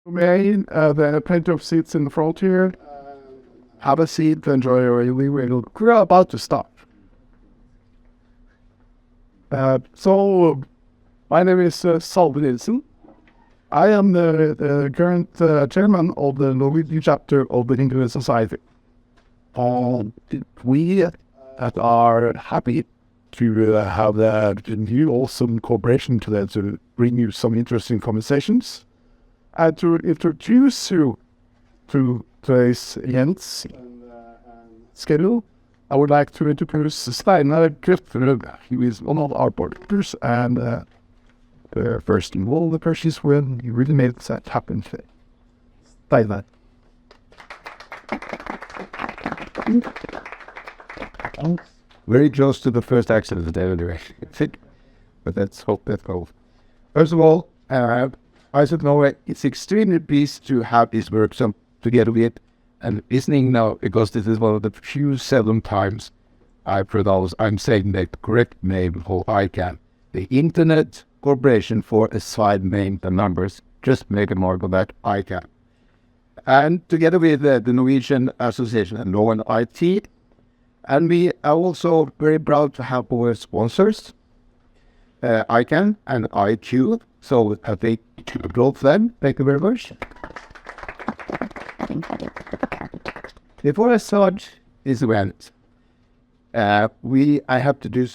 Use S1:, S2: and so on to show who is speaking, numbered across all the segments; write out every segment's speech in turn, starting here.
S1: There are plenty of seats in the front here. Have a seat, enjoy your we're about to start. So, my name is Salve Nielsen. I am the current chairman of the Norwegian Chapter of the Internet Society. We are happy to have the new awesome cooperation today to bring you some interesting conversations and to introduce you to today's events schedule. I would like to introduce Steinar Grøtterud, who is one of our board members and first of all the persons when you really made that happen today. Steinar.
S2: Very close to the first accident today anyway. But let's hope that goes. First of all, ISOC Norway is extremely pleased to have this workshop together with and listening now, because this is one of the few seldom times I'm saying the correct name for ICANN, the Internet Corporation for Assigned Names and Numbers. Just make a mark of that, ICANN. And together with the Norwegian Association and Law and IT, and we are also very proud to have our sponsors, ICANN and iq. So I think to applaud them. Thank you very much. Before I start this event, I have to do.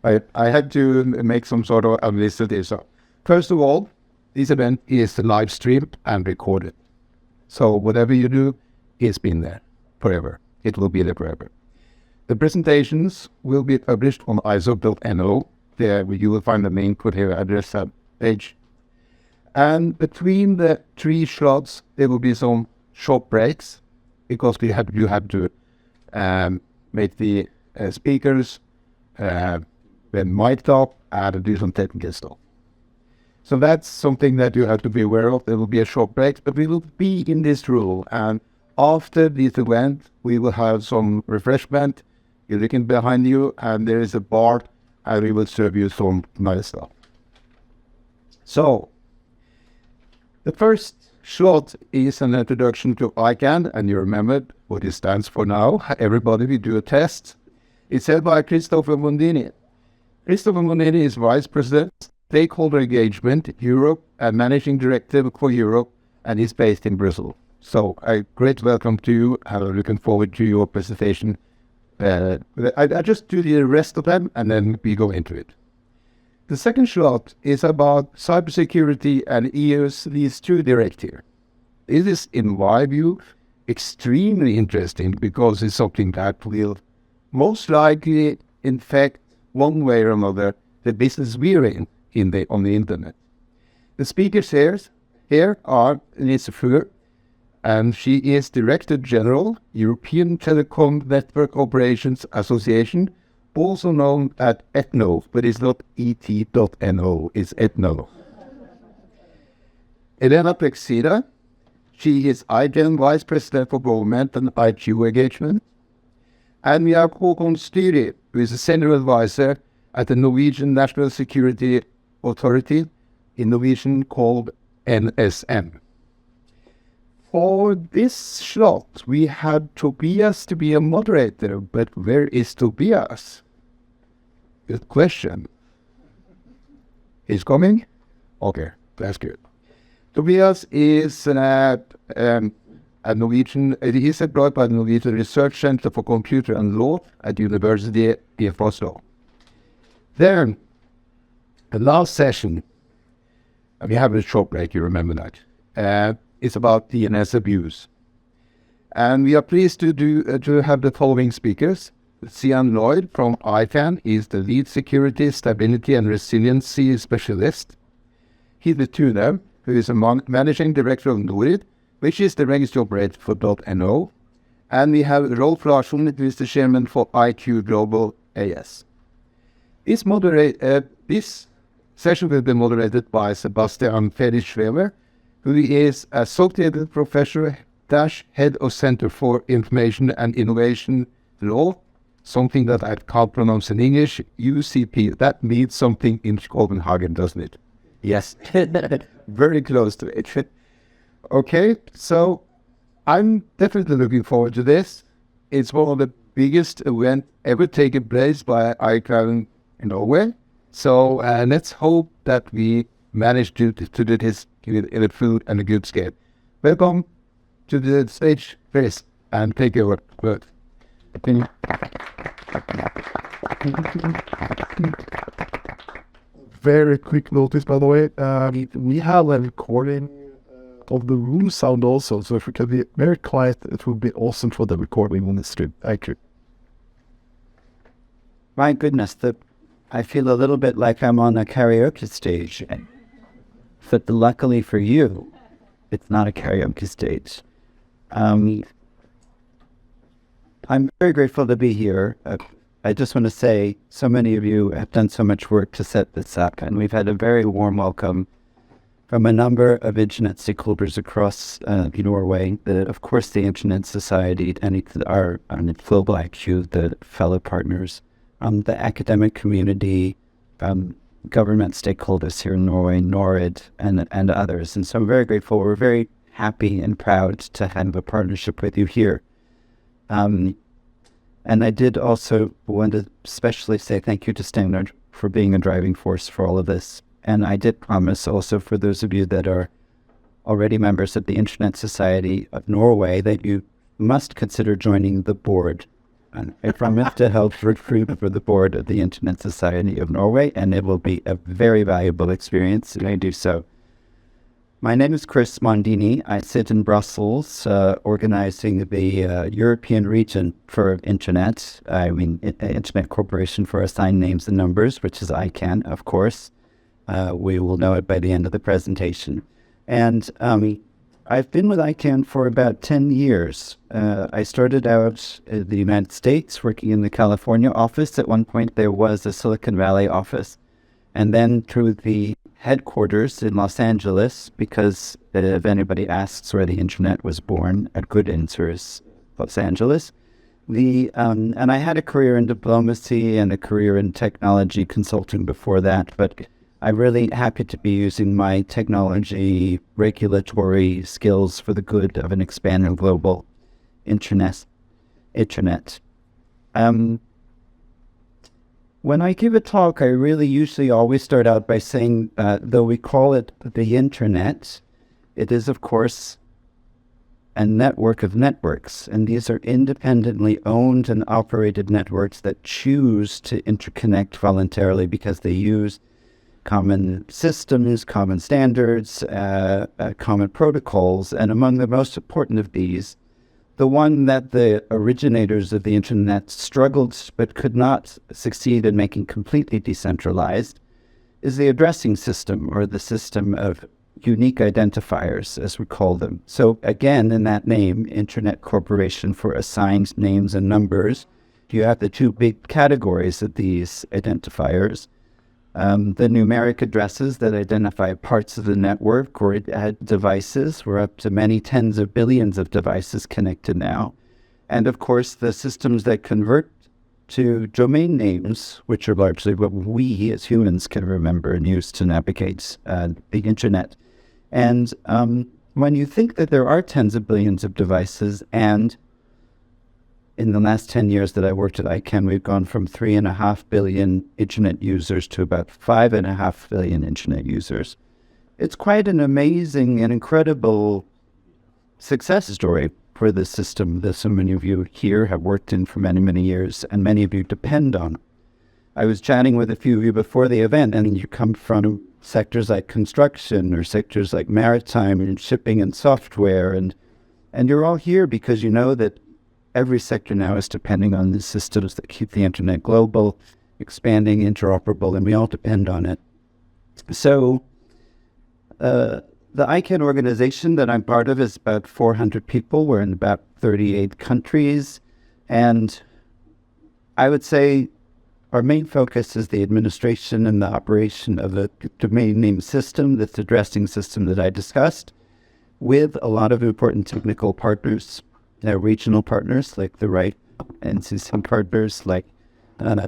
S2: I had to make some sort of analysis. So first of all, this event is live streamed and recorded. So whatever you do, it's been there forever. It will be there forever. The presentations will be published on isoc.global. There you will find the main here address page. And between the three slots, there will be some short breaks because you have to make the speakers then mic'd up and do some technical stuff. So that's something that you have to be aware of. There will be a short break, but we will be in this room. And after this event, we will have some refreshment. You're looking behind you, and there is a bar, and we will serve you some nice stuff. So, the first slot is an introduction to ICANN, and you remember what it stands for now. Everybody will do a test. It's held by Christopher Mondini. Christopher Mondini is Vice President, Stakeholder Engagement, Europe, and Managing Director for Europe, and is based in Brussels. So, a great welcome to you, and I'm looking forward to your presentation. I just do the rest of them, and then we go into it. The second slot is about cybersecurity and EU's NIS2 directive. This is, in my view, extremely interesting because it's something that will most likely infect one way or another the business we're in on the internet. The speakers here are Lise Fuhr, and she is Director General, European Telecom Network Operations Association, also known as ETNO, but it's not ET.NO, it's ETNO. Elena Plexida, she is ICANN Vice President for Government and IQ Engagement. And we have Håkon Styri, who is a Senior Advisor at the Norwegian National Security Authority, in Norwegian called NSM. For this slot, we had Tobias to be a moderator, but where is Tobias? Good question. He's coming? Okay, that's good. Tobias is a Norwegian, he is employed by the Norwegian Research Center for Computer and Law at the University of Oslo. Then, the last session, we have a short break, you remember that. It's about DNS abuse. And we are pleased to have the following speakers. Sian Lloyd from ICANN is the lead security, stability and resiliency specialist. Hilde Thune, who is a managing director of Norid, which is the register operator for .no. And we have Rolf Larsson, who is the chairman for iq.global AS. This session will be moderated by Sebastian Felix-Schweber, who is Associate Professor / Head of Center for Information and Innovation Law, something that I can't pronounce in English, UCP. That means something in Copenhagen, doesn't it? Yes, very close to it. Okay, so I'm definitely looking forward to this. It's one of the biggest events ever taken place by ICANN in Norway. So let's hope that we manage to do this in a full and a good scale. Welcome to the stage, Chris, and take your word. Continue.
S1: Very quick notice, by the way. We have a recording of the room sound also, so if we can be very quiet, it would be awesome for the recording on the stream. Thank you.
S3: My goodness, I feel a little bit like I'm on a karaoke stage. But luckily for you, it's not a karaoke stage. I'm very grateful to be here. I just want to say, so many of you have done so much work to set this up, and we've had a very warm welcome from a number of Internet stakeholders across Norway. Of course, the Internet Society and our Global IQ, the fellow partners, the academic community, government stakeholders here in Norway, NORAD, and others. And so I'm very grateful. We're very happy and proud to have a partnership with you here. And I did also want to especially say thank you to Standard for being a driving force for all of this. And I did promise also for those of you that are already members of the Internet Society of Norway that you must consider joining the board. And I promise to help recruit for the board of the Internet Society of Norway, and it will be a very valuable experience if I do so. My name is Chris Mondini. I sit in Brussels, organizing the European region for Internet. Internet Corporation for Assigned Names and Numbers, which is ICANN, of course. We will know it by the end of the presentation. And I've been with ICANN for about 10 years. I started out in the United States, working in the California office. At one point, there was a Silicon Valley office. And then through the headquarters in Los Angeles, because if anybody asks where the internet was born, a good answer is Los Angeles. And I had a career in diplomacy and a career in technology consulting before that, but I'm really happy to be using my technology regulatory skills for the good of an expanding global internet. When I give a talk, I really usually always start out by saying, though we call it the internet, it is, of course, a network of networks. And these are independently owned and operated networks that choose to interconnect voluntarily because they use common systems, common standards, common protocols. And among the most important of these, the one that the originators of the internet struggled but could not succeed in making completely decentralized is the addressing system, or the system of unique identifiers, as we call them. So again, in that name, Internet Corporation for Assigned Names and Numbers, you have the two big categories of these identifiers. The numeric addresses that identify parts of the network or devices. We're up to many tens of billions of devices connected now. And of course, the systems that convert to domain names, which are largely what we as humans can remember and use to navigate the internet. And when you think that there are tens of billions of devices, and in the last 10 years that I worked at ICANN, we've gone from 3.5 billion internet users to about 5.5 billion internet users. It's quite an amazing and incredible success story for the system that so many of you here have worked in for many, many years, and many of you depend on. I was chatting with a few of you before the event, and you come from sectors like construction or sectors like maritime and shipping and software, and you're all here because you know that every sector now is depending on the systems that keep the internet global, expanding, interoperable, and we all depend on it. So the ICANN organization that I'm part of is about 400 people. We're in about 38 countries. And I would say our main focus is the administration and the operation of the domain name system, this addressing system that I discussed, with a lot of important technical partners, regional partners like the right and some partners like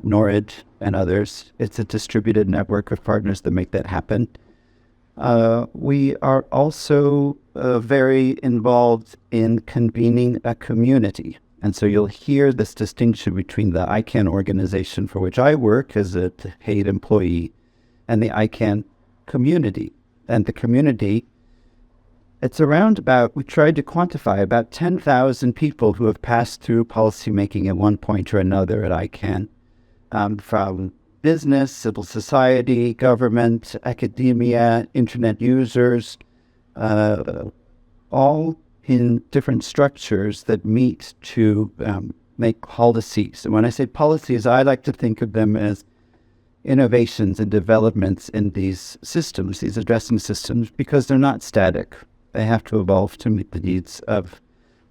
S3: Norwich and others. It's a distributed network of partners that make that happen. We are also very involved in convening a community. And so you'll hear this distinction between the ICANN organization for which I work as a paid employee and the ICANN community. And the community, it's around about, we tried to quantify about 10,000 people who have passed through policymaking at one point or another at ICANN, from business, civil society, government, academia, internet users, all in different structures that meet to make policies. And when I say policies, I like to think of them as innovations and developments in these systems, these addressing systems, because they're not static. They have to evolve to meet the needs of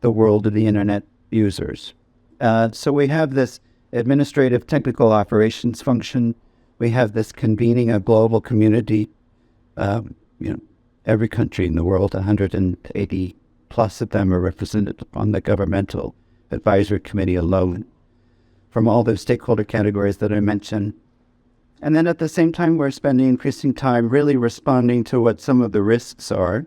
S3: the world of the internet users. So we have this administrative technical operations function. We have this convening a global community. Every country in the world, 180 plus of them are represented on the governmental advisory committee alone from all those stakeholder categories that I mentioned. And then at the same time, we're spending increasing time really responding to what some of the risks are.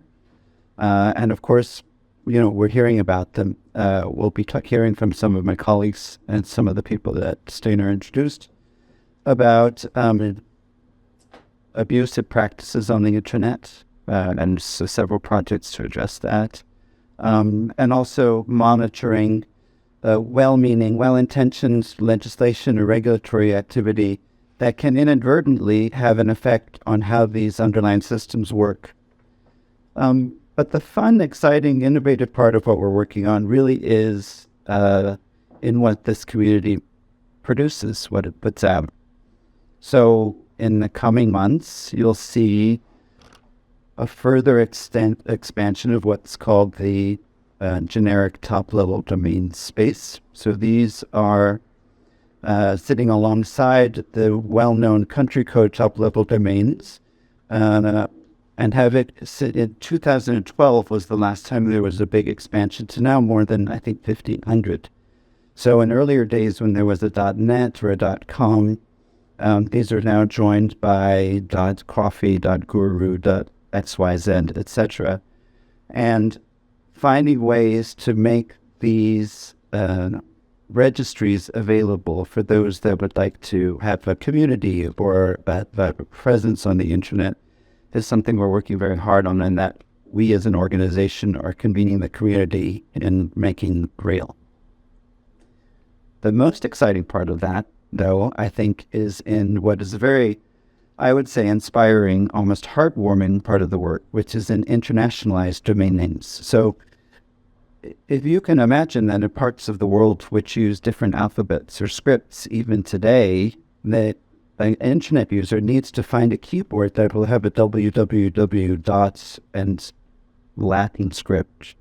S3: And of course, we're hearing about them. We'll be hearing from some of my colleagues and some of the people that Steiner introduced about abusive practices on the internet, and so several projects to address that. And also monitoring well-meaning, well-intentioned legislation or regulatory activity that can inadvertently have an effect on how these underlying systems work. But the fun, exciting, innovative part of what we're working on really is in what this community produces, what it puts out. So in the coming months, you'll see a further expansion of what's called the generic top-level domain space. So these are sitting alongside the well-known country code top-level domains, and have it sit in 2012 was the last time there was a big expansion to now more than, I think, 1,500. So in earlier days when there was a .net or a .com, these are now joined by .coffee, .guru, .xyz, etc. And finding ways to make these registries available for those that would like to have a community or a presence on the internet is something we're working very hard on, and that we as an organization are convening the community and making real. The most exciting part of that, though, I think, is in what is a very, I would say, inspiring, almost heartwarming part of the work, which is in internationalized domain names. So if you can imagine that in parts of the world which use different alphabets or scripts, even today, that an internet user needs to find a keyboard that will have a www dots and Latin script.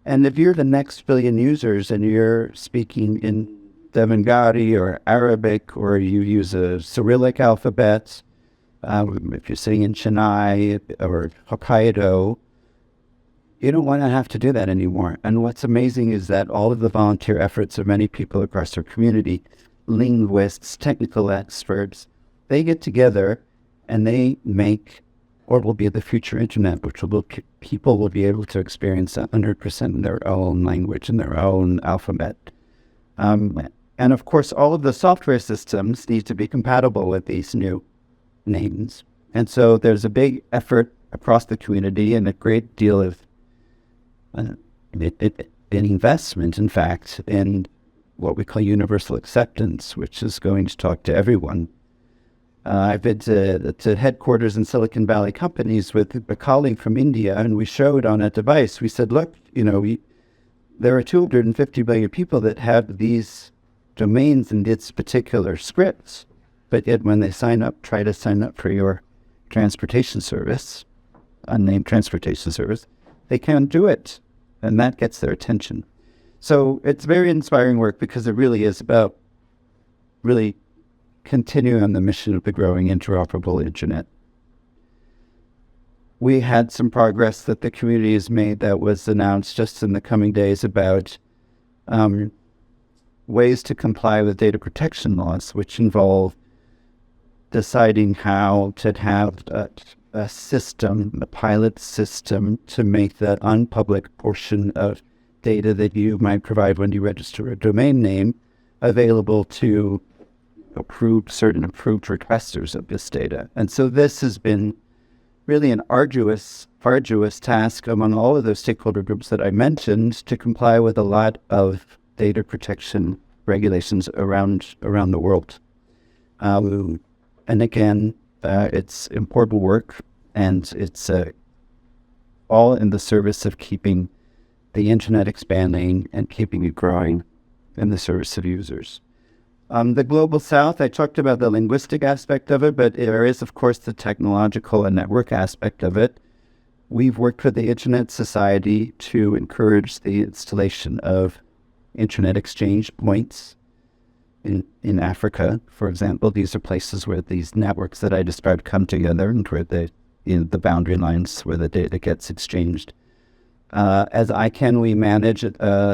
S3: And if you're the next billion users and you're speaking in Devanagari or Arabic, or you use a Cyrillic alphabet, if you're sitting in Chennai or Hokkaido, you don't want to have to do that anymore. And what's amazing is that all of the volunteer efforts of many people across our community, linguists, technical experts, they get together and they make what will be the future internet, which people will be able to experience 100% in their own language, in their own alphabet. And of course, all of the software systems need to be compatible with these new names. And so there's a big effort across the community and a great deal of an investment, in fact, in what we call universal acceptance, which is going to talk to everyone. I've been to headquarters in Silicon Valley companies with a colleague from India, and we showed on a device, we said, look, there are 250 million people that have these domains in its particular scripts, but yet when they try to sign up for your transportation service, unnamed transportation service, they can't do it, and that gets their attention. So it's very inspiring work because it really is about really continuing on the mission of the growing interoperable internet. We had some progress that the community has made that was announced just in the coming days about ways to comply with data protection laws, which involve deciding how to have a system, a pilot system, to make the unpublic portion of data that you might provide when you register a domain name available to certain approved requesters of this data. And so this has been really an arduous task among all of those stakeholder groups that I mentioned to comply with a lot of data protection regulations around the world. And again, it's important work, and it's all in the service of keeping the internet expanding and keeping it growing in the service of users. The Global South, I talked about the linguistic aspect of it, but there is, of course, the technological and network aspect of it. We've worked with the Internet Society to encourage the installation of internet exchange points in Africa, for example. These are places where these networks that I described come together and where the boundary lines where the data gets exchanged. As ICANN, we manage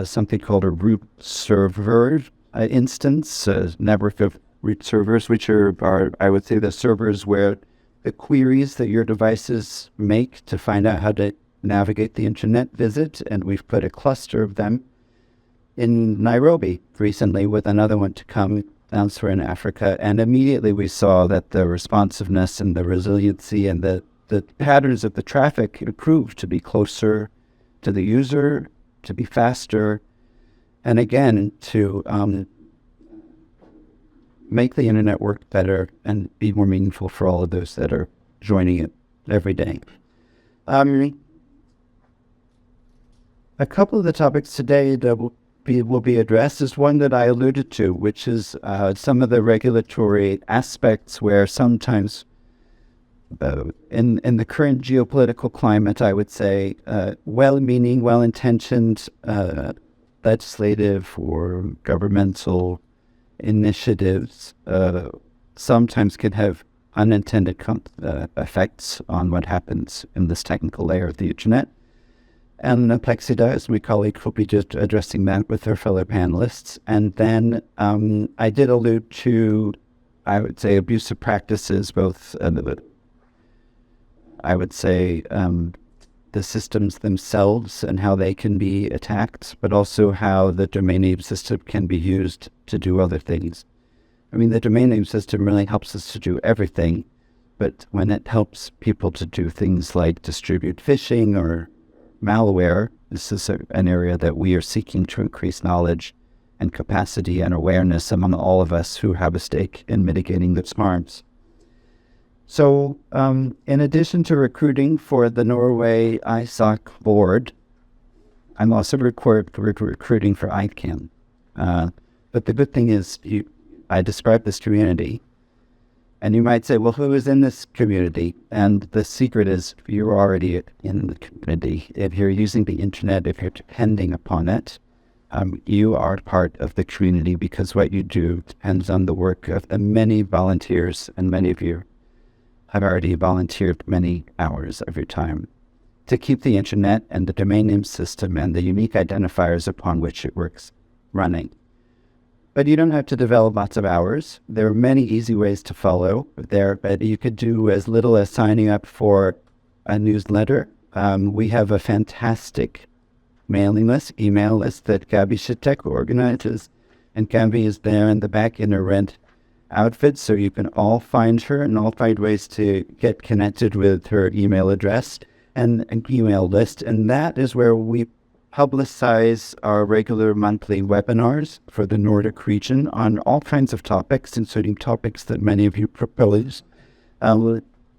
S3: something called a root server instance, a network of root servers, which are, I would say, the servers where the queries that your devices make to find out how to navigate the internet visit. And we've put a cluster of them in Nairobi recently, with another one to come elsewhere in Africa. And immediately we saw that the responsiveness and the resiliency and the patterns of the traffic improved to be closer to the user, to be faster, and again, to make the internet work better and be more meaningful for all of those that are joining it every day. A couple of the topics today that will be addressed is one that I alluded to, which is some of the regulatory aspects where sometimes in the current geopolitical climate, I would say, well-meaning, well-intentioned legislative or governmental initiatives sometimes can have unintended effects on what happens in this technical layer of the internet. And Plexida, as my colleague, will be just addressing that with her fellow panelists. And then I did allude to, I would say, abusive practices, both I would say the systems themselves and how they can be attacked, but also how the domain name system can be used to do other things. I mean, the domain name system really helps us to do everything, but when it helps people to do things like distribute phishing or malware, this is an area that we are seeking to increase knowledge and capacity and awareness among all of us who have a stake in mitigating those harms. So, in addition to recruiting for the Norway ISOC board, I'm also recruiting for ICANN. But the good thing is, I described this community, and you might say, well, who is in this community? And the secret is, you're already in the community. If you're using the internet, if you're depending upon it, you are part of the community, because what you do depends on the work of the many volunteers, and many of you have already volunteered many hours of your time to keep the internet and the domain name system and the unique identifiers upon which it works running. But you don't have to develop lots of hours. There are many easy ways to follow there, but you could do as little as signing up for a newsletter. We have a fantastic mailing list, email list that Gabby Shitek organizes, and Gabby is there in the back in her red outfit, so you can all find her and all find ways to get connected with her email address and an email list. And that is where we publicize our regular monthly webinars for the Nordic region on all kinds of topics, including topics that many of you propose.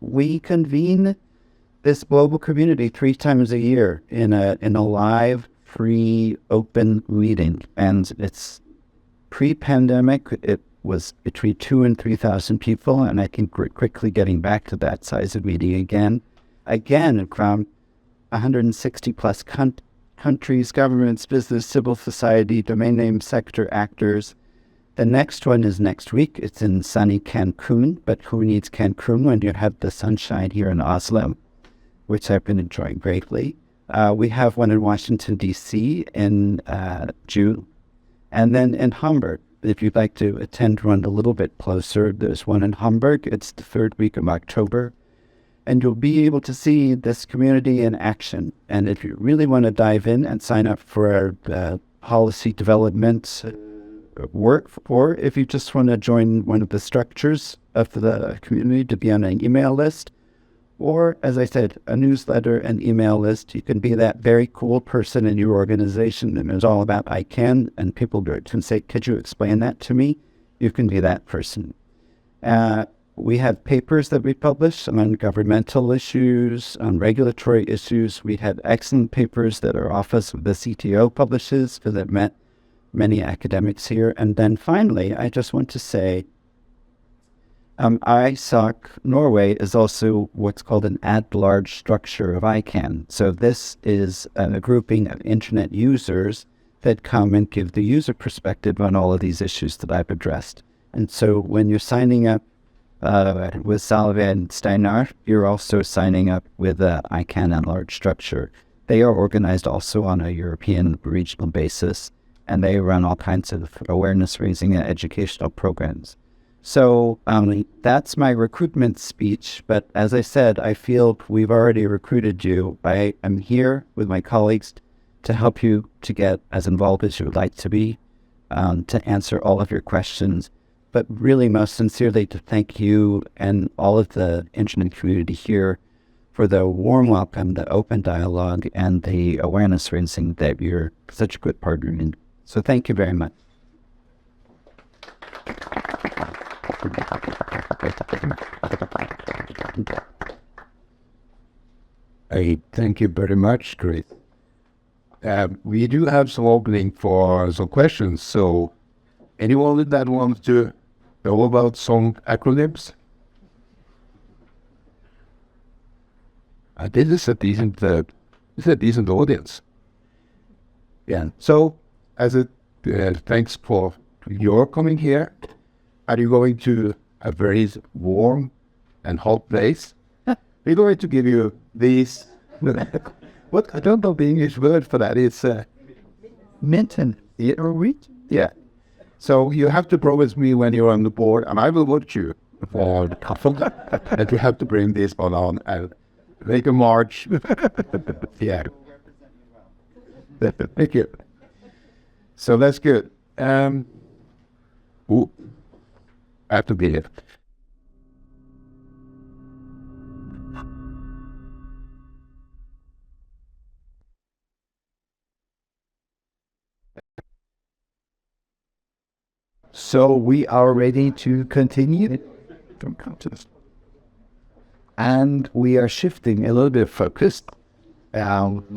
S3: We convene this global community 3 times a year in a live, free, open meeting. And it's pre-pandemic, it was between 2,000 and 3,000 people, and I think we're quickly getting back to that size of meeting again from 160 plus countries, governments, business, civil society, domain name sector actors. The next one is next week. It's in sunny Cancun, but who needs Cancun when you have the sunshine here in Oslo, which I've been enjoying greatly. We have one in Washington, D.C. in June. And then in Hamburg, if you'd like to attend one a little bit closer, there's one in Hamburg. It's the third week of October. And you'll be able to see this community in action. And if you really want to dive in and sign up for our policy development work, or if you just want to join one of the structures of the community to be on an email list, or, as I said, a newsletter and email list, you can be that very cool person in your organization, and it's all about ICANN, and people can say, could you explain that to me? You can be that person. We have papers that we publish on governmental issues, on regulatory issues. We have excellent papers that our office of the CTO publishes, because I've met many academics here. And then finally, I just want to say, ISOC Norway is also what's called an at-large structure of ICANN. So this is a grouping of internet users that come and give the user perspective on all of these issues that I've addressed. And so when you're signing up with Salve and Steinar, you're also signing up with ICANN at-large structure. They are organized also on a European regional basis, and they run all kinds of awareness-raising and educational programs. So that's my recruitment speech, but as I said, I feel we've already recruited you. I am here with my colleagues to help you to get as involved as you would like to be, to answer all of your questions, but really most sincerely to thank you and all of the internet community here for the warm welcome, the open dialogue, and the awareness raising that you're such a good partner in. So thank you very much.
S2: Thank you very much, Chris. We do have some opening for some questions, so anyone that wants to know about some acronyms? This is a decent audience. Yeah. So, as a thanks for your coming here. Are you going to a very warm and hot place? We're going to give you these. What I don't know the English word for that. It's
S3: Minton.
S2: yeah. So you have to promise me when you're on the board, and I will watch you for the couple, that you have to bring this one on and make a march. Yeah. Thank you. So that's good. Ooh, I have to be here.
S3: So we are ready to continue. And we are shifting a little bit of focus.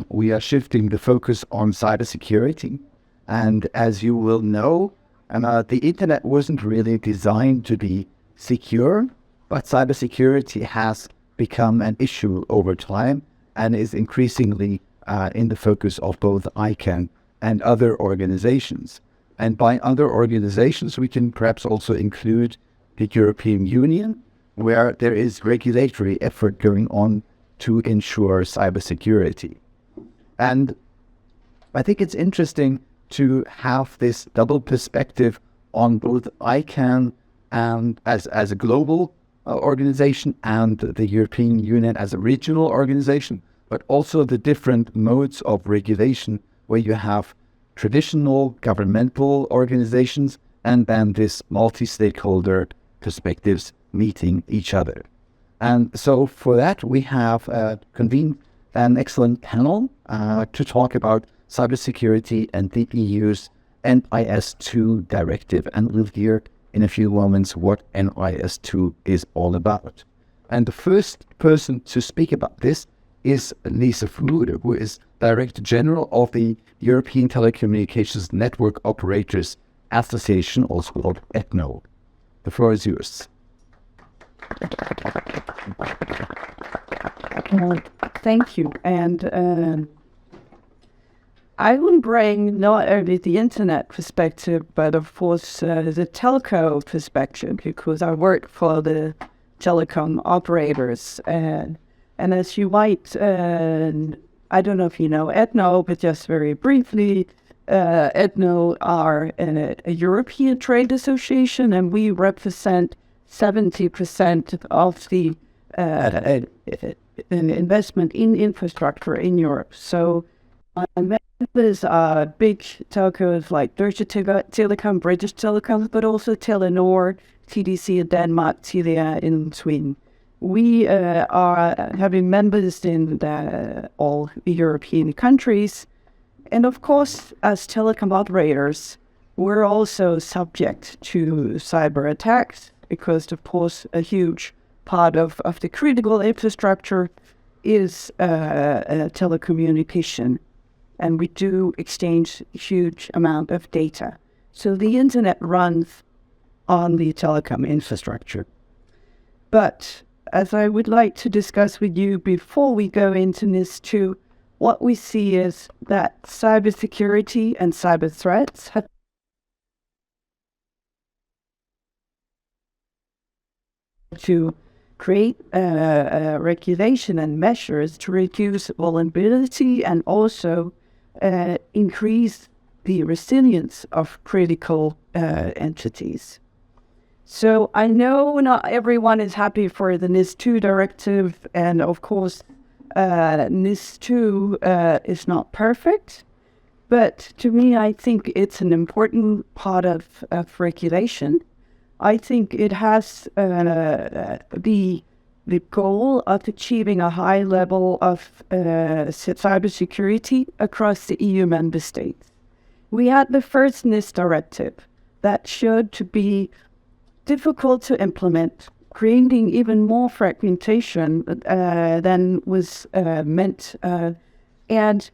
S3: We are shifting the focus on cybersecurity. And as you will know, the internet wasn't really designed to be secure, but cybersecurity has become an issue over time and is increasingly in the focus of both ICANN and other organizations. And by other organizations, we can perhaps also include the European Union, where there is regulatory effort going on to ensure cybersecurity. And I think it's interesting to have this double perspective on both ICANN and as a global organization and the European Union as a regional organization, but also the different modes of regulation where you have traditional governmental organizations and then this multi-stakeholder perspectives meeting each other. And so for that, we have convened an excellent panel to talk about cybersecurity and the EU's NIS2 directive. And we'll hear in a few moments what NIS2 is all about. And the first person to speak about this is Lise Fuhr, who is Director General of the European Telecommunications Network Operators Association, also called ETNO. The floor is yours.
S4: Thank you. And I will bring not only the internet perspective, but of course the telco perspective, because I work for the telecom operators. And as you might, I don't know if you know ETNO, but just very briefly, ETNO are a European trade association, and we represent 70% of the investment in infrastructure in Europe. So our members are big telcos like Deutsche Telekom, British Telecom, but also Telenor, TDC in Denmark, Telia in Sweden. We are having members in all European countries. And of course, as telecom operators, we're also subject to cyber attacks because, of course, a huge part of the critical infrastructure is telecommunication. And we do exchange a huge amount of data. So the internet runs on the telecom infrastructure. But as I would like to discuss with you before we go into NIS2, what we see is that cybersecurity and cyber threats have to create regulation and measures to reduce vulnerability and also increase the resilience of critical entities. So I know not everyone is happy for the NIS2 directive, and of course NIS2 is not perfect, but to me I think it's an important part of regulation. I think it has the goal of achieving a high level of cybersecurity across the EU member states. We had the first NIS directive that showed to be difficult to implement, creating even more fragmentation than was meant. And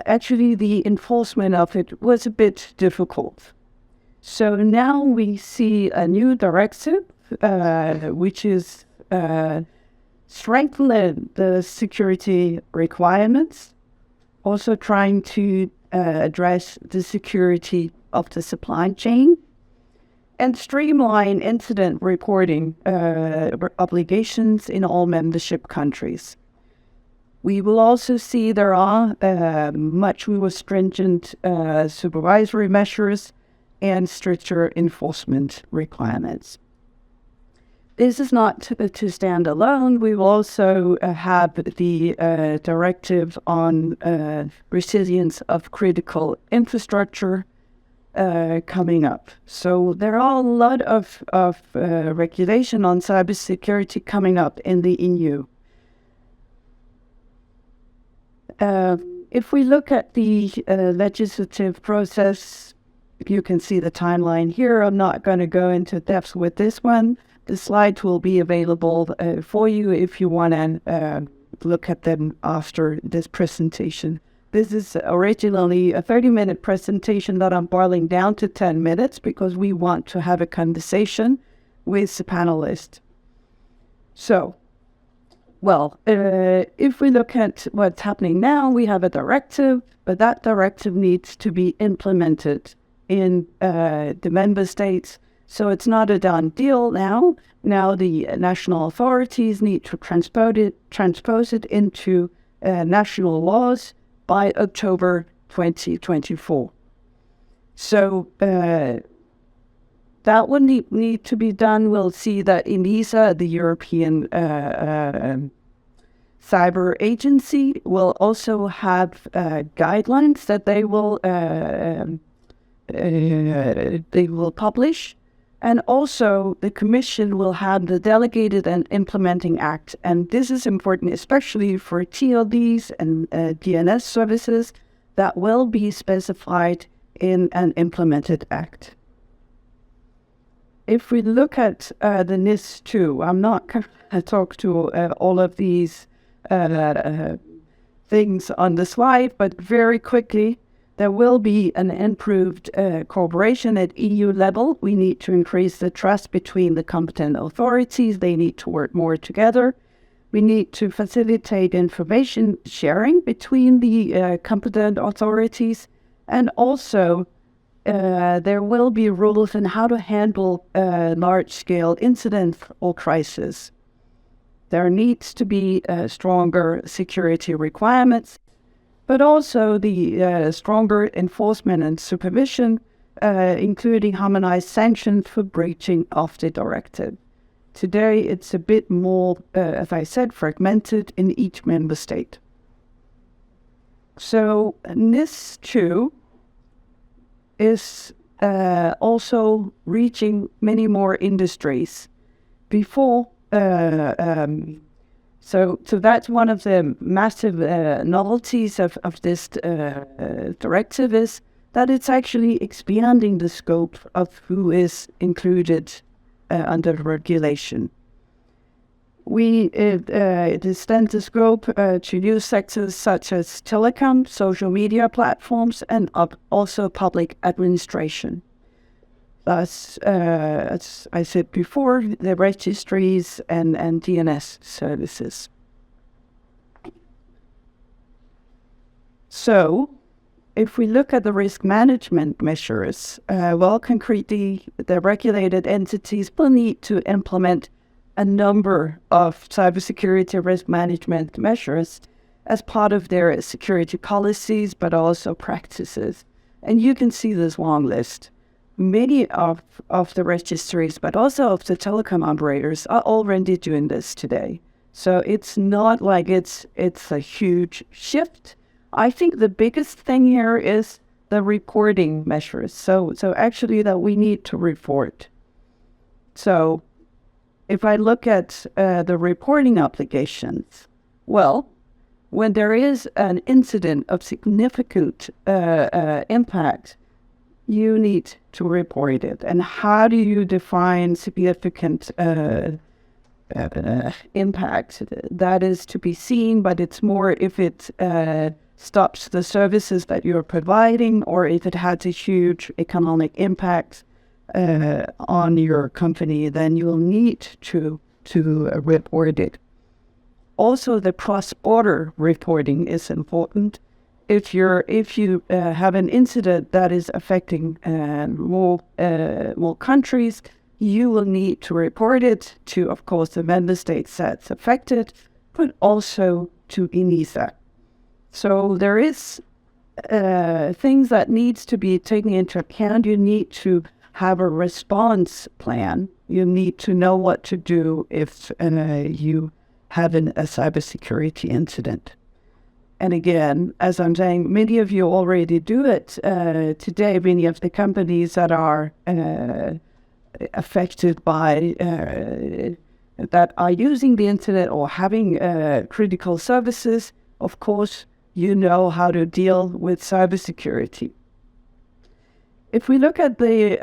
S4: actually the enforcement of it was a bit difficult. So now we see a new directive, which is strengthening the security requirements, also trying to address the security of the supply chain, and streamline incident reporting obligations in all membership countries. We will also see there are much more stringent supervisory measures and stricter enforcement requirements. This is not to stand alone. We will also have the directive on resilience of critical infrastructure coming up. So there are a lot of regulation on cybersecurity coming up in the EU. If we look at the legislative process, you can see the timeline here. I'm not going to go into depth with this one. The slides will be available for you if you want to look at them after this presentation. This is originally a 30-minute presentation that I'm boiling down to 10 minutes because we want to have a conversation with the panelists. So, well, if we look at what's happening now, we have a directive, but that directive needs to be implemented in the member states. So it's not a done deal now. Now the national authorities need to transpose it into national laws by October 2024. So that would need to be done. We'll see that ENISA, the European Cyber Agency, will also have guidelines that they will publish. And also the Commission will have the Delegated and Implementing Act. And this is important, especially for TLDs and DNS services that will be specified in an implemented act. If we look at the NIS2, I'm not going to talk to all of these things on the slide, but very quickly, there will be an improved cooperation at EU level. We need to increase the trust between the competent authorities. They need to work more together. We need to facilitate information sharing between the competent authorities. And also, there will be rules on how to handle large-scale incidents or crises. There needs to be stronger security requirements. but also the stronger enforcement and supervision, including harmonized sanctions for breaching of the directive. Today, it's a bit more, as I said, fragmented in each member state. So NIS2 is also reaching many more industries. Before, so that's one of the massive novelties of this directive, is that it's actually expanding the scope of who is included under regulation. It extends the scope to new sectors such as telecom, social media platforms, and also public administration. Thus, as I said before, the registries and DNS services. So, if we look at the risk management measures, concretely, the regulated entities will need to implement a number of cybersecurity risk management measures as part of their security policies, but also practices. And you can see this long list. Many of the registries, but also of the telecom operators, are already doing this today. So it's not like it's a huge shift. I think the biggest thing here is the reporting measures. So actually that we need to report. So if I look at the reporting obligations, well, when there is an incident of significant impact, you need to report it. And how do you define significant impact? That is to be seen, but it's more if it stops the services that you're providing, or if it has a huge economic impact on your company, then you'll need to report it. Also, the cross-border reporting is important. If you have an incident that is affecting more countries, you will need to report it to, of course, the member states that's affected, but also to ENISA. So there is things that needs to be taken into account. You need to have a response plan. You need to know what to do if you have a cybersecurity incident. And again, as I'm saying, many of you already do it today. Many of the companies that are affected by that are using the internet or having critical services, of course, you know how to deal with cybersecurity. If we look at the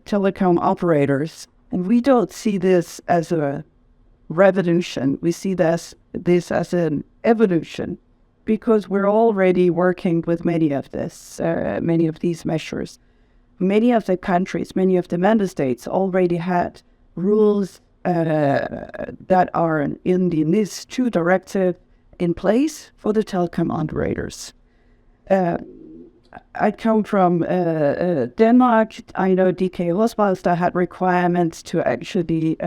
S4: telecom operators, and we don't see this as a revolution, we see this as an evolution, because we're already working with many of these measures. Many of the countries, many of the member states already had rules that are in the NIS2 directive in place for the telecom operators. I come from Denmark. I know DK Hosbalstad had requirements to actually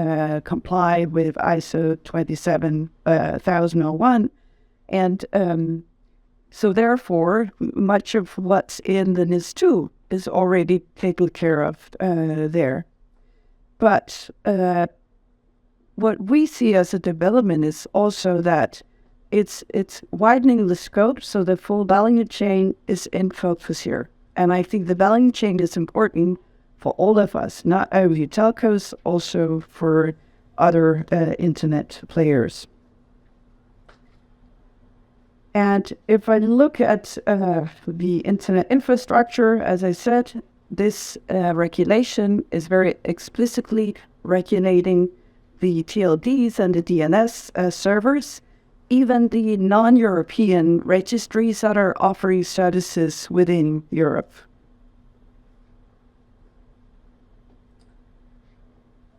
S4: comply with ISO 27001. And so therefore, much of what's in the NIS2 is already taken care of there. But what we see as a development is also that it's widening the scope, so the full value chain is in focus here. And I think the value chain is important for all of us, not only telcos, also for other internet players. And if I look at the internet infrastructure, as I said, this regulation is very explicitly regulating the TLDs and the DNS servers, even the non-European registries that are offering services within Europe.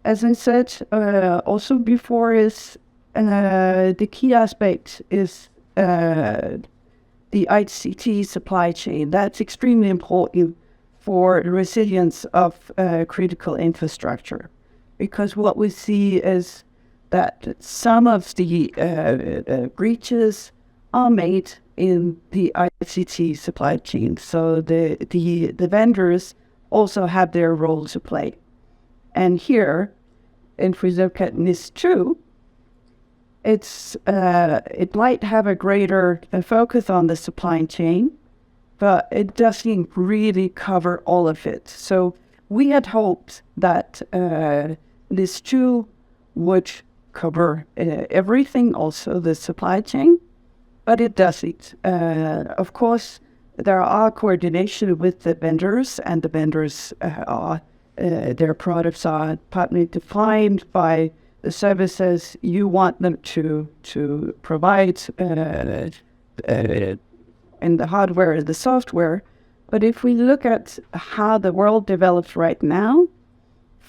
S4: As I said also before, is the key aspect is the ICT supply chain. That's extremely important for the resilience of critical infrastructure, because what we see is that some of the breaches are made in the ICT supply chain. So the vendors also have their role to play. And here, if we look at NIS2, it might have a greater focus on the supply chain, but it doesn't really cover all of it. So we had hoped that NIS2 would cover everything, also the supply chain, but it doesn't. Of course, there are coordination with the vendors, and the vendors their products are partly defined by the services you want them to provide in the hardware and the software. But if we look at how the world develops right now,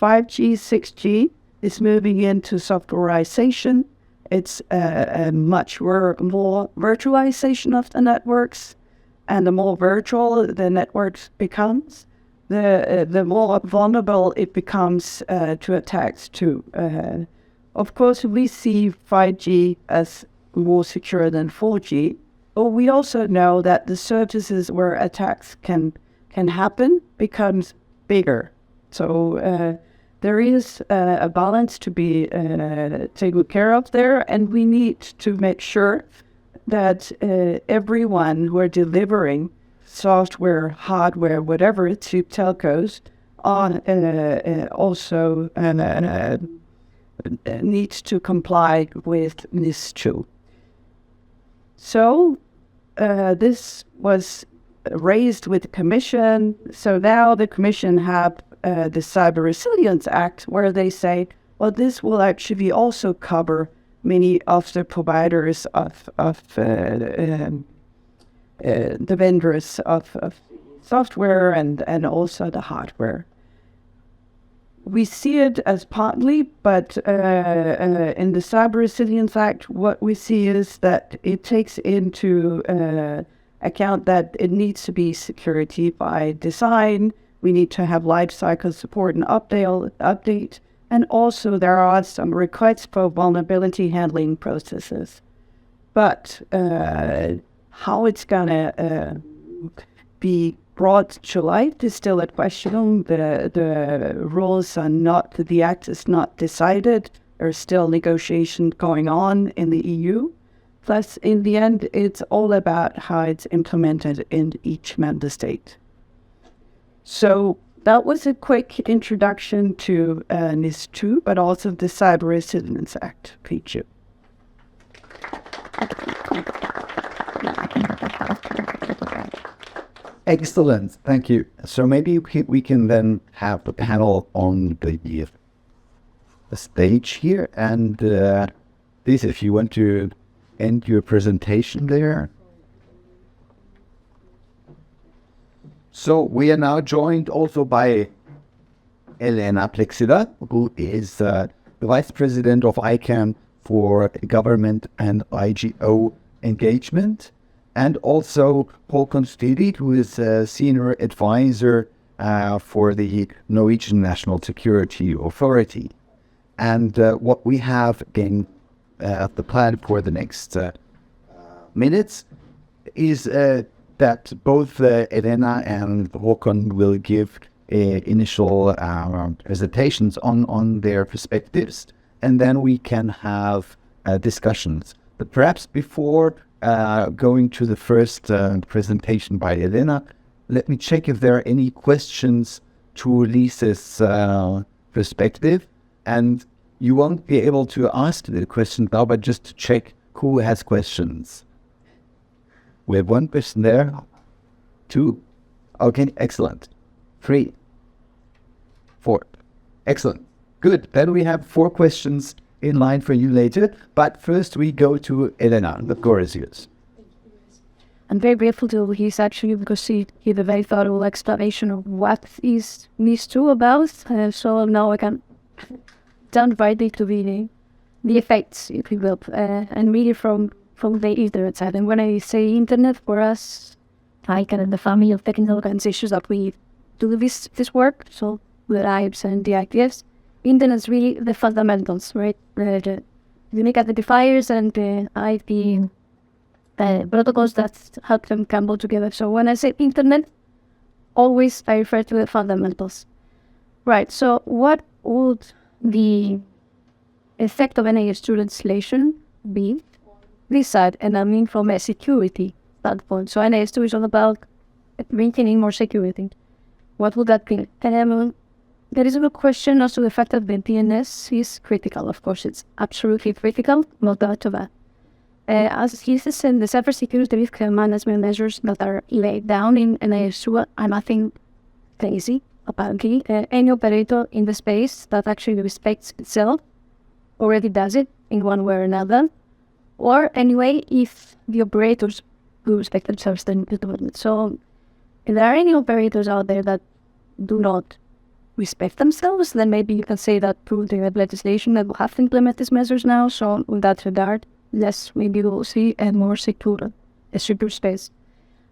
S4: 5G, 6G is moving into softwareization. It's a much more virtualization of the networks, and the more virtual the networks becomes, the more vulnerable it becomes to attacks too. Of course, we see 5G as more secure than 4G, but we also know that the surfaces where attacks can happen becomes bigger. So there is a balance to be taken care of there, and we need to make sure that everyone who are delivering software, hardware, whatever, to telcos also needs to comply with NIS2. So this was raised with the Commission. So now the Commission have the Cyber Resilience Act, where they say, well, this will actually also cover many of the providers of the vendors of software and also the hardware. We see it as partly, but in the Cyber Resilience Act, what we see is that it takes into account that it needs to be security by design. We need to have life cycle support and update. And also there are some requests for vulnerability handling processes. But how it's going to be brought to light is still a question. The rules are not, the act is not decided. There's still negotiation going on in the EU. Plus, in the end, it's all about how it's implemented in each member state. So that was a quick introduction to NIS2, but also the Cyber Resilience Act. Thank you.
S3: Excellent, thank you. So maybe we can then have the panel on the stage here, and Lise, if you want to end your presentation there. So we are now joined also by Elena Plexida, who is the Vice President of ICANN for Government and IGO Engagement, and also Håkon Styri, who is a Senior Advisor for the Norwegian National Security Authority. And what we have in the plan for the next minutes is that both Elena and Håkon will give initial presentations on their perspectives, and then we can have discussions. But perhaps before going to the first presentation by Elena, let me check if there are any questions to Lise's perspective. And you won't be able to ask the question now, but just to check who has questions. We have one person there. 2. Okay, excellent. 3. 4. Excellent. Good. Then we have 4 questions in line for you later. But first we go to Elena. The floor is yours.
S5: I'm very grateful to Lise actually, because she gave a very thorough explanation of what is NIS2 about. So now I can jump right into the effects, if you will, and really from the internet side. And when I say internet, for us, ICANN and the family of technical organizations that we do this work, so the IBs and the IPFs, internet is really the fundamentals, right? The unique identifiers and the IP protocols that help them come all together. So when I say internet, always I refer to the fundamentals. Right, so what would the effect of NIS2 legislation be this side? And I mean from a security standpoint. So NIS2 is all about maintaining more security. What would that be? There is no question as to the fact that the DNS is critical. Of course, it's absolutely critical, no doubt of that. As he says, the cybersecurity risk management measures that are laid down in NIS2 are nothing crazy, apparently. Any operator in the space that actually respects itself already does it in one way or another. Or anyway, if the operators who respect themselves, then do it. So if there are any operators out there that do not respect themselves, then maybe you can say that through the legislation that will have to implement these measures now. So in that regard, less maybe we'll see a more secure space.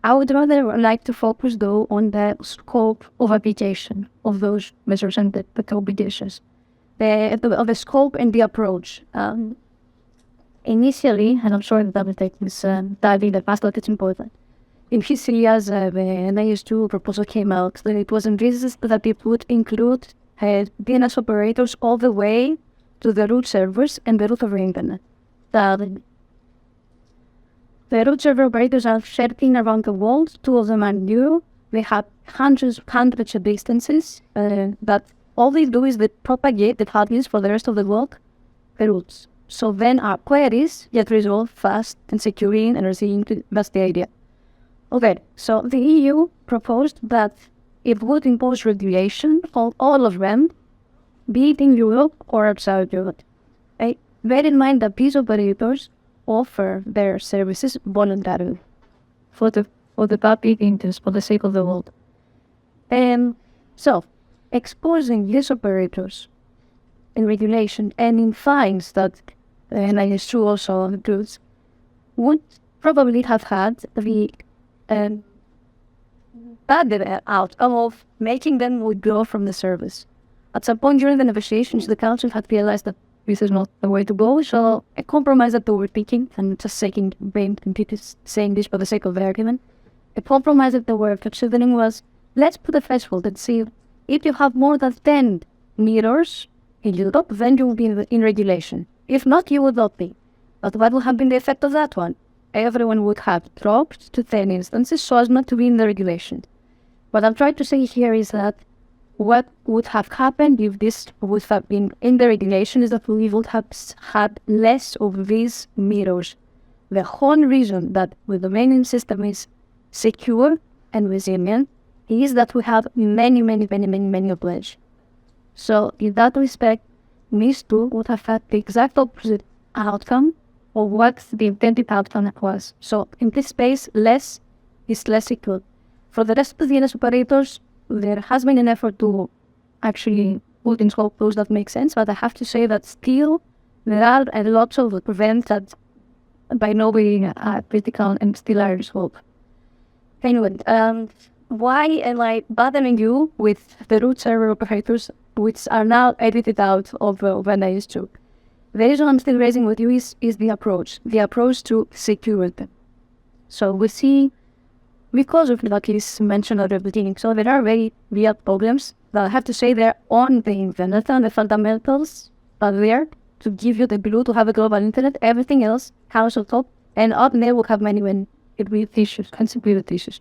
S5: I would rather like to focus though on the scope of application of those measures and the obligations. The scope and the approach. Initially, and I'm sure that will take this dive in the past, but it's important. In history, as the NIS2 proposal came out, then it was envisaged that it would include DNS operators all the way to the root servers and the root of the internet. The root server operators are sharing around the world. 2 of them are new. They have hundreds of distances that all they do is they propagate the hardness for the rest of the world, the roots. So then our queries get resolved fast and securely and resilient. That's the idea. Okay, so the EU proposed that it would impose regulation on all of them, be it in Europe or outside Europe. Bear in mind that these operators offer their services voluntarily for the public interest, for the sake of the world. So, exposing these operators in regulation and in fines that NIS2 also includes would probably have had the bad outcome of making them withdraw from the service. At some point during the negotiations, the Council had realized that this is not the way to go, so a compromise that they were picking, and just saying this for the sake of the argument, a compromise that they were considering was, let's put a threshold and see if you have more than 10 meters in Europe, then you will be in regulation. If not, you will not be. But what will have been the effect of that one? Everyone would have dropped to 10 instances so as not to be in the regulation. What I'm trying to say here is that what would have happened if this would have been in the regulation is that we would have had less of these meters. The whole reason that the domain system is secure and resilient is that we have many of pledges. So in that respect, NIS2 would have had the exact opposite outcome of what the intended outcome was. So in this space, less is less secure. For the rest of the DNS operators, there has been an effort to actually put in scope those that make sense, but I have to say that still there are a lot of events that by no way are critical and still are in scope. Anyway, why am I bothering you with the root server operators which are now edited out of NIS2? The reason I'm still raising with you is the approach to security. So we see, because of what Lise mentioned at the beginning, so there are very real problems that I have to say they're on the internet, and the fundamentals are there to give you the glue to have a global internet. Everything else comes on top, and up there will have many issues and security issues.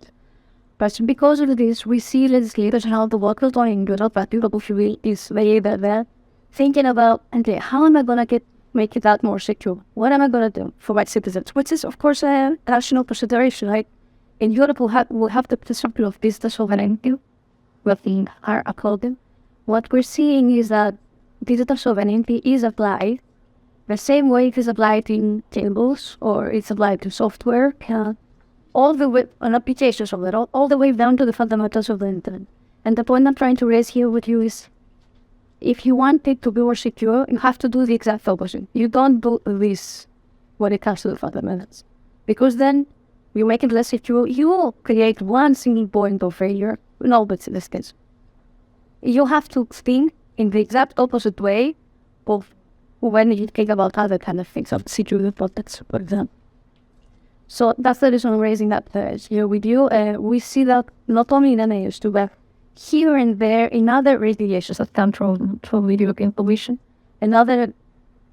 S5: But because of this, we see legislators and how the work is going in Europe, but Europe, if you will, is very there, thinking about, okay, how am I going to make it that more secure? What am I going to do for my citizens? Which is, of course, a national consideration, right? In Europe, we'll have the principle of digital sovereignty, what we are uploading. What we're seeing is that digital sovereignty is applied the same way it is applied in tables or it's applied to software, all the way on applications of it, all the way down to the fundamentals of the internet. And the point I'm trying to raise here with you is, if you want it to be more secure, you have to do the exact opposite. You don't do this when it comes to the fundamentals, because then you make it less secure. You will create one single point of failure. No, but in this case, you have to think in the exact opposite way of when you think about other kind of things, of security products, for example. So that's the reason I'm raising that here with you. We see that not only in NIS2, but here and there in other regulations that come from the European Commission. Another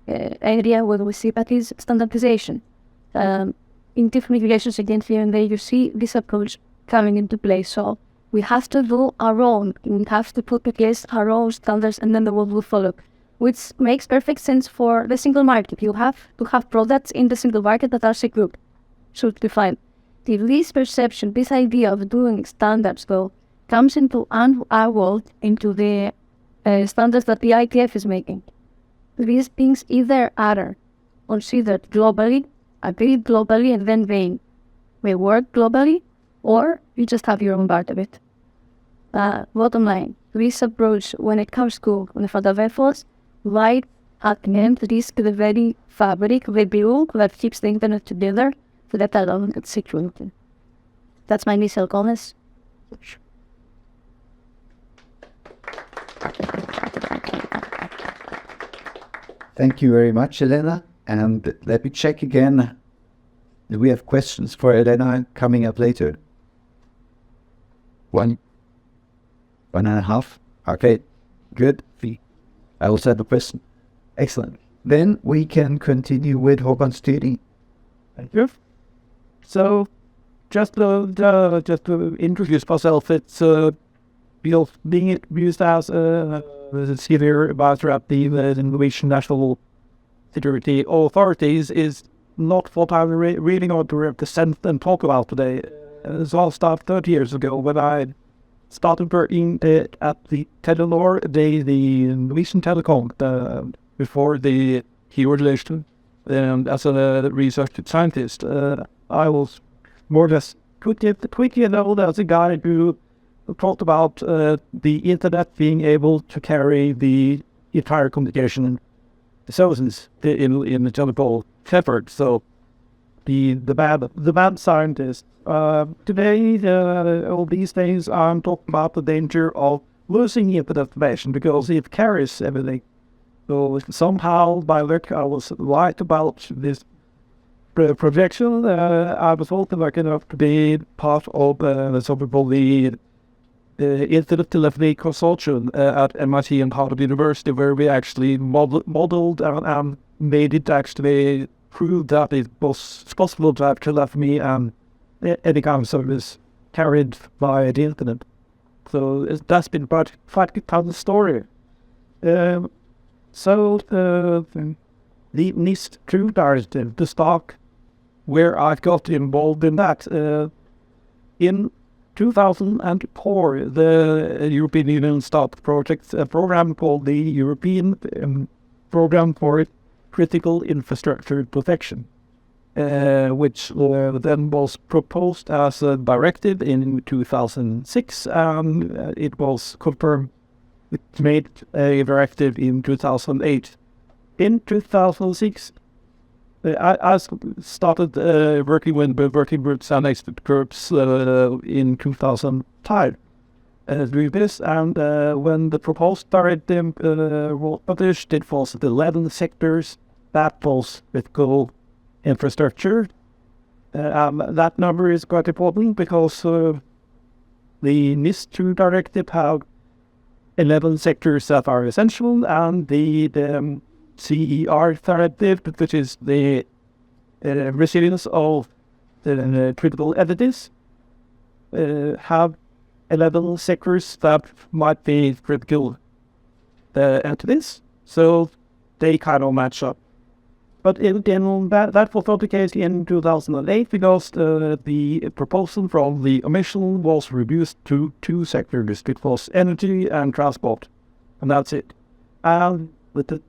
S5: area where we see that is standardization. In different regulations, again, here and there, you see this approach coming into play. So we have to do our own. We have to put in place our own standards, and then the world will follow, which makes perfect sense for the single market. You have to have products in the single market that are secure. Should be fine. This perception, this idea of doing standards, though, comes into our world, into the standards that the ITF is making. These things either are considered globally, agreed globally, and then they work globally, or you just have your own part of it. Bottom line, this approach, when it comes to the fundamentals, right at the end, risk the very fabric, the glue that keeps the internet together, let alone its security. That's my initial comments.
S3: Thank you very much, Elena. And let me check again. Do we have questions for Elena coming up later? 1.5? Okay, good. I also have a question. Excellent. Then we can continue with Håkon Styri.
S1: Thank you. So, just to introduce myself, it's being used as a senior advisor at the Norwegian National Security Authorities is not what I really want to represent and talk about today. So I'll start 30 years ago when I started working at the Telenor, the Norwegian Telecom, before the Fuhr relation, as a research scientist. I was more or less quickly known as a guy who talked about the internet being able to carry the entire communication services in the telecom effort. So the bad scientist. Today, all these days, I'm talking about the danger of losing internet information because it carries everything. So somehow, by luck, I was right about this projection. I was also lucky enough to be part of something called the Internet Telephony Consortium at MIT and Harvard University, where we actually modeled and made it actually prove that it was possible to have telephony and any kind of service carried by the internet. So that's been quite a fun story. So the NIS2 Directive, the stock, where I got involved in that. In 2004, the European Union started a program called the European Program for Critical Infrastructure Protection, which then was proposed as a directive in 2006, and it was confirmed. It made a directive in 2008. In 2006, I started working with working groups and expert groups in 2005 doing this, and when the proposed directive was published, it was 11 sectors. That was critical infrastructure. That number is quite important because the NIS2 directive have 11 sectors that are essential, and the CER directive, which is the resilience of the critical entities, have 11 sectors that might be critical entities, so they kind of match up. But that was not the case in 2008 because the proposal from the Commission was reduced to 2 sectors. It was energy and transport, and that's it. And the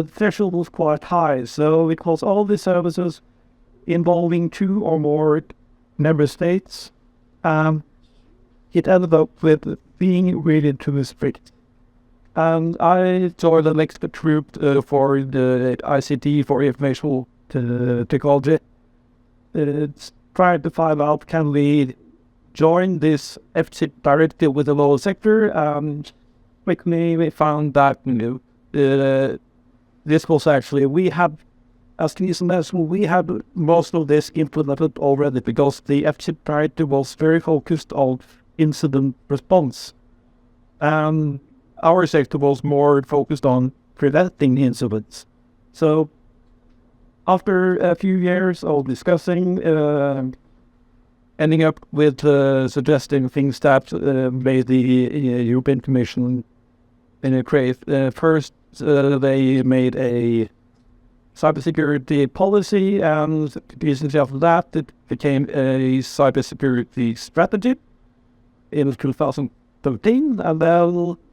S1: threshold was quite high, so it was all the services involving 2 or more member states. It ended up with being really too strict. And I joined an expert group for the ICT, for information technology, trying to find out, can we join this FCIP directive with the lower sector? Quickly we found that this was actually, we had
S6: as Lise mentioned, we had most of this implemented already because the FCIP Directive was very focused on incident response. And our sector was more focused on preventing incidents. So after a few years of discussing, ending up with suggesting things that made the European Commission create. First, they made a cybersecurity policy, and recently after that, it became a cybersecurity strategy in 2013, and then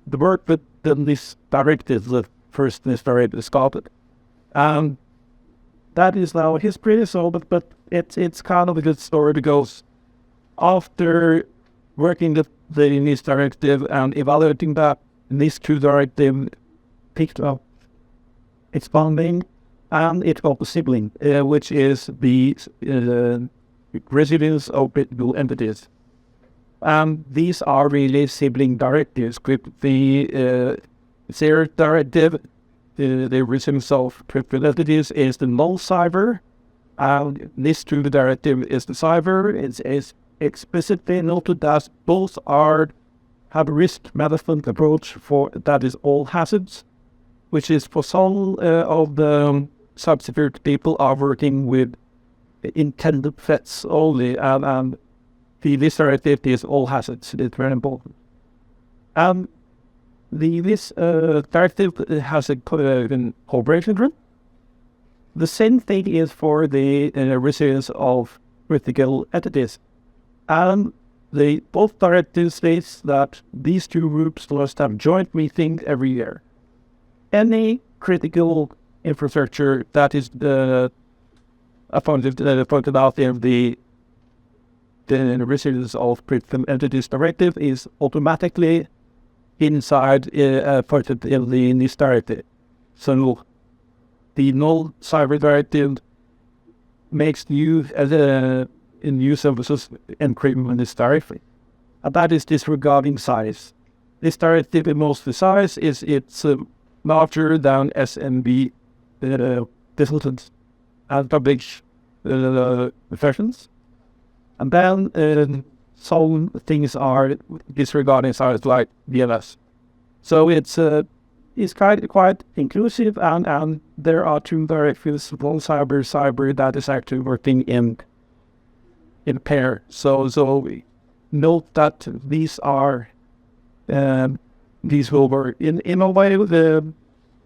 S6: the work with this directive, the first NIS directive started. And that is now history, so, but it's kind of a good story because after working with the NIS directive and evaluating that, NIS 2 directive picked up expanding, and it got a sibling, which is the resilience of critical entities. And these are really sibling directives. With the zero directive, the resilience of critical entities is the non-cyber, and NIS 2 directive is the cyber. It's explicitly noted that both have a risk management approach for that is all hazards, which is for some of the cybersecurity people are working with intended threats only, and this directive is all hazards. It's very important. This directive has a cooperation group. The same thing is for the resilience of critical entities. And both directives states that these two groups must have joint meetings every year. Any critical infrastructure that is pointed out in the resilience of critical entities directive is automatically inside pointed in the NIS directive. So the non-cyber directive makes new services encryption NIS directive, and that is disregarding size. This directive in most of the size it's larger than SMB disciplines and public versions. And then some things are disregarding size like DNS. So it's quite inclusive, and there are two directives, one cyber that is actually working in pair. So note that these will work in a way.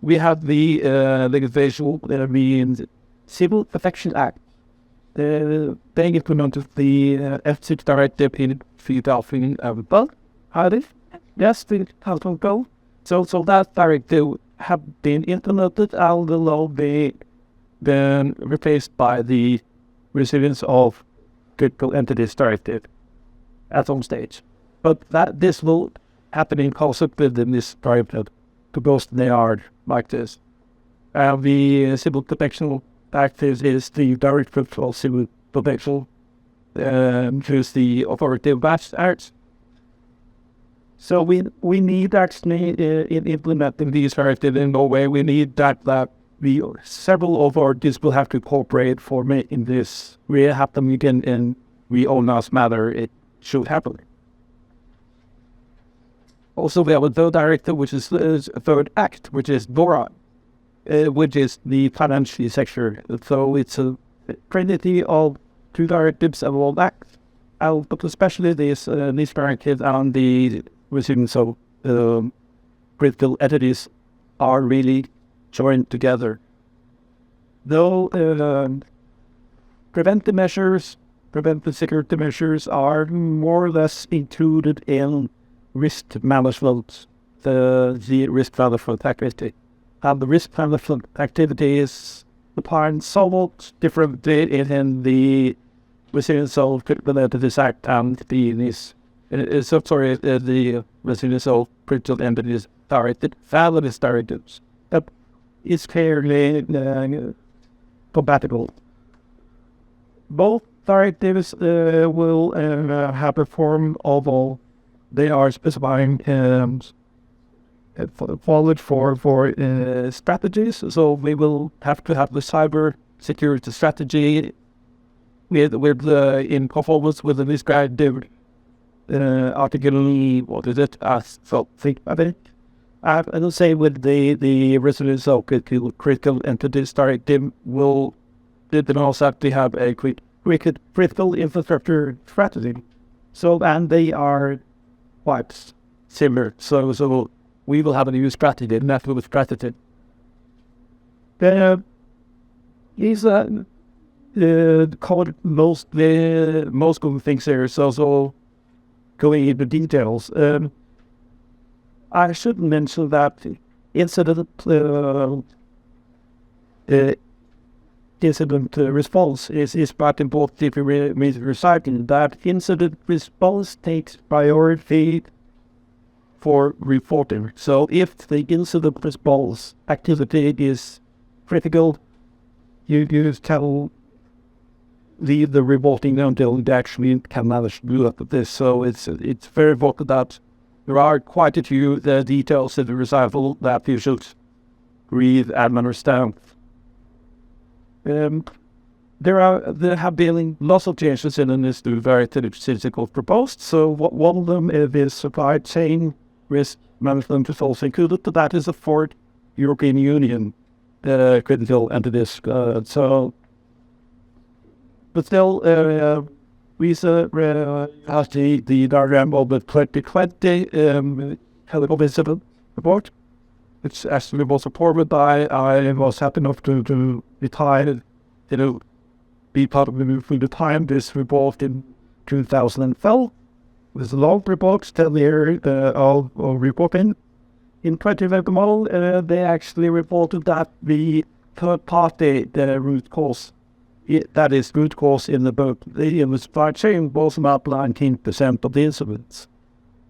S6: We have the legislation the Civil Protection Act. They implemented the FCIP directive in 2012. Yes, 2012. So that directive have been implemented and will now be then replaced by the resilience of critical entities directive at some stage. But this will happen in concept within this directive because they are like this. The Civil Protection Act is the Directive for Civil Protection, includes the Authoritative Batch Act. So we need actually in implementing these directives in Norway, we need that several authorities will have to cooperate for making this really happen again, and we all know matter it should happen. Also, we have a third directive, which is a third act, which is DORA, which is the financial sector. So it's a trinity of two directives and one act, but especially this directive and the resilience of critical entities are really joined together. Though preventive security measures are more or less included in risk management, the risk management activity. And the risk management activity is defined somewhat differently in the Resilience of Critical Entities Act and the Resilience of Critical Entities Directive, these directives. That is clearly compatible. Both directives will have a form of they are specifying followed for strategies. So we will have to have the cyber security strategy with in performance with the described article. What is it? Think I think. I will say with the resolution of critical entities directive will also have to have a critical infrastructure strategy. So and they are quite similar. So we will have a new strategy, and that will be strategy. These covered most of the things here. So going into details. I should mention that incident response is quite important if we recycling. That incident response takes priority for reporting. So if the incident response activity is critical, you tell the reporting until they actually can manage to do this. So it's very important that there are quite a few details in the recital that you should read and understand. There have been lots of changes in this new directive since it was proposed. So one of them is supply chain risk management is also included. That is a fourth European Union critical entities. But still, Lise has the diagram of the 2020 Telecom incident report, which actually was supported by. I was happy enough to retire, be part of the movement to time this report in 2012. It was a long report, 10 years of reporting. In 2021, they actually reported that the third party, the root cause, that is root cause in the supply chain was about 19% of the incidents.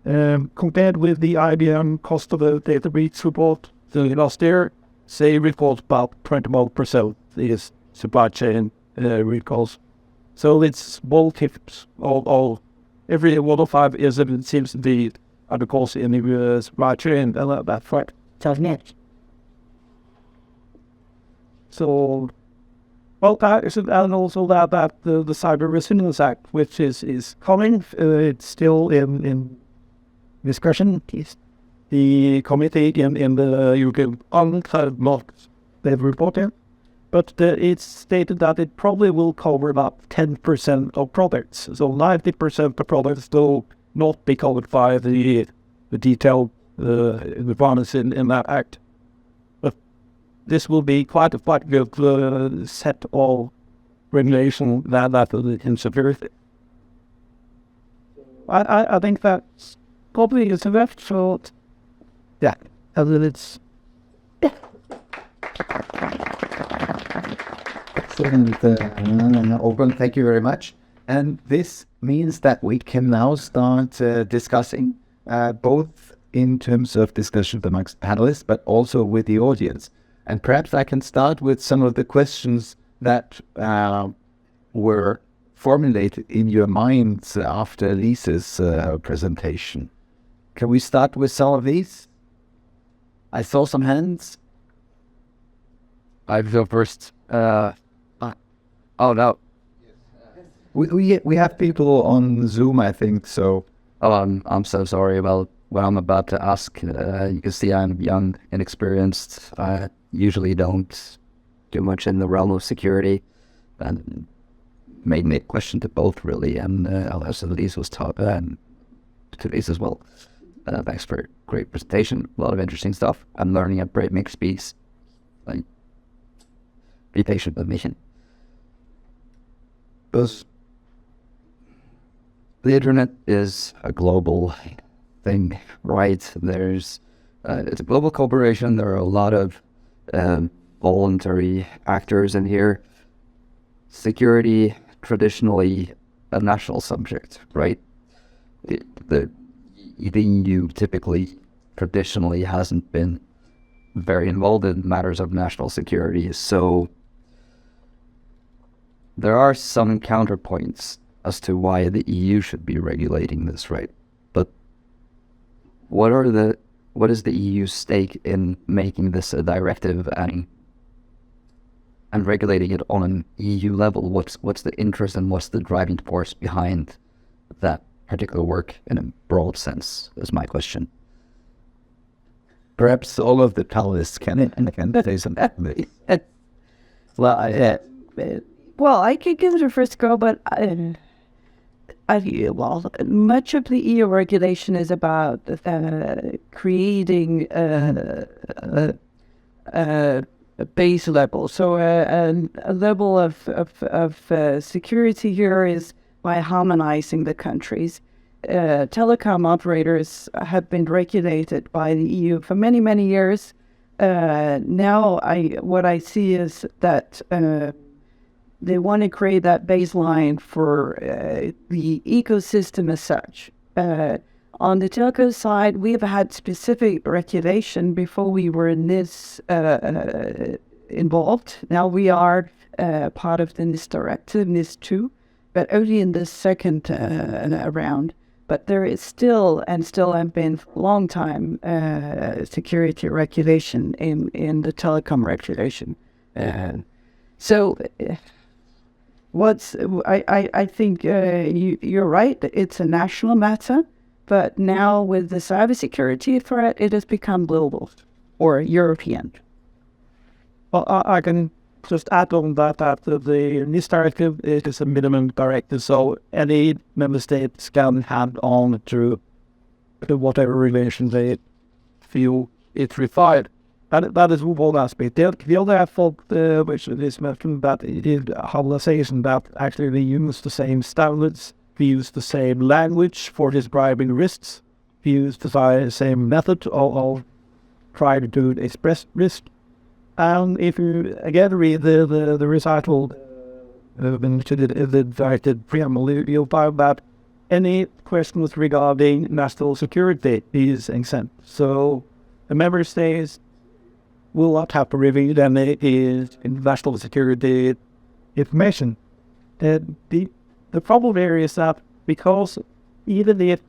S6: Compared with the IBM cost of the data breach report last year, they report about 21% is supply chain root cause. So it's multiples of every 1 of 5 incidents seems to be the cause in the supply chain. That's right. So. Well, and also that the Cyber Resilience Act, which is coming, it's still in discussion. The committee in the European Parliament have not they've reported, but it's stated that it probably will cover about 10% of products. So 90% of products will not be covered by the detailed requirements in that act. This will be quite a good set of regulation that in security. I think that's probably is left short. Yeah, and it's
S3: Excellent, Håkon, thank you very much. And this means that we can now start discussing both in terms of discussion amongst panelists, but also with the audience. And perhaps I can start with some of the questions that were formulated in your minds after Lise's presentation. Can we start with some of these? I saw some hands.
S7: I go first. Oh no.
S3: We have people on Zoom, I think, so.
S7: Oh, I'm so sorry about what I'm about to ask. You can see I'm young, inexperienced. I usually don't do much in the realm of security, and made me question to both really. And also Lise was taught to Lise as well. Thanks for a great presentation. A lot of interesting stuff. I'm learning at breakneck speeds. Like, be patient with me. Because the internet is a global thing, right? There's it's a global corporation. There are a lot of voluntary actors in here. Security, traditionally a national subject, right? The EU typically, traditionally hasn't been very involved in matters of national security, so there are some counterpoints as to why the EU should be regulating this, right? But what are the what is the EU's stake in making this a directive and regulating it on an EU level? What's the interest and what's the driving force behind that particular work in a broad sense, is my question.
S3: Perhaps all of the panelists can say something.
S4: Well, I could give it a first go, but much of the EU regulation is about creating a base level. So a level of security here is by harmonizing the countries. Telecom operators have been regulated by the EU for many, many years. Now what I see is that they want to create that baseline for the ecosystem as such. On the telco side, we've had specific regulation before we were in this involved. Now we are part of the NIS directive, NIS 2, but only in the second round. But there is still have been for a long time security regulation in the telecom regulation. So I think you're right, it's a national matter, but now with the cybersecurity threat, it has become global or European.
S6: Well, I can just add on that the NIS directive is a minimum directive, so any member states can hand on to whatever relation they feel it's required. That is one aspect. The other aspect, which is mentioned, that it is harmonization, that actually we use the same standards, we use the same language for describing risks, we use the same method of trying to express risk. And if you again read the recital to the directed preamble, you'll find that any questions regarding national security is exempt. So the member states will not have to reveal any national security information. The problem here is that because even if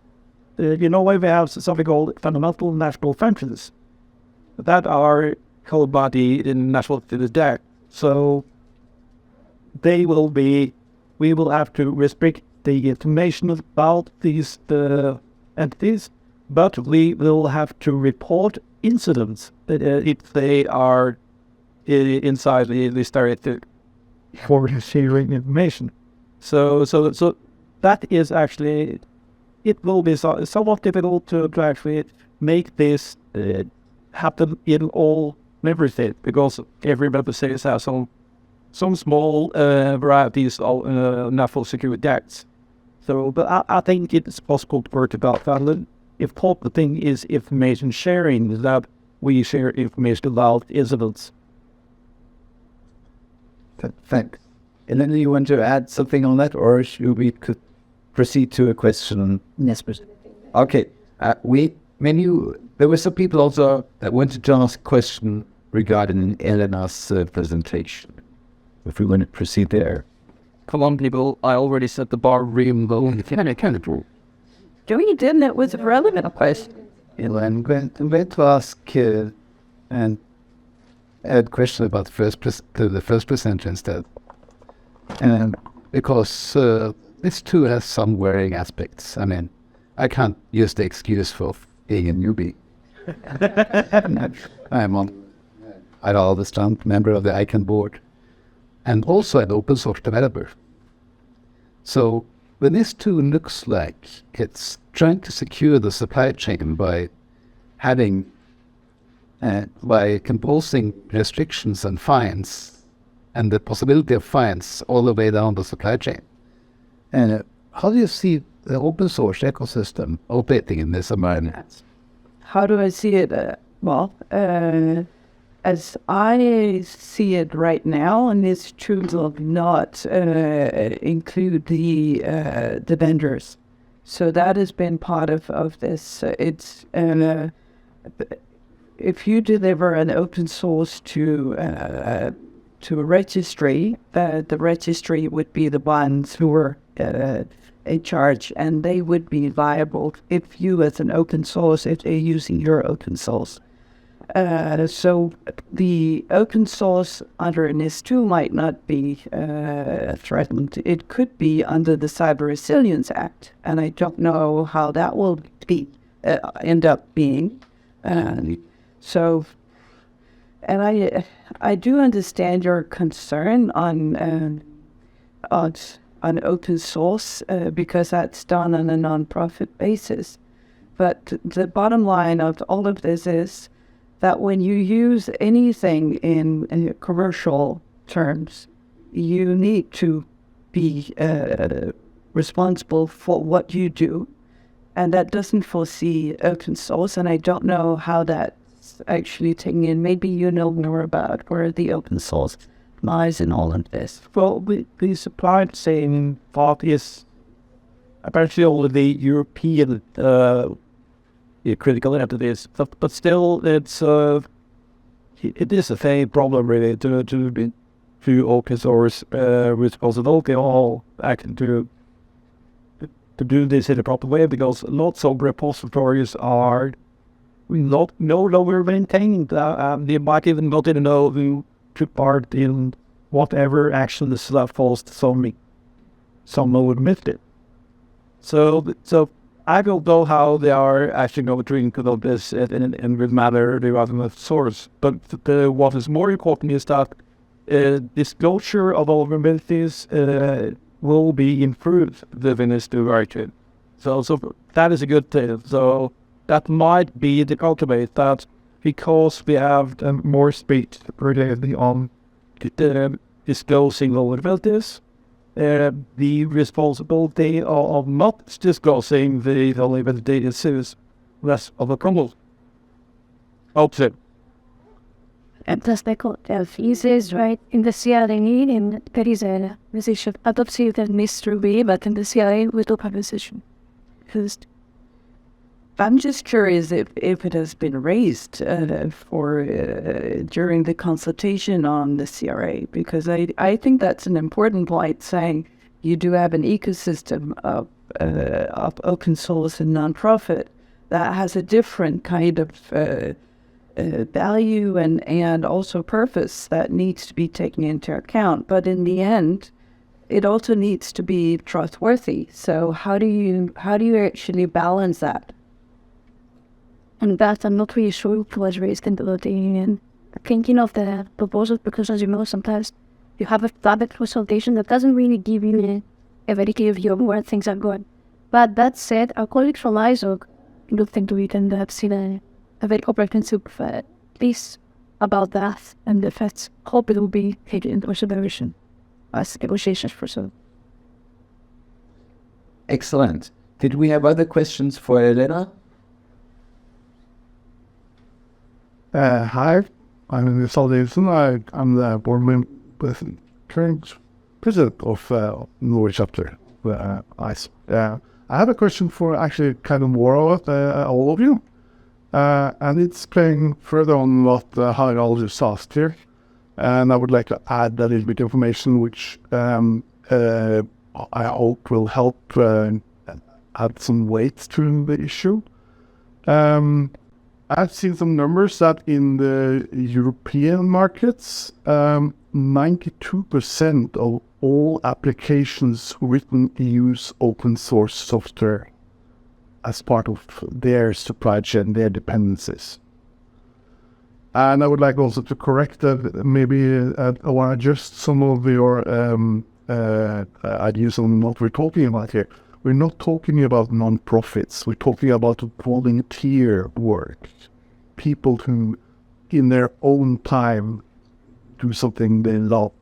S6: we have something called fundamental national functions that are covered by the national debt, so we will have to restrict the information about these entities, but we will have to report incidents if they are inside this directive for sharing information. So that is actually, it will be somewhat difficult to actually make this happen in all member states, because every member state has some small varieties of national security acts. So, but I think it's possible to work about that. If the thing is information sharing, that we share information about incidents.
S3: Thanks. Elena, you want to add something on that, or should we could proceed to a question?
S5: Yes, please.
S3: Okay. There were some people also that wanted to ask a question regarding Elena's presentation. If we want to proceed there.
S7: Come on, people. I already set the bar real low.
S4: No, you didn't. It was a relevant question.
S3: I'm going to ask and add question about the first presenter instead. Because this too has some worrying aspects. I mean, I can't use the excuse for being a newbie. I'm on Alvestam, member of the ICANN board, and also an open source developer. So when this too looks like it's trying to secure the supply chain by composing restrictions and fines, and the possibility of fines all the way down the supply chain. And how do you see the open source ecosystem operating in this environment?
S4: How do I see it? As I see it right now, and this should not include the vendors. So that has been part of this. It's if you deliver an open source to a registry, the registry would be the ones who are a charge, and they would be viable if you, as an open source, if they're using your open source. So the open source under NIS2 might not be threatened. It could be under the Cyber Resilience Act, and I don't know how that will be end up being. So, and I do understand your concern on open source because that's done on a non-profit basis. But the bottom line of all of this is that when you use anything in commercial terms, you need to be responsible for what you do. And that doesn't foresee open source, and I don't know how that's actually taken in. Maybe you know more about where the open source lies in all of this.
S6: Well, the supply chain part is apparently only the European critical entities, but still it is a same problem really to open source responsibility all acting to do this in a proper way, because lots of repositories are no longer maintained. They might even not even know who took part in whatever actions that caused someone would miss it. So I don't know how they are actually going to include this in with Mahler rather than source. But what is more important is that disclosure of vulnerabilities will be improved within this new directive. So that is a good thing. So that might be the ultimate, that because we have more speed related on disclosing vulnerabilities, the responsibility of not disclosing the vulnerabilities is less of a problem. Hope so.
S5: And the stakeholder is right in the CRA, and there is a position adopted that needs to be, but in the CRA we don't have a position.
S4: I'm just curious if it has been raised during the consultation on the CRA, because I think that's an important point, saying you do have an ecosystem of open source and nonprofit that has a different kind of value and also purpose that needs to be taken into account. But in the end, it also needs to be trustworthy. So how do you actually balance that?
S5: And that I'm not really sure it was raised in the thinking of the proposal, because as you know, sometimes you have a public consultation that doesn't really give you a very clear view of where things are going. But that said, our colleagues from ISOC looked into it and have seen a very comprehensive piece about that, and the effects. Hope it will be taken into consideration as negotiations proceed.
S2: Excellent. Did we have other questions for Elena?
S1: Hi, I'm Lise. I'm the board member, current president of Norway Chapter, ICE. I have a question for actually kind of more of all of you, and it's playing further on what Harald just asked here, and I would like to add a little bit of information which I hope will help add some weight to the issue. I've seen some numbers that in the European markets, 92% of all applications written use open source software as part of their supply chain, their dependencies. And I would like also to correct that, maybe I want to adjust some of your ideas on what we're talking about here. We're not talking about non-profits. We're talking about volunteer work. People who, in their own time, do something they love,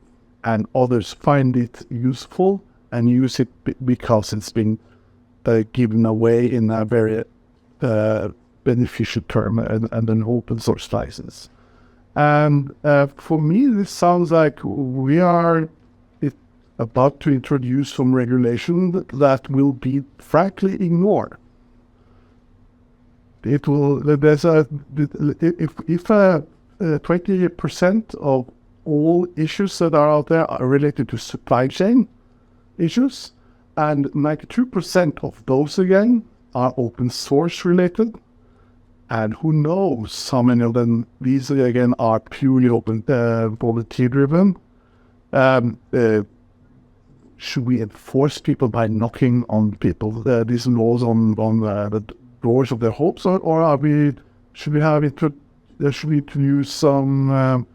S1: and others find it useful and use it because it's been given away in a very beneficial term and an open source license. And for me, this sounds like we are about to introduce some regulation that will be frankly ignored. It will. There's if 20% of all issues that are out there are related to supply chain issues, And 92% of those again are open source related. And who knows how many of them, these again are purely open, volunteer driven. Should we enforce people by knocking on people, these laws on the doors of their homes, or should we introduce some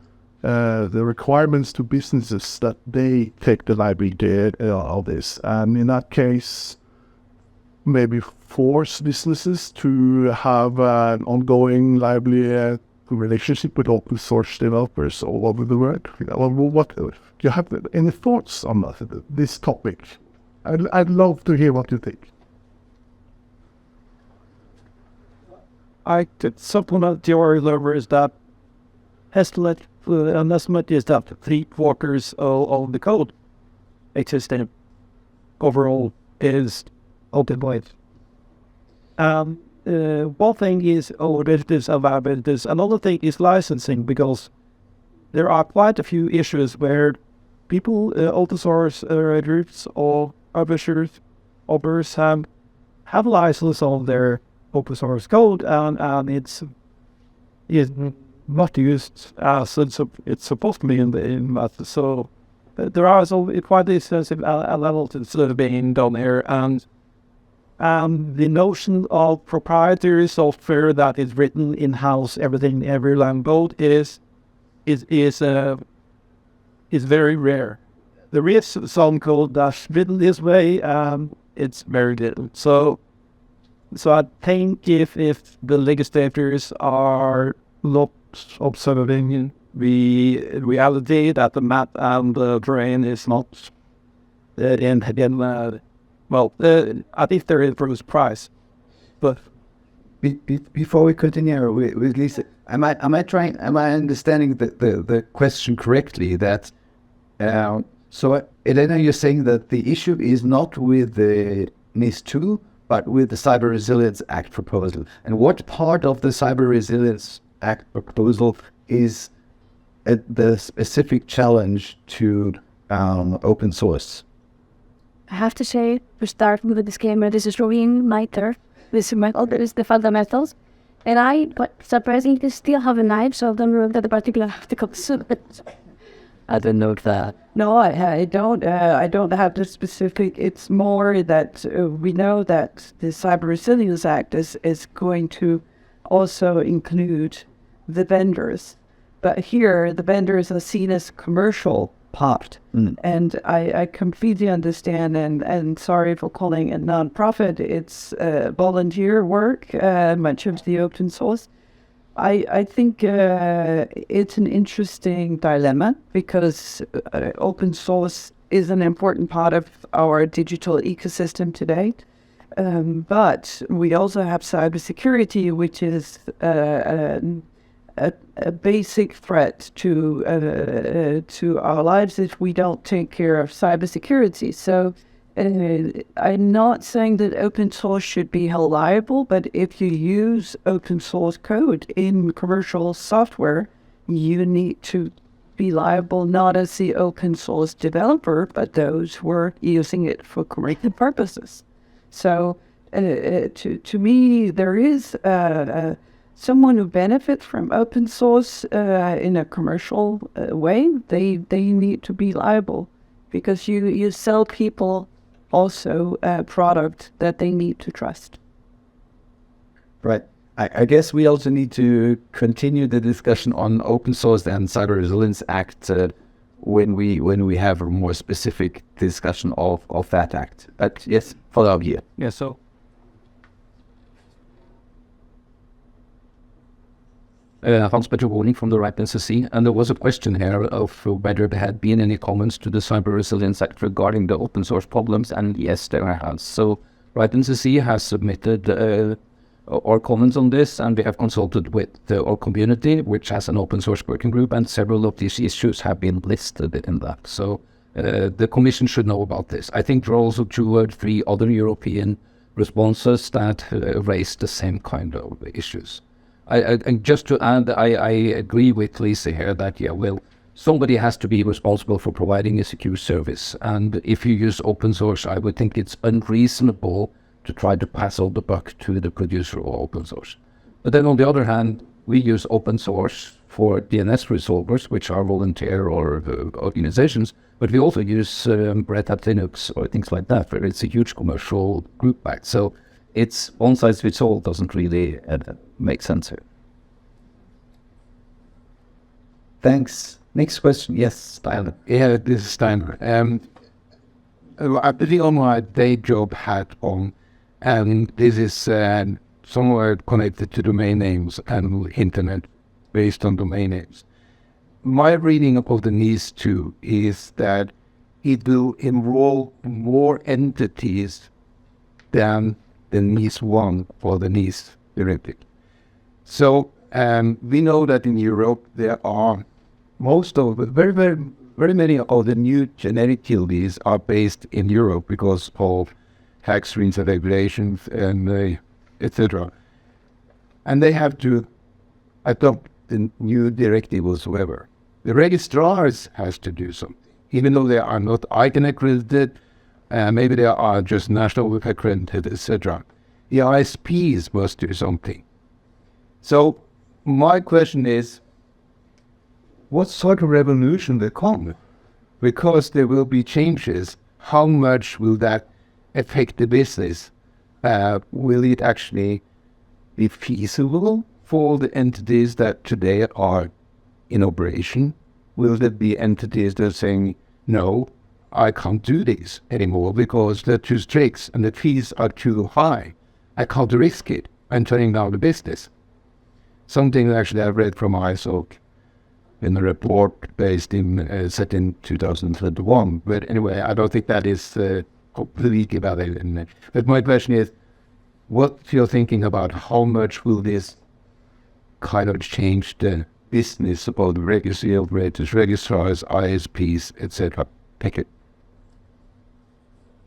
S1: the requirements to businesses that they take the liability of this, and in that case, maybe force businesses to have an ongoing lively relationship with open source developers all over the world? What do you have any thoughts on this topic? I'd love to hear what you think.
S6: I could supplement your numbers that an estimate is that 3/4 of the code existing overall is open. One thing is derivatives and liabilities. Another thing is licensing, because there are quite a few issues where people, open source groups or publishers, others have license on their open source code, and it's not used as it's supposed to be in that. So there are quite extensive analysis being done here, and the notion of proprietary software that is written in-house, everything, every line code is very rare. There is some code that's written this way, it's very little. So I think if the legislators are not observing the reality that the map and the terrain is not I think there is a price. But
S3: before we continue with Lise, am I understanding the question correctly? That so Elena, you're saying that the issue is not with the NIS2, but with the Cyber Resilience Act proposal. And what part of the Cyber Resilience Act proposal is the specific challenge to open source?
S5: I have to say, to start with a disclaimer, this is Norwegian Mahler. This is the fundamentals. And but surprisingly, still have a knife, so I don't know that the particular articles.
S7: I didn't know that.
S4: No, I don't. I don't have the specific. It's more that we know that the Cyber Resilience Act is going to also include the vendors. But here, the vendors are seen as commercial part. And I completely understand, and sorry for calling it non-profit. It's volunteer work, much of the open source. I think it's an interesting dilemma, because open source is an important part of our digital ecosystem today. But we also have cybersecurity, which is a basic threat to our lives if we don't take care of cybersecurity. So I'm not saying that open source should be held liable, but if you use open source code in commercial software, you need to be liable not as the open source developer, but those who are using it for commercial purposes. So to me, there is someone who benefits from open source in a commercial way. They need to be liable, because you sell people also a product that they need to trust.
S3: Right. I guess we also need to continue the discussion on open source and Cyber Resilience Act when we have a more specific discussion of that act. But yes, follow up here.
S6: Yeah, so
S7: Hans-Petter Warning from the Right NCC, and there was a question here of whether there had been any comments to the Cyber Resilience Act regarding the open source problems, and yes, there has. So Right NCC has submitted our comments on this, and we have consulted with our community, which has an open source working group, and several of these issues have been listed in that. So the Commission should know about this. I think there are also 2 or 3 other European responses that raise the same kind of issues. And just to add, I agree with Lise here that,
S2: somebody has to be responsible for providing a secure service. And if you use open source, I would think it's unreasonable to try to pass all the buck to the producer of open source. But then on the other hand, we use open source for DNS resolvers, which are volunteer or organizations, but we also use Red Hat Linux or things like that, where it's a huge commercial group back. So it's one size fits all doesn't really make sense here.
S3: Thanks. Next question. Yes, Steiner.
S2: Yeah, this is Steiner. I believe on my day job hat on, and this is somewhere connected to domain names and internet based on domain names. My reading of the NIS2 is that it will involve more entities than the NIS1 or the NIS directive. So we know that in Europe there are very many of the new generic TLDs are based in Europe because of tax rules and regulations and etc. And they have to adopt the new directive whatsoever. The registrars has to do something, even though they are not ICANN accredited, maybe they are just national accredited, etc. The ISPs must do something. So my question is, what sort of revolution will come? Because there will be changes. How much will that affect the business? Will it actually be feasible for the entities that today are in operation? Will there be entities that are saying, no, I can't do this anymore because they're too strict and the fees are too high. I can't risk it. I'm turning down the business. Something that actually I've read from ISOC in a report based in set in 2021. But anyway, I don't think that is completely valid. But my question is, what you're thinking about how much will this kind of change the business about the registry operators, registrars, ISPs, etc.? Thank you.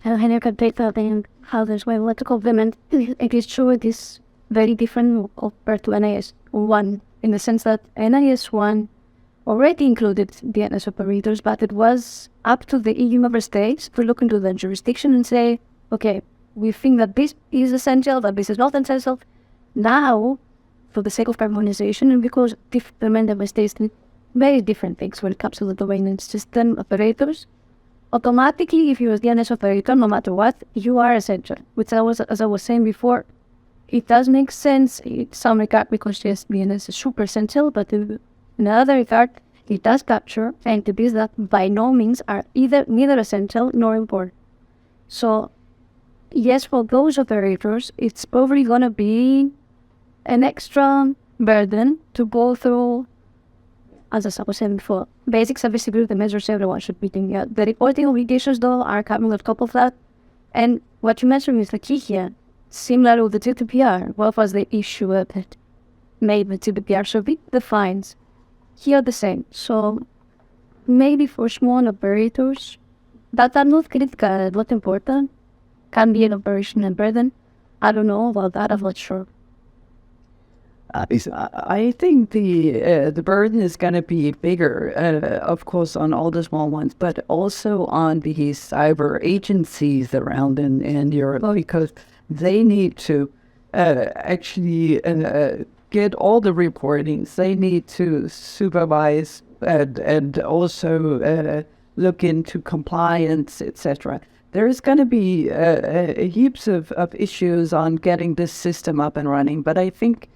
S5: I can take that in how there's way to complement. It is true it is very different compared to NIS1 in the sense that NIS1 already included DNS operators, but it was up to the EU member states to look into the jurisdiction and say, okay, we think that this is essential, that this is not essential. Now, for the sake of harmonization, and because different member states do very different things when it comes to the domain and system operators, automatically, if you're a DNS operator, no matter what, you are essential. Which as I was saying before, it does make sense in some regard because yes, DNS is super essential, but in another regard, it does capture entities that by no means are neither essential nor important. So, yes, for those operators, it's probably going to be an extra burden to go through, as I was saying before, basic cybersecurity measures everyone should be doing. The reporting obligations, though, are coming on top of that. And what you mentioned is the key here. Similar with the GDPR, what was the issue that made the GDPR so big? The fines. Here the same. So maybe for small operators that are not critical, not important, can be an operational burden. I don't know about that, I'm not sure.
S4: I think the burden is going to be bigger, of course, on all the small ones, but also on the cyber agencies around in Europe, because they need to actually get all the reportings. They need to supervise and also look into compliance, etc. There is going to be heaps of issues on getting this system up and running, but I think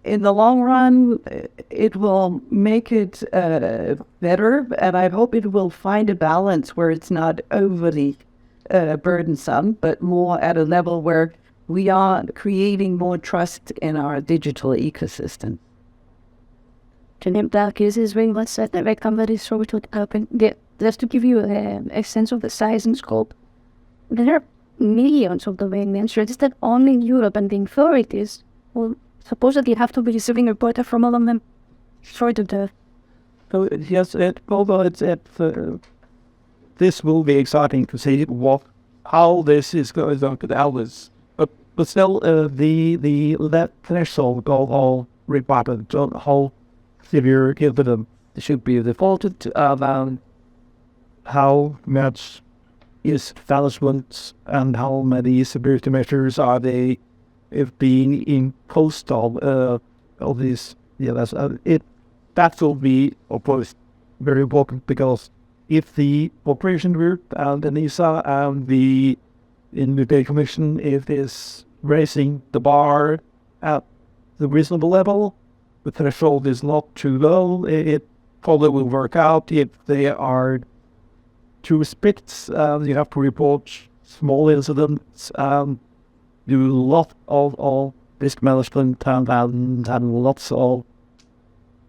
S4: in the long run, it will make it better, and I hope it will find a balance where it's not overly burdensome, but more at a level where we are creating more trust in our digital ecosystem.
S5: Just to give you a sense of the size and scope, there are millions of domain names registered only in Europe, and the authorities will supposedly have to be receiving a report from all of them short of the...
S6: So yes, this will be exciting to see how this is going to help us. But still, that threshold of all reported, how severe is the should be defaulted around how much is management and how many security measures are they being imposed on these. Yeah, that will be, of course, very important, because if the operation group and the NISA and the Norwegian Commission, if is raising the bar at the reasonable level, the threshold is not too low, it probably will work out. If they are too strict, you have to report small incidents, do a lot of risk management and lots of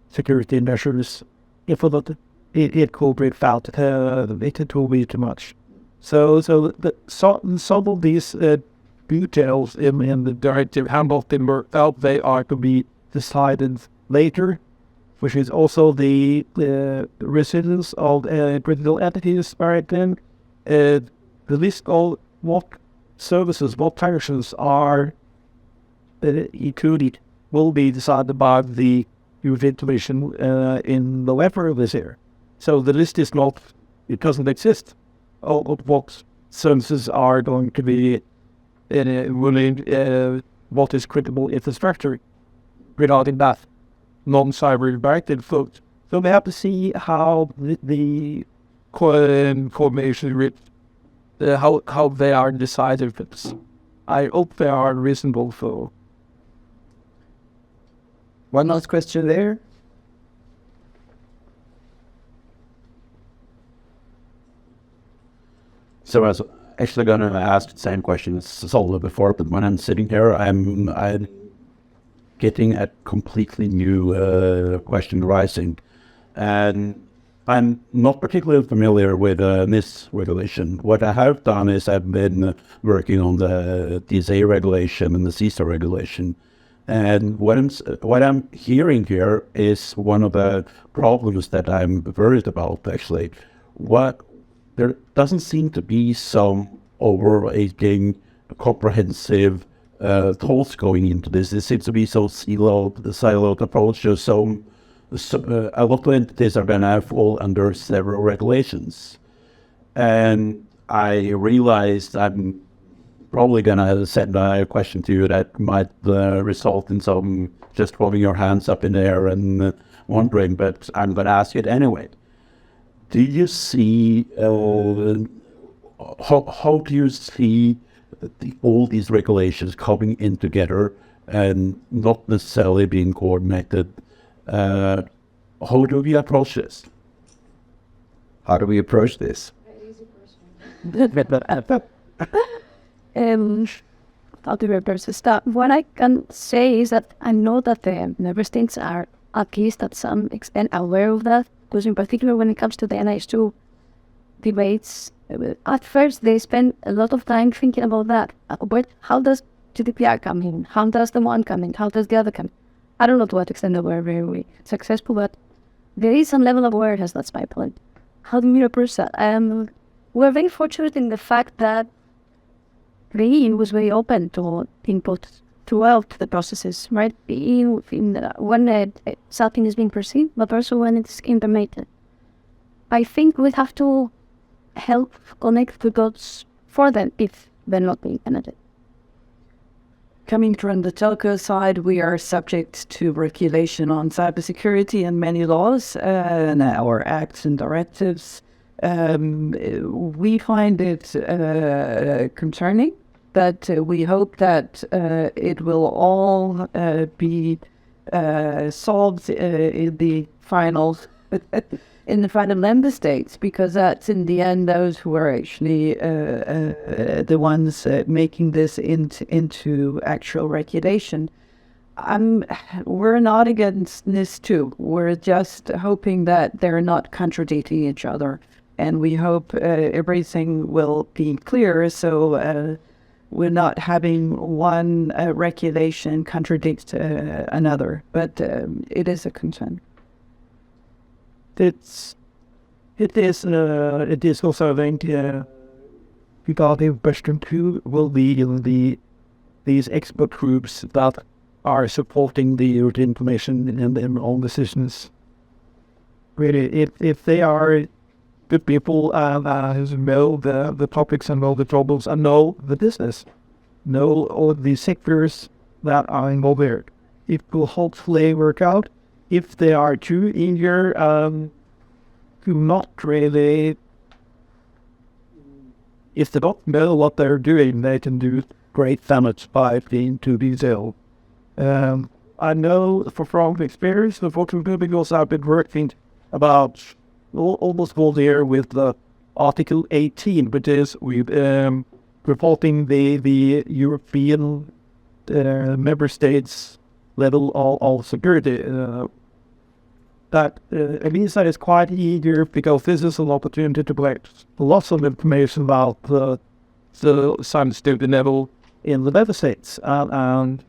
S6: security measures. If it could break out, it will be too much. So some of these details in the directive have not been worked out. They are to be decided later, which is also the resilience of critical entities directive. The list of what services, what functions are included will be decided by the European Commission in November of this year. So the list is not, it doesn't exist, of what services are going to be what is critical infrastructure regarding that non-cyber directive vote. So we have to see how the coordination with how they are decided. I hope they are reasonable for.
S3: One last question there.
S8: So I was actually going to ask the same question as Solve before, but when I'm sitting here, I'm getting a completely new question rising. And I'm not particularly familiar with this regulation. What I have done is I've been working on the DSA regulation and the CISA regulation. And what I'm hearing here is one of the problems that I'm worried about, actually. There doesn't seem to be some overarching, comprehensive thoughts going into this. It seems to be so siloed approaches. So a lot of entities are going to fall under several regulations. And I realized I'm probably going to send a question to you that might result in some just holding your hands up in the air and wondering, but I'm going to ask it anyway. Do you see, how do you see all these regulations coming in together and not necessarily being coordinated? How do we approach this?
S3: How do we approach this?
S5: How do we approach this? What I can say is that I know that the member states are at least at some extent aware of that, because in particular when it comes to the NIS2 debates, at first they spend a lot of time thinking about that. But how does GDPR come in? How does the one come in? How does the other come in? I don't know to what extent they were very successful, but there is some level of awareness, that's my point. How do we approach that? We're very fortunate in the fact that the EU was very open to input throughout the processes, right? The EU, when something is being perceived, but also when it's implemented. I think we have to help connect the dots for them if they're not being implemented.
S4: Coming from the telco side, we are subject to regulation on cybersecurity and many laws and our acts and directives. We find it concerning, but we hope that it will all be solved in the final member states, because that's in the end those who are actually the ones making this into actual regulation. We're not against NIS2. We're just hoping that they're not contradicting each other, and we hope everything will be clear, so we're not having one regulation contradict another. But it is a concern.
S6: It is also, I think, regarding question 2 will be in these expert groups that are supporting the European Commission in their own decisions. really, if they are good people who know the topics and know the troubles and know the business, know all the sectors that are involved there, it will hopefully work out. If they are too eager to not really, if they don't know what they're doing, they can do great damage by being too detailed. I know from experience, unfortunately, because I've been working about almost all year with the Article 18, which is with reporting the European member states level of security. That Elena is quite eager because this is an opportunity to collect lots of information about the cybersecurity level in the member states, and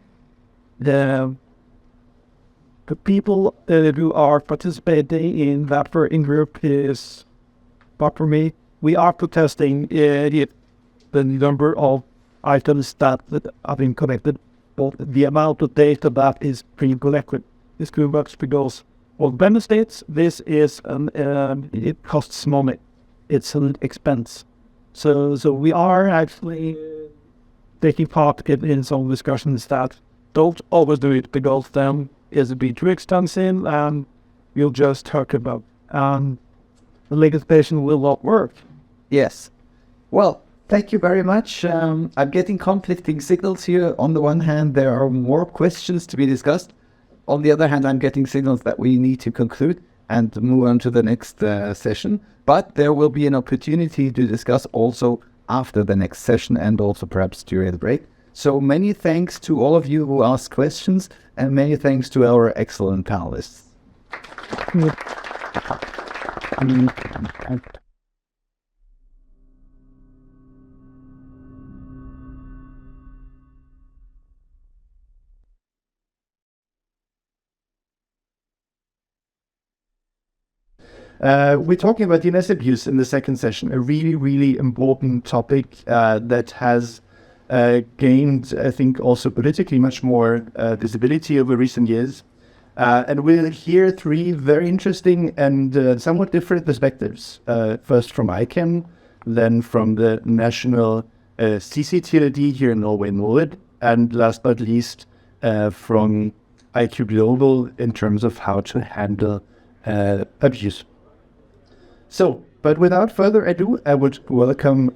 S6: the people who are participating in that working group is, but for me, we are protesting the number of items that have been collected, but the amount of data that is being collected is too much because for member states, this is it costs money. It's an expense. So we are actually taking part in some discussions that don't always do it because then it'll be too expensive and we'll just talk about the legislation will not work.
S3: Yes. Well, thank you very much. I'm getting conflicting signals here. On the one hand, there are more questions to be discussed. On the other hand, I'm getting signals that we need to conclude and move on to the next session. But there will be an opportunity to discuss also after the next session and also perhaps during the break. So many thanks to all of you who asked questions, and many thanks to our excellent panelists. We're talking about DNS abuse in the second session, a really, really important topic that has gained, I think, also politically much more visibility over recent years. And we'll hear three very interesting and somewhat different perspectives. First from ICANN, then from the national CCTLD here in Norway, Norway, and last but not least from iq.global in terms of how to handle abuse. So, but without further ado, I would welcome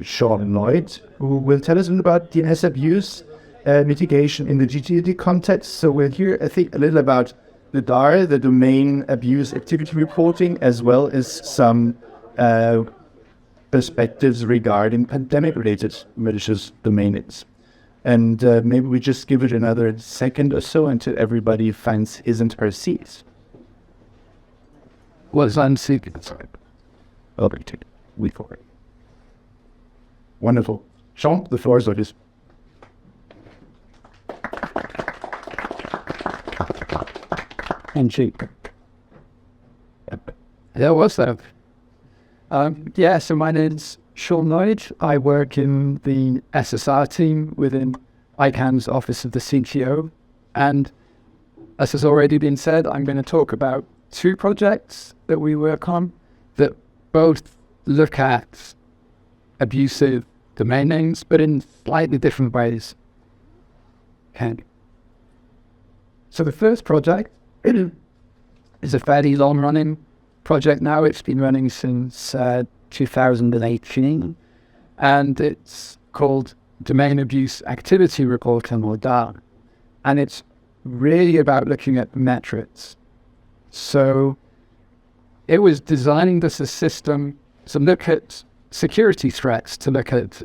S3: Sean Lloyd, who will tell us a little about DNS abuse mitigation in the GTD context. So we'll hear, I think, a little about the DAR, the Domain Abuse Activity Reporting, as well as some perspectives regarding pandemic-related malicious domains. And maybe we just give it another second or so until everybody finds his and her seats.
S2: Was unseated. Sorry.
S3: We forward.
S1: Wonderful. Sean, the floor is yours.
S6: And she.
S9: Yeah, what's that? So my name's Sean Lloyd. I work in the SSR team within ICANN's Office of the CTO. And as has already been said, I'm going to talk about two projects that we work on that both look at abusive domain names, but in slightly different ways. Okay. So the first project is a fairly long-running project now. It's been running since 2018, and it's called Domain Abuse Activity Reporting, or DAR. And it's really about looking at metrics. So it was designing this as a system to look at security threats, to look at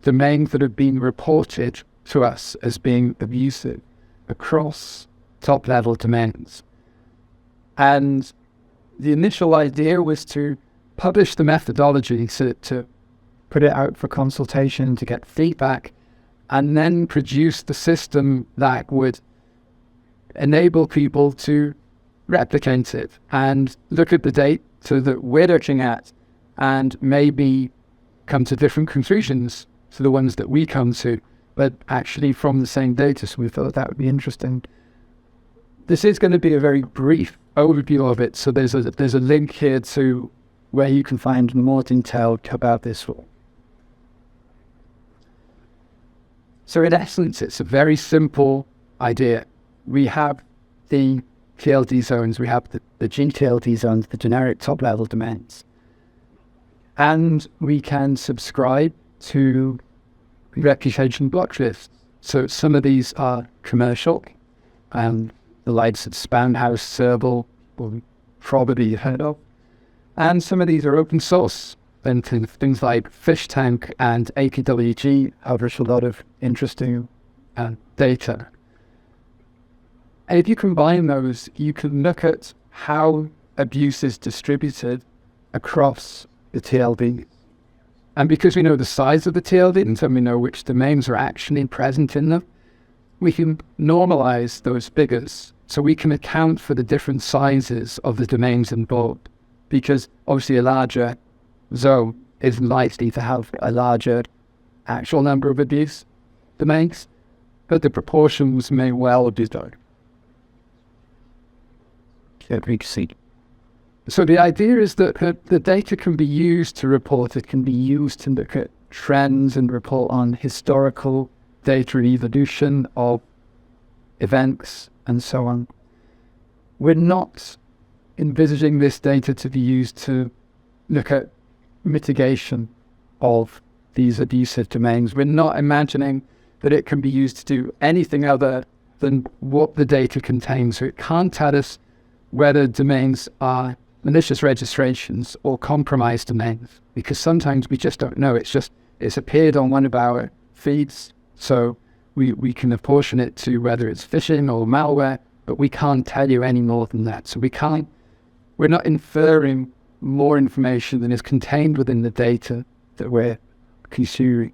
S9: domains that have been reported to us as being abusive across top-level domains. And the initial idea was to publish the methodology, to put it out for consultation, to get feedback, and then produce the system that would enable people to replicate it and look at the data that we're looking at and maybe come to different conclusions to the ones that we come to, but actually from the same data. So we thought that would be interesting. this is going to be a very brief overview of it. So there's a link here to where you can find more detail about this one. So in essence, it's a very simple idea. We have the TLD zones, we have the GTLD zones, the generic top-level domains. And we can subscribe to reputation block lists. So some of these are commercial, and the likes of Spamhaus, Serval, will probably heard of. And some of these are open source, and things like Fish Tank and APWG publish a lot of interesting data. And if you combine those, you can look at how abuse is distributed across the TLD. And because we know the size of the TLD, and so we know which domains are actually present in them, we can normalize those figures so we can account for the different sizes of the domains involved. Because obviously a larger zone is likely to have a larger actual number of abuse domains, but the proportions may well be different. So the idea is that the data can be used to report, it can be used to look at trends and report on historical data evolution of events and so on. We're not envisaging this data to be used to look at mitigation of these abusive domains. We're not imagining that it can be used to do anything other than what the data contains. So it can't tell us whether domains are malicious registrations or compromised domains, because sometimes we just don't know. It's appeared on one of our feeds, so we can apportion it to whether it's phishing or malware, but we can't tell you any more than that. So we're not inferring more information than is contained within the data that we're consuming.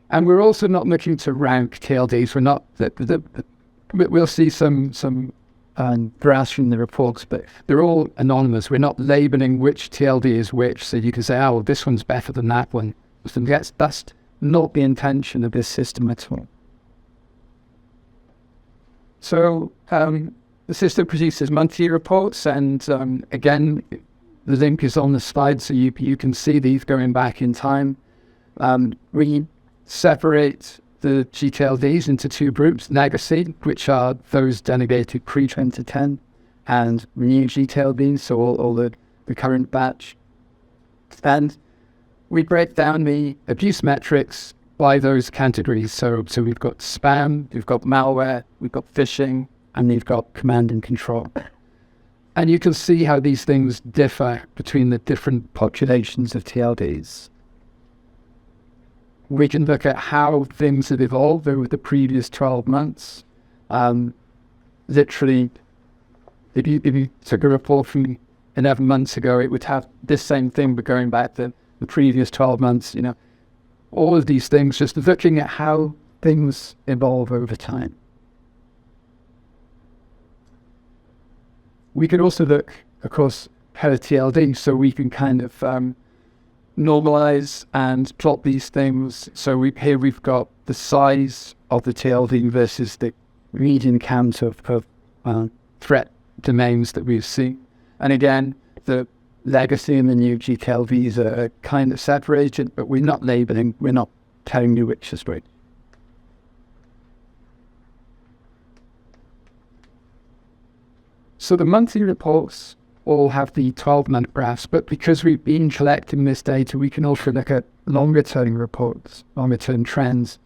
S9: And we're also not looking to rank TLDs. We're not, we'll see some graphs from the reports, but they're all anonymous. We're not labeling which TLD is which, so you can say, oh, this one's better than that one. That's not the intention of this system at all. So the system produces monthly reports, and again, the link is on the slide, so you can see these going back in time. We separate the GTLDs into two groups: legacy, which are those delegated pre-2010, and new GTLDs, so all the current batch. And we break down the abuse metrics by those categories. So we've got spam, we've got malware, we've got phishing, and we've got command and control. And you can see how these things differ between the different populations of TLDs. We can look at how things have evolved over the previous 12 months. Literally, if you took a report from 11 months ago, it would have this same thing, but going back to the previous 12 months, all of these things, just looking at how things evolve over time. We can also look, of course, per TLD, so we can kind of normalize and plot these things. So here we've got the size of the TLD versus the median count of threat domains that we've seen. And again, the legacy and the new GTLDs are kind of separated, but we're not labeling, we're not telling you which is which. So the monthly reports all have the 12-month graphs, but because we've been collecting this data, we can also look at longer-term reports, longer-term trends,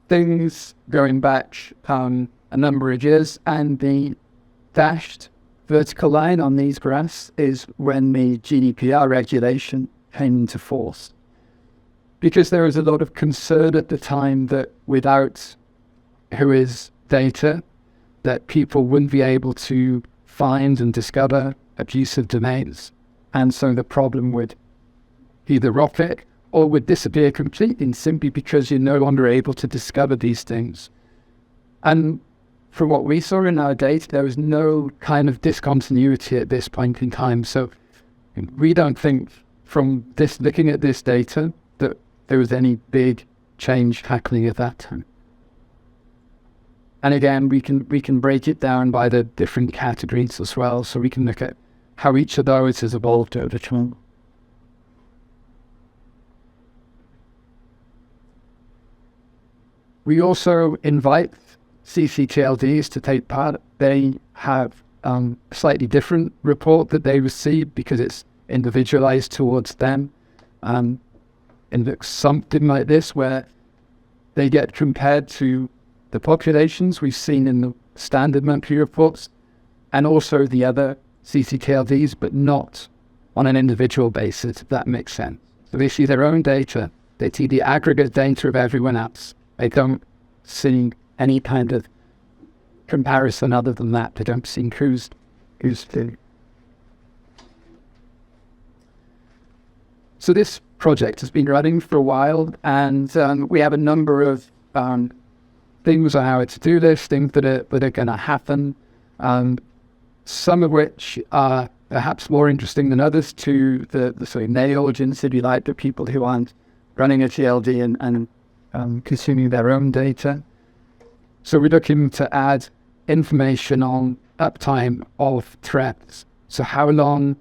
S9: things going back a number of years, and the dashed vertical line on these graphs is when the GDPR regulation came into force. Because there was a lot of concern at the time that without WHOIS data, that people wouldn't be able to find and discover abusive domains. And so the problem would either rocket or would disappear completely, simply because you're no longer able to discover these things. And from what we saw in our data, there was no kind of discontinuity at this point in time. So we don't think from this, looking at this data, that there was any big change happening at that time. And again, we can break it down by the different categories as well, so we can look at how each of those has evolved over time. We also invite CCTLDs to take part. They have a slightly different report that they receive because it's individualized towards them. And looks something like this, where they get compared to the populations we've seen in the standard monthly reports and also the other CCTLDs, but not on an individual basis, if that makes sense. So they see their own data, they see the aggregate data of everyone else. They don't see any kind of comparison other than that. They don't see who's doing. So this project has been running for a while, and we have a number of things on our to-do list, things that are going to happen, some of which are perhaps more interesting than others to the sort of lay audience, if you like, the people who aren't running a TLD and consuming their own data. So we're looking to add information on uptime of threats. So how long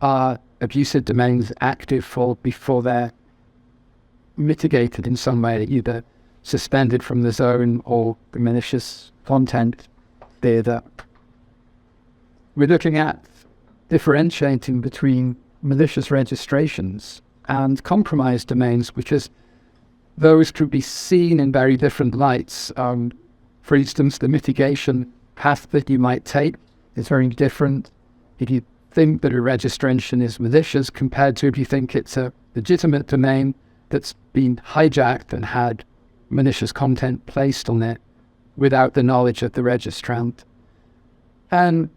S9: are abusive domains active for before they're mitigated in some way, either suspended from the zone or the malicious content data. We're looking at differentiating between malicious registrations and compromised domains, because those could be seen in very different lights. For instance, the mitigation path that you might take is very different if you think that a registration is malicious compared to if you think it's a legitimate domain that's been hijacked and had malicious content placed on it without the knowledge of the registrant. And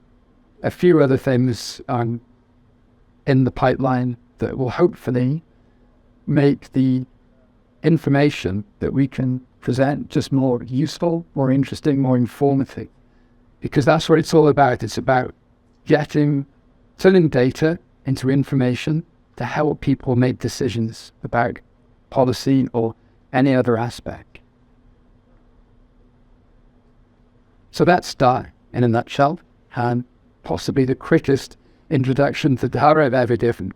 S9: a few other things in the pipeline that will hopefully make the information that we can present just more useful, more interesting, more informative. Because that's what it's all about. It's about turning data into information to help people make decisions about policy or any other aspect. So that's Dara in a nutshell, and possibly the quickest introduction to Dara I've ever given.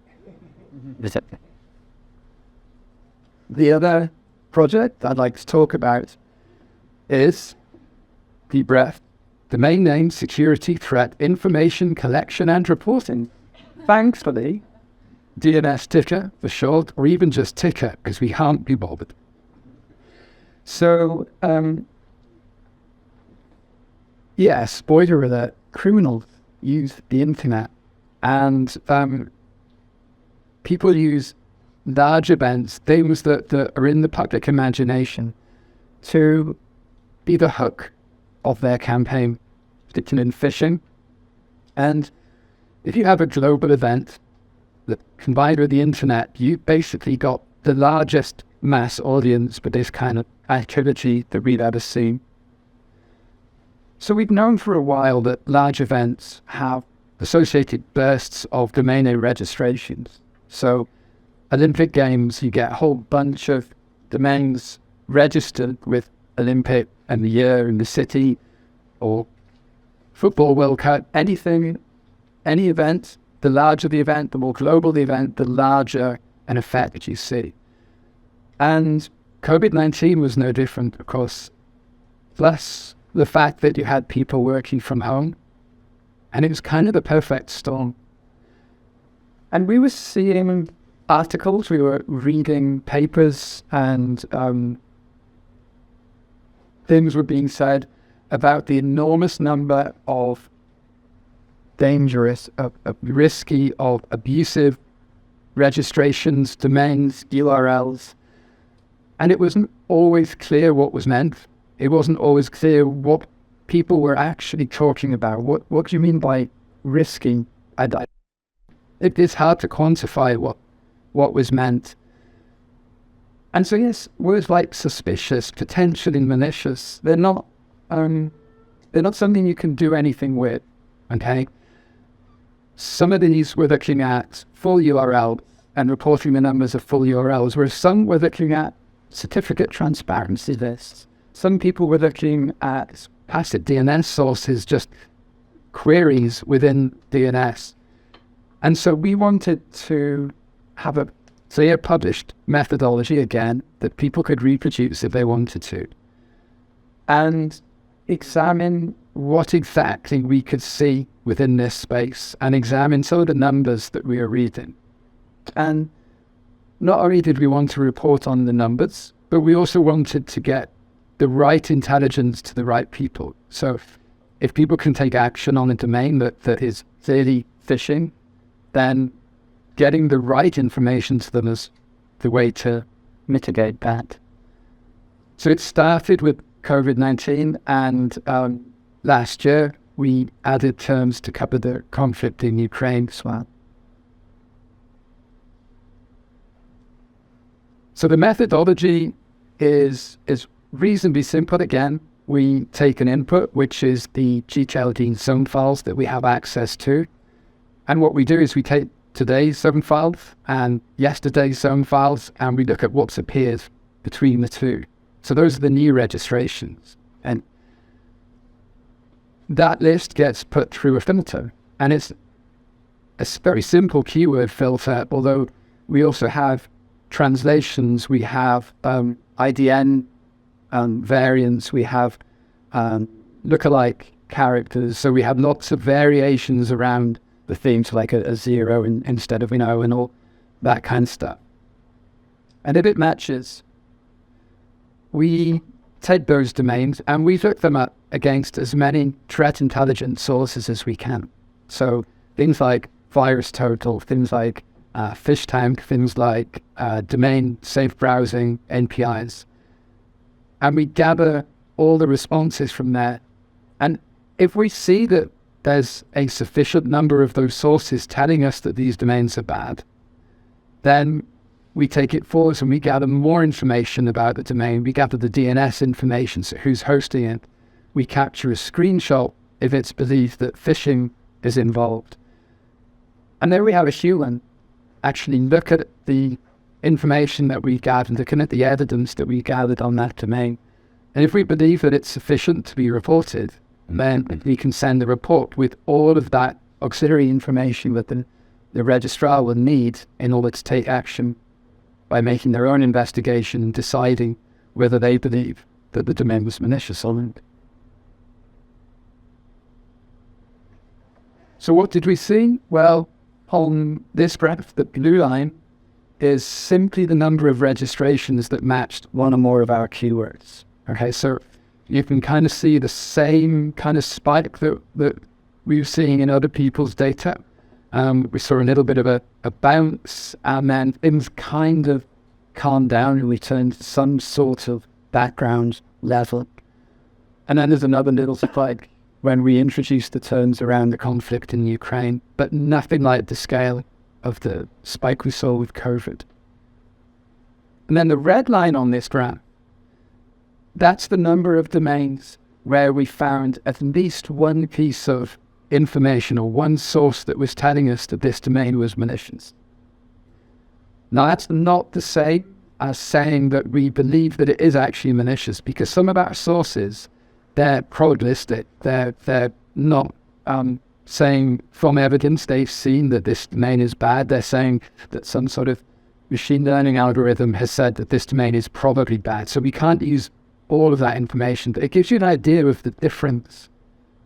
S9: The other project I'd like to talk about is deep breath, domain name security threat information collection and reporting. Thankfully, DNS ticker for short, or even just ticker, because we can't be bothered. So, spoiler alert, criminals use the internet, and people use large events, things that are in the public imagination, to be the hook of their campaign, particularly in phishing. And if you have a global event that combined with the internet, you basically got the largest mass audience for this kind of activity that we've ever seen. So we've known for a while that large events have associated bursts of domain name registrations. So Olympic Games, you get a whole bunch of domains registered with Olympic and the year and the city, or Football World Cup, anything, any event. The larger the event, the more global the event, the larger an effect that you see. And COVID-19 was no different, of course. Plus the fact that you had people working from home, and it was kind of the perfect storm. And we were seeing articles, we were reading papers, and things were being said about the enormous number of dangerous, risky, abusive registrations, domains, URLs. And it wasn't always clear what was meant. It wasn't always clear what people were actually talking about. What do you mean by risky? It is hard to quantify what was meant. And so yes, words like suspicious, potentially malicious, they're not something you can do anything with, okay? Some of these were looking at full URL and reporting the numbers of full URLs, whereas some were looking at certificate transparency lists. Some people were looking at passive DNS sources, just queries within DNS. And so we wanted to have a clear published methodology again that people could reproduce if they wanted to, and examine what exactly we could see within this space, and examine some of the numbers that we are reading. And not only did we want to report on the numbers, but we also wanted to get the right intelligence to the right people. So if people can take action on a domain that is clearly phishing, then getting the right information to them is the way to mitigate that. So it started with COVID-19, and last year we added terms to cover the conflict in Ukraine as well. So the methodology is reasonably simple. Again, we take an input, which is the GTLD zone files that we have access to. And what we do is we take today's zone files and yesterday's zone files, and we look at what's appeared between the two. So those are the new registrations. And that list gets put through a filter. And it's a very simple keyword filter, although we also have translations, we have IDN variants, we have lookalike characters. So we have lots of variations around the themes, like a zero instead of, and all that kind of stuff. And if it matches, we take those domains and we look them up against as many threat intelligence sources as we can. So things like VirusTotal, things like PhishTank, things like domain safe browsing, NPIs. And we gather all the responses from there. And if we see that there's a sufficient number of those sources telling us that these domains are bad, then we take it forward and we gather more information about the domain. We gather the DNS information, so who's hosting it. We capture a screenshot if it's believed that phishing is involved. And then we have a human actually look at the information that we gathered, looking at the evidence that we gathered on that domain. And if we believe that it's sufficient to be reported, then we can send a report with all of that auxiliary information that the registrar will need in order to take action by making their own investigation and deciding whether they believe that the domain was malicious or not. So what did we see? Well, on this graph, the blue line is simply the number of registrations that matched one or more of our keywords. Okay, so you can kind of see the same kind of spike that we were seeing in other people's data. We saw a little bit of a bounce, and then things kind of calmed down and returned to some sort of background level. And then there's another little spike when we introduced the terms around the conflict in Ukraine, but nothing like the scale of the spike we saw with COVID. And then the red line on this graph, that's the number of domains where we found at least one piece of information or one source that was telling us that this domain was malicious. Now, that's not the same as saying that we believe that it is actually malicious, because some of our sources, they're probabilistic. They're not saying from evidence they've seen that this domain is bad. They're saying that some sort of machine learning algorithm has said that this domain is probably bad. So we can't use all of that information, but it gives you an idea of the difference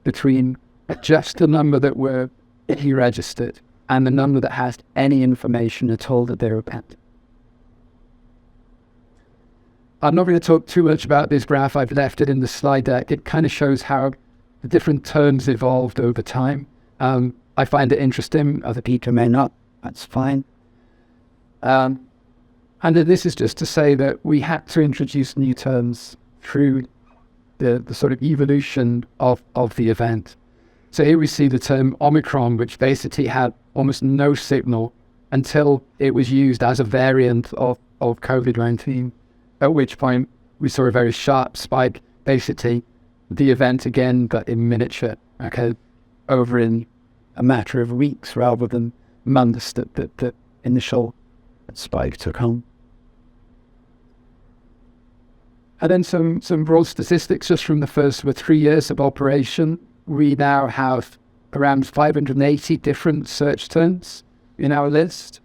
S9: between just the number that were registered and the number that has any information at all that they're bad. I'm not going to talk too much about this graph. I've left it in the slide deck. It kind of shows how the different terms evolved over time. I find it interesting. Other people may not. That's fine. And this is just to say that we had to introduce new terms through the sort of evolution of the event. So here we see the term Omicron, which basically had almost no signal until it was used as a variant of COVID-19, at which point we saw a very sharp spike, basically the event again, but in miniature, okay, over in a matter of weeks rather than months that the initial spike took on. And then some broad statistics just from the first 3 years of operation. We now have around 580 different search terms in our list.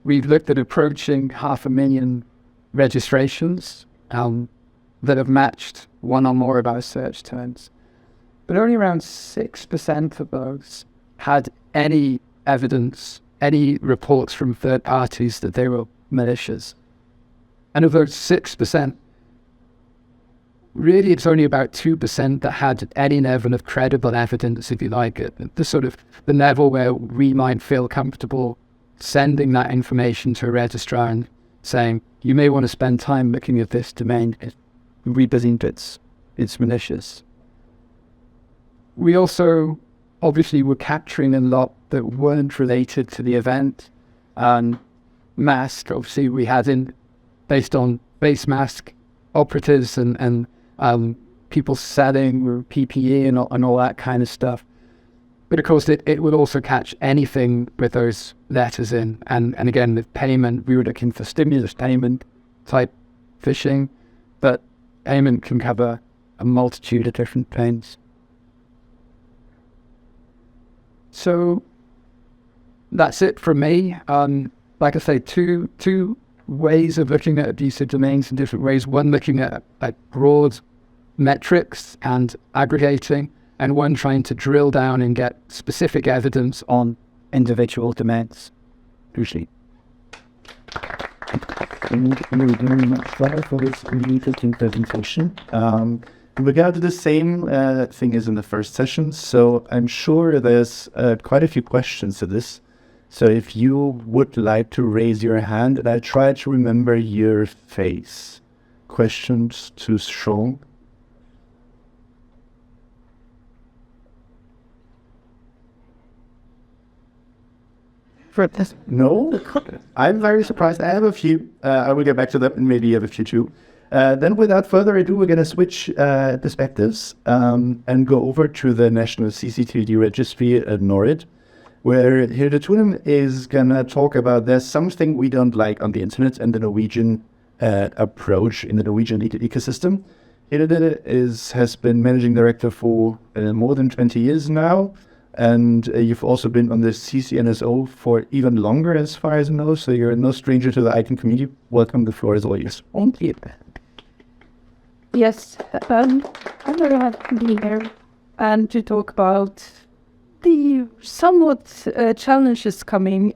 S9: We've looked at approaching 500,000 registrations that have matched one or more of our search terms. But only around 6% of those had any evidence, any reports from third parties that they were malicious. And of those 6%, really it's only about 2% that had any level of credible evidence, if you like it, the level where we might feel comfortable sending that information to a registrar and saying, you may want to spend time looking at this domain. We believe it's malicious. We also obviously were capturing a lot that weren't related to the event. Mask, obviously we had in based on base mask operatives and people selling PPE and all that kind of stuff. But of course it would also catch anything with those letters in. And again, the payment, we were looking for stimulus payment type phishing, but payment can cover a multitude of different things. So that's it from me. Like I say, two ways of looking at abusive domains in different ways. One looking at broad metrics and aggregating, and one trying to drill down and get specific evidence on individual domains. Usually.
S3: Thank you very much for this really interesting presentation. We got to the same thing as in the first session, so I'm sure there's quite a few questions to this. So if you would like to raise your hand, and I try to remember your face. Questions to Sean? No? I'm very surprised. I have a few. I will get back to them, and maybe you have a few too. Then without further ado, we're going to switch perspectives and go over to the National CCTV Registry at Norway, where Hilde Thunem is going to talk about there's something we don't like on the internet and the Norwegian approach in the Norwegian ecosystem. Hilde has been managing director for more than 20 years now, and you've also been on the CCNSO for even longer, as far as I know, so you're no stranger to the ICANN community. Welcome, the floor is all yours.
S4: Thank you. Yes, I'm very happy to be here and to talk about the somewhat challenges coming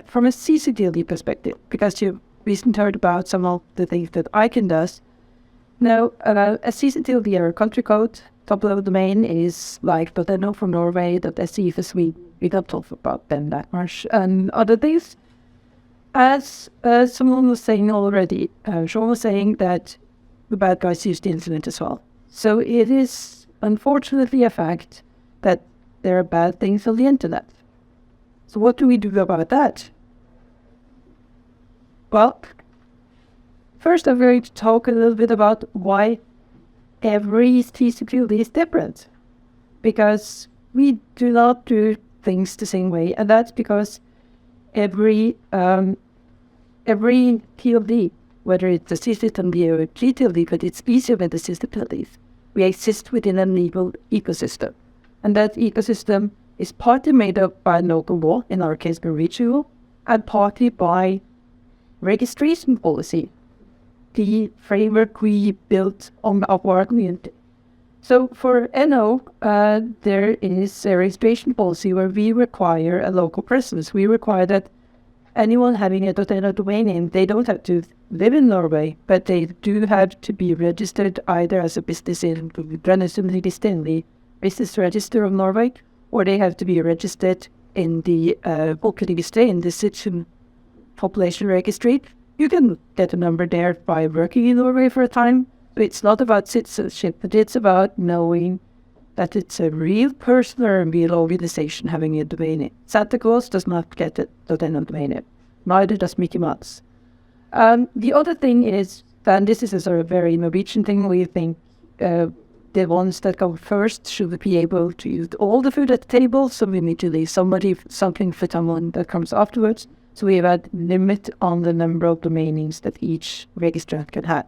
S4: from a CCTV perspective, because you recently heard about some of the things that ICANN does. Now, a CCTV or country code, top-level domain is like .no from Norway, .se for Sweden. We don't talk about them that much. And other things, as someone was saying already, Sean was saying that the bad guys use the internet as well. So it is unfortunately a fact that there are bad things on the internet. So what do we do about that? Well, first I'm going to talk a little bit about why every CCTV is different. Because we do not do things the same way, and that's because every TLD, whether it's a CCTV or a GTLD, but it's easier with the CCTVs, we exist within a legal ecosystem. And that ecosystem is partly made up by local law, in our case Norwegian law, and partly by registration policy, the framework we built on our community. So for NO, there is a registration policy where we require a local presence. We require that anyone having a .no domain name, they don't have to live in Norway, but they do have to be registered either as a business in the Business Register of Norway, or they have to be registered in the Folkeregister, in the Citizen Population Registry. You can get a number there by working in Norway for a time, but it's not about citizenship, but it's about knowing that it's a real person or a real organization having a domain name. Santa Claus does not get a .no domain name. Neither does Mickey Mouse. The other thing is, and this is a sort of very Norwegian thing, we think the ones that come first should be able to use all the food at the table, so we need to leave something for someone that comes afterwards. So we have a limit on the number of domain names that each registrant can have.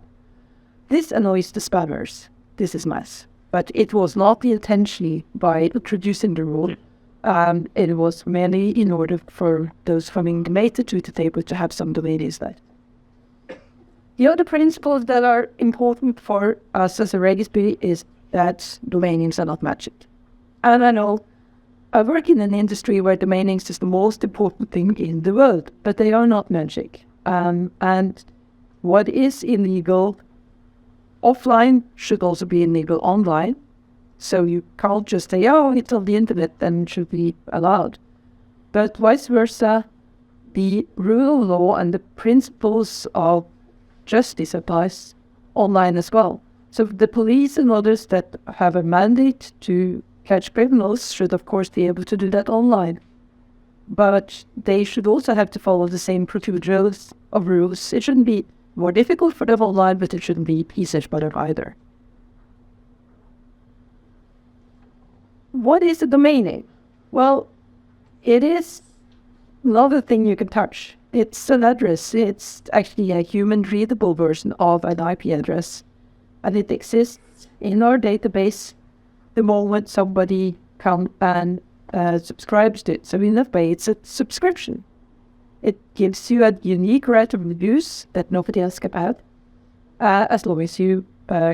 S4: This annoys the spammers. This is mass. But it was not the intention by introducing the rule. It was merely in order for those coming later to the table to have some domain insight. The other principles that are important for us as a registry is that domain names are not magic. And I know I work in an industry where domain names is the most important thing in the world, but they are not magic. And what is illegal offline should also be illegal online. So you can't just say, oh, it's on the internet, then it should be allowed. But vice versa, the rule of law and the principles of justice applies online as well. So the police and others that have a mandate to catch criminals should of course be able to do that online. But they should also have to follow the same procedures of rules. It shouldn't be more difficult for them online, but it shouldn't be easier for them either. What is a domain name? Well, it is not a thing you can touch. It's an address. It's actually a human-readable version of an IP address. And it exists in our database the moment somebody comes and subscribes to it. So in that way, it's a subscription. It gives you a unique right of use that nobody else can have, as long as you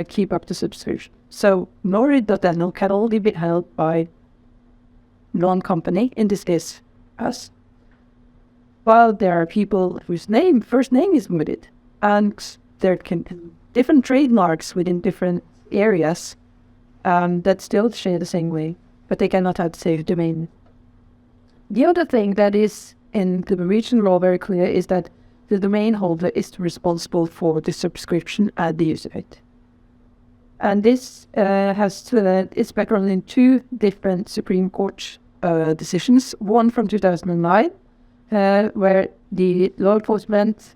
S4: keep up the subscription. So Norway.no can only be held by one company, in this case, us. While there are people whose first name is muted, and there can be different trademarks within different areas that still share the same way, but they cannot have the same domain. The other thing that is in the Norwegian law very clear is that the domain holder is responsible for the subscription and the use of it. And this has its background in two different Supreme Court decisions. One from 2009, where the law enforcement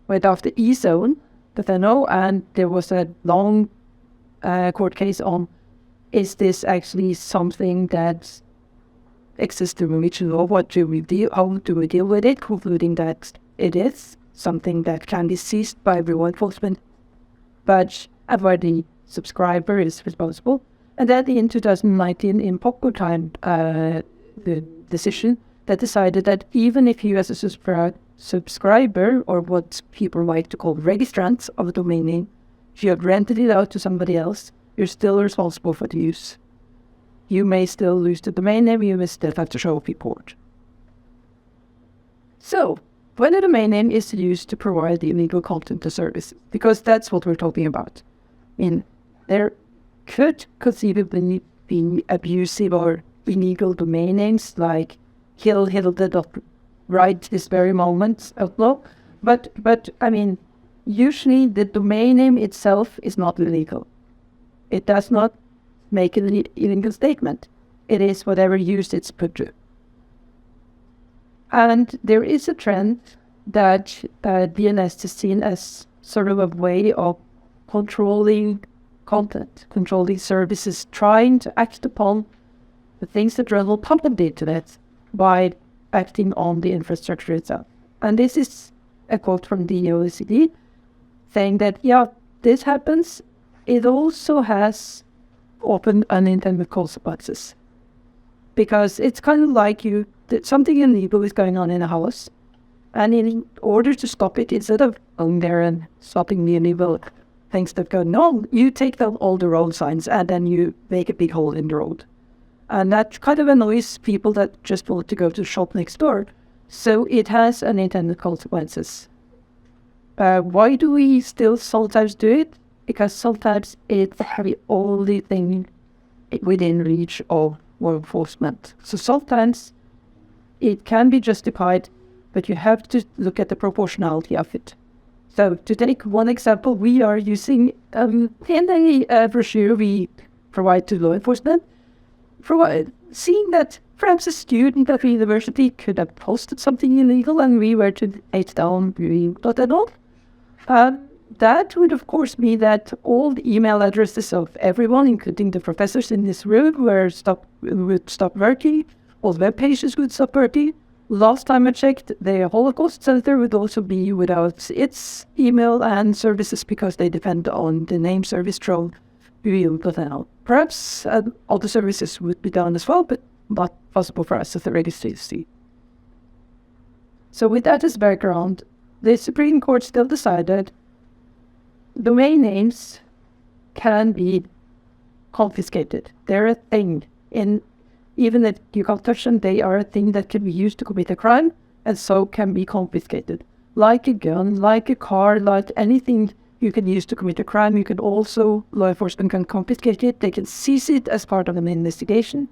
S4: went after e-zone.no, and there was a long court case on, is this actually something that exists in Norwegian law? How do we deal with it? Concluding that it is something that can be seized by law enforcement, but where the subscriber is responsible. And then in 2019, in Poco time, the decision that decided that even if you as a subscriber, or what people like to call registrants of a domain name, if you have rented it out to somebody else, you're still responsible for the use. You may still lose the domain name, you may still have to show a report. So, when a domain name is used to provide the illegal content or service, because that's what we're talking about. There could conceivably be abusive or illegal domain names like Hilde.right this very moment, outlaw. But I mean, usually the domain name itself is not illegal. It does not make an illegal statement. It is whatever use it's put to. And there is a trend that DNS is seen as sort of a way of controlling content, controlling services, trying to act upon the things that run on top of the internet by acting on the infrastructure itself. And this is a quote from the OECD saying that, yeah, this happens. It also has often unintended consequences. Because it's kind of like something illegal is going on in a house, and in order to stop it, instead of going there and stopping the illegal things that go on, you take down all the road signs and then you make a big hole in the road. And that kind of annoys people that just want to go to the shop next door. So it has unintended consequences. Why do we still sometimes do it? Because sometimes it's the only thing within reach of law enforcement. So sometimes it can be justified, but you have to look at the proportionality of it. So to take one example, we are using, in a brochure we provide to law enforcement, seeing that perhaps a student at the university could have posted something illegal and we were to take down .no. That would of course mean that all the email addresses of everyone, including the professors in this room, would stop working, all web pages would stop working, Last time I checked, the Holocaust Center would also be without its email and services because they depend on the name service drone we put out. Perhaps other services would be done as well, but not possible for us as the registry to see. So with that as background, the Supreme Court still decided domain names can be confiscated. They're a thing. Even if you can't touch them, they are a thing that can be used to commit a crime, and so can be confiscated. Like a gun, like a car, like anything you can use to commit a crime, you can also, law enforcement can confiscate it. They can seize it as part of an investigation,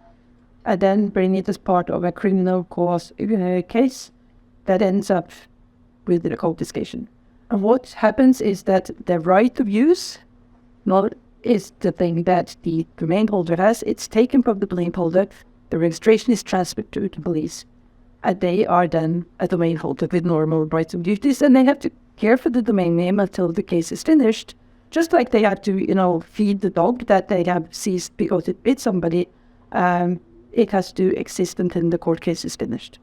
S4: and then bring it as part of a criminal case that ends up with the confiscation. And what happens is that the right of use is the thing that the domain holder has. It's taken from the domain holder. The registration is transferred to the police. And they are then a domain holder with normal rights and duties, and they have to care for the domain name until the case is finished. Just like they have to, feed the dog that they have seized because it bit somebody, it has to exist until the court case is finished.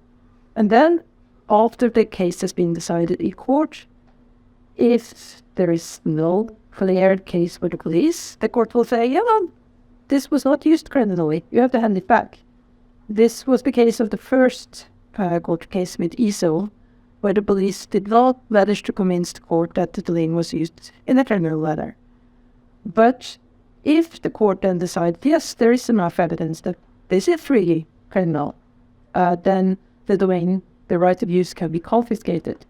S4: And then, after the case has been decided in court, if there is no clear case for the police, the court will say, this was not used criminally, you have to hand it back. This was the case of the first court case with ISO, where the police did not manage to convince the court that the domain was used in a criminal manner. But if the court then decides, yes, there is enough evidence that this is really criminal, then the domain, the right of use can be confiscated.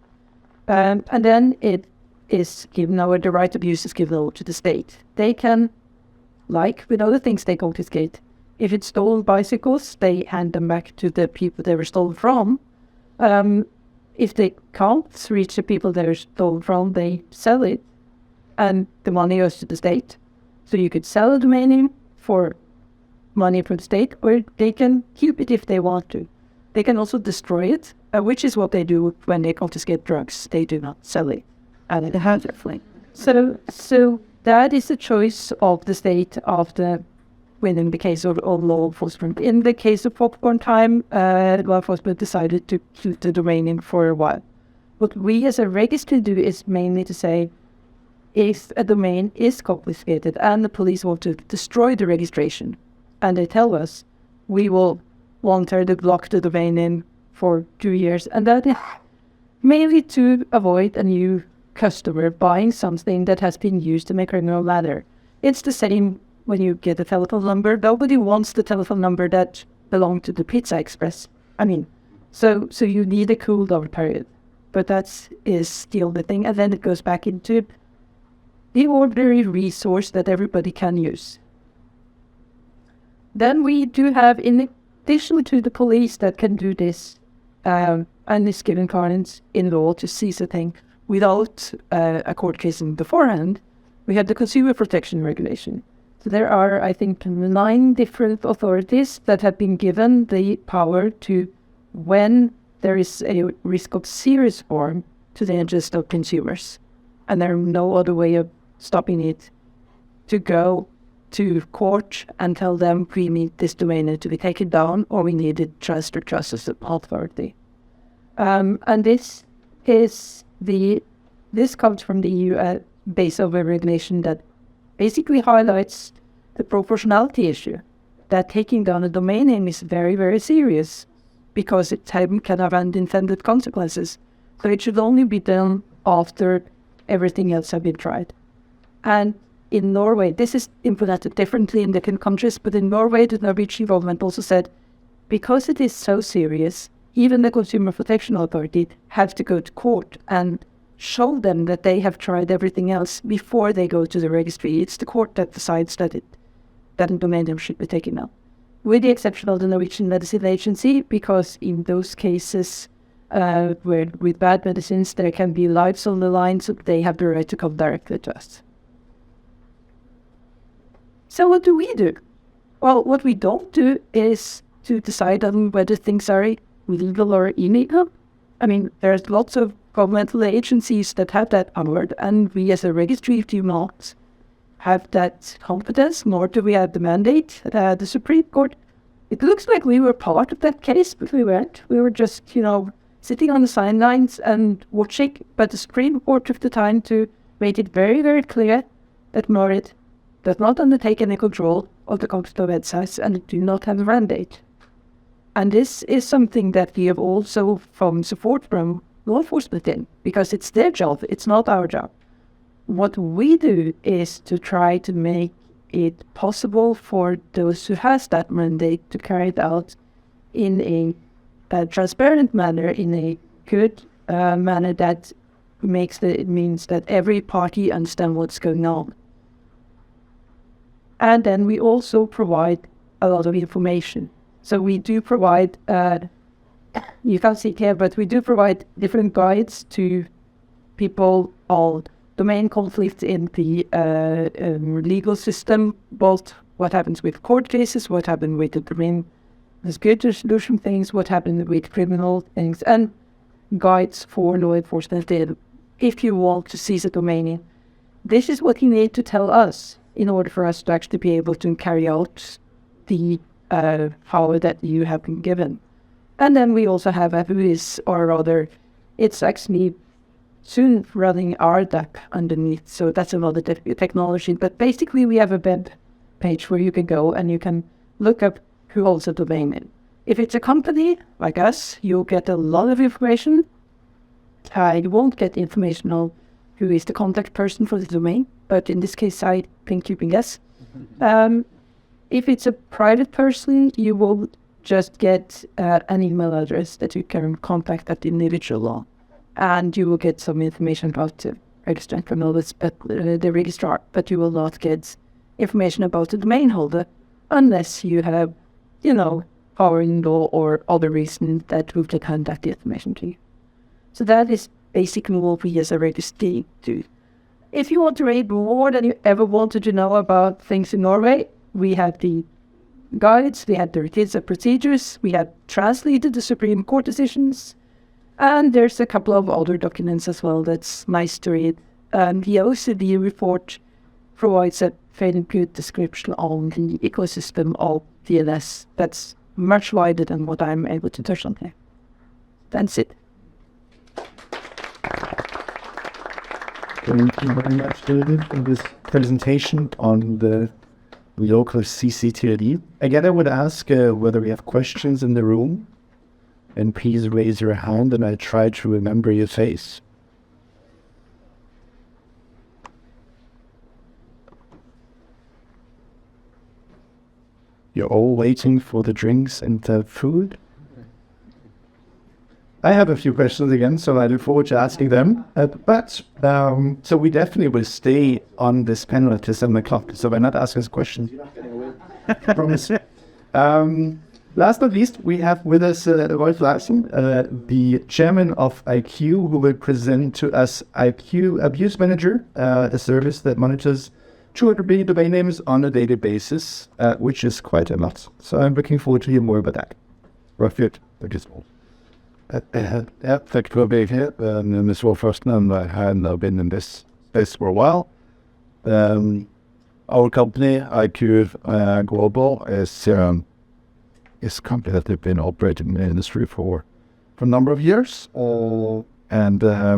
S4: And then it is given over, the right of use is given over to the state. They can, like with other things they confiscate, if it's stolen bicycles, they hand them back to the people they were stolen from. If they can't reach the people they were stolen from, they sell it, and the money goes to the state. So you could sell a domain name for money from the state, or they can keep it if they want to. They can also destroy it, which is what they do when they confiscate drugs. They do not sell it. And it has a flame. So that is the choice of the state after winning the case of law enforcement. In the case of popcorn time, law enforcement decided to keep the domain name for a while. What we as a registry do is mainly to say, if a domain is confiscated and the police want to destroy the registration, and they tell us, we will voluntarily block the domain name for 2 years, and that is mainly to avoid a new customer buying something that has been used to make a criminal matter. It's the same when you get a telephone number. Nobody wants the telephone number that belonged to the Pizza Express. So you need a cool down period. But that is still the thing, and then it goes back into the ordinary resource that everybody can use. Then we do have, in addition to the police that can do this, and is given currents in law to seize a thing without a court case in beforehand, we have the Consumer Protection Regulation. So there are, I think, 9 different authorities that have been given the power to, when there is a risk of serious harm to the interest of consumers, and there is no other way of stopping it, to go to court and tell them we need this domain name to be taken down, or we need it transferred to us as an authority. And this comes from the EU base of a regulation that basically highlights the proportionality issue, that taking down a domain name is very, very serious because it can have unintended consequences. So it should only be done after everything else has been tried. And in Norway, this is implemented differently in different countries, but in Norway, the Norwegian government also said, because it is so serious, even the Consumer Protection Authority have to go to court and show them that they have tried everything else before they go to the registry. It's the court that decides that a domain name should be taken out, with the exception of the Norwegian Medicine Agency, because in those cases where with bad medicines there can be lives on the line, so they have the right to come directly to us. So what do we do? Well, what we don't do is to decide on whether things are legal or illegal. There's lots of governmental agencies that have that power, and we as a registry do not have that competence, nor do we have the mandate. The Supreme Court it looks like we were part of that case, but we weren't. We were just, sitting on the sidelines and watching. But the Supreme Court took the time to make it very, very clear that Norway does not undertake any control of the computer websites and do not have a mandate. And this is something that we have also found support from law enforcement in, because it's their job, it's not our job. What we do is to try to make it possible for those who has that mandate to carry it out in a transparent manner, in a good manner that it means that every party understands what's going on. And then we also provide a lot of information. So we do provide, you can't see it here, but we do provide different guides to people on domain conflicts in the legal system, both what happens with court cases, what happened with the domain dispute resolution things, what happened with criminal things, and guides for law enforcement if you want to seize a domain in. This is what you need to tell us in order for us to actually be able to carry out the power that you have been given. And then we also have FUIs, or rather, it's actually soon running RDAP underneath, so that's another technology. But basically we have a web page where you can go and you can look up who holds a domain in. If it's a company like us, you'll get a lot of information. You won't get information on who is the contact person for the domain, but in this case I think you can guess. If it's a private person, you will just get an email address that you can contact that individual on. And you will get some information about the registrant from the registrar, but you will not get information about the domain holder unless you have, power in law or other reason that will hand that information to you. So that is basically what we as a registry do. If you want to read more than you ever wanted to know about things in Norway, we have the guides, we have the rules and procedures, we have translated the Supreme Court decisions, and there's a couple of other documents as well that's nice to read. The OECD report provides a fairly good description on the ecosystem of DNS that's much wider than what I'm able to touch on here. That's it.
S1: Thank you very much, David, for this presentation on the local CCTLD. Again, I would ask whether we have questions in the room. And please raise your hand and I try to remember your face. You're all waiting for the drinks and the food? I have a few questions again, so I look forward to asking them. So we definitely will stay on this panel until 7 o'clock, so we're not asking us questions. You're not getting away. Promise. Last but not least, we have with us Rolf Larsen, the chairman of IQ, who will present to us IQ Abuse Manager, a service that monitors 200 billion domain names on a daily basis, which is quite a lot. So I'm looking forward to hear more about that. Rolf, thank you so much. Thank you for being here. Ms. Rolf Larsen, and I have been in this space for a while. Our company, iq.global, is a company that have been operating in the industry for a number of years. And I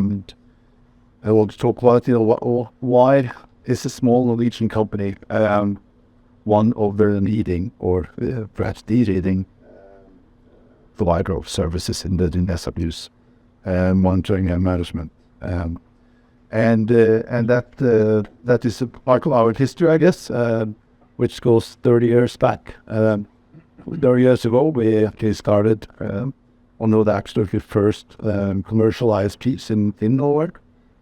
S1: want to talk about why is a small Norwegian company one of the leading, or perhaps the leading, provider of services in the DNS abuse monitoring and management. And that is a part of our history, I guess, which goes 30 years back. 30 years ago, we actually started one of the absolutely first commercial ISPs in Norway.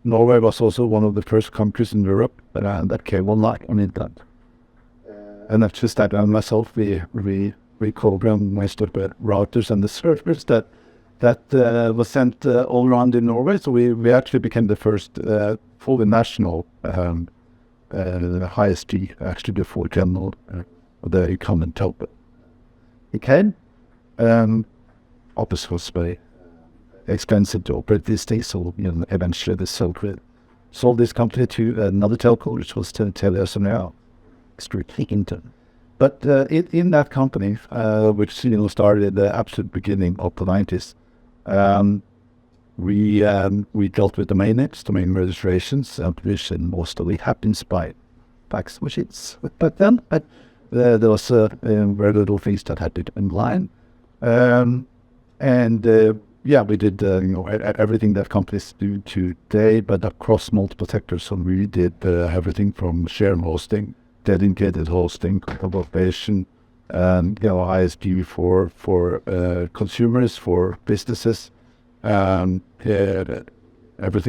S1: Norway was also one of the first countries in Europe that came online on internet. And that's just that myself, we programmed most of the routers and the servers that was sent all around in Norway. So we actually became the first fully national ISP, actually before general the ICANN and Current. ICANN, obviously was very expensive to operate these days, so eventually they sold this company to another telco, which was Telecommunications, extremely into. But in that company, which started at the absolute beginning of the 90s, we dealt with domain names, domain registrations, which mostly happens by fax machines back then. But there was very little things that had to be in line. We did everything that companies do today, but across multiple sectors. So we did everything from shared hosting, dedicated hosting, collaboration, ISP for consumers, for businesses, everything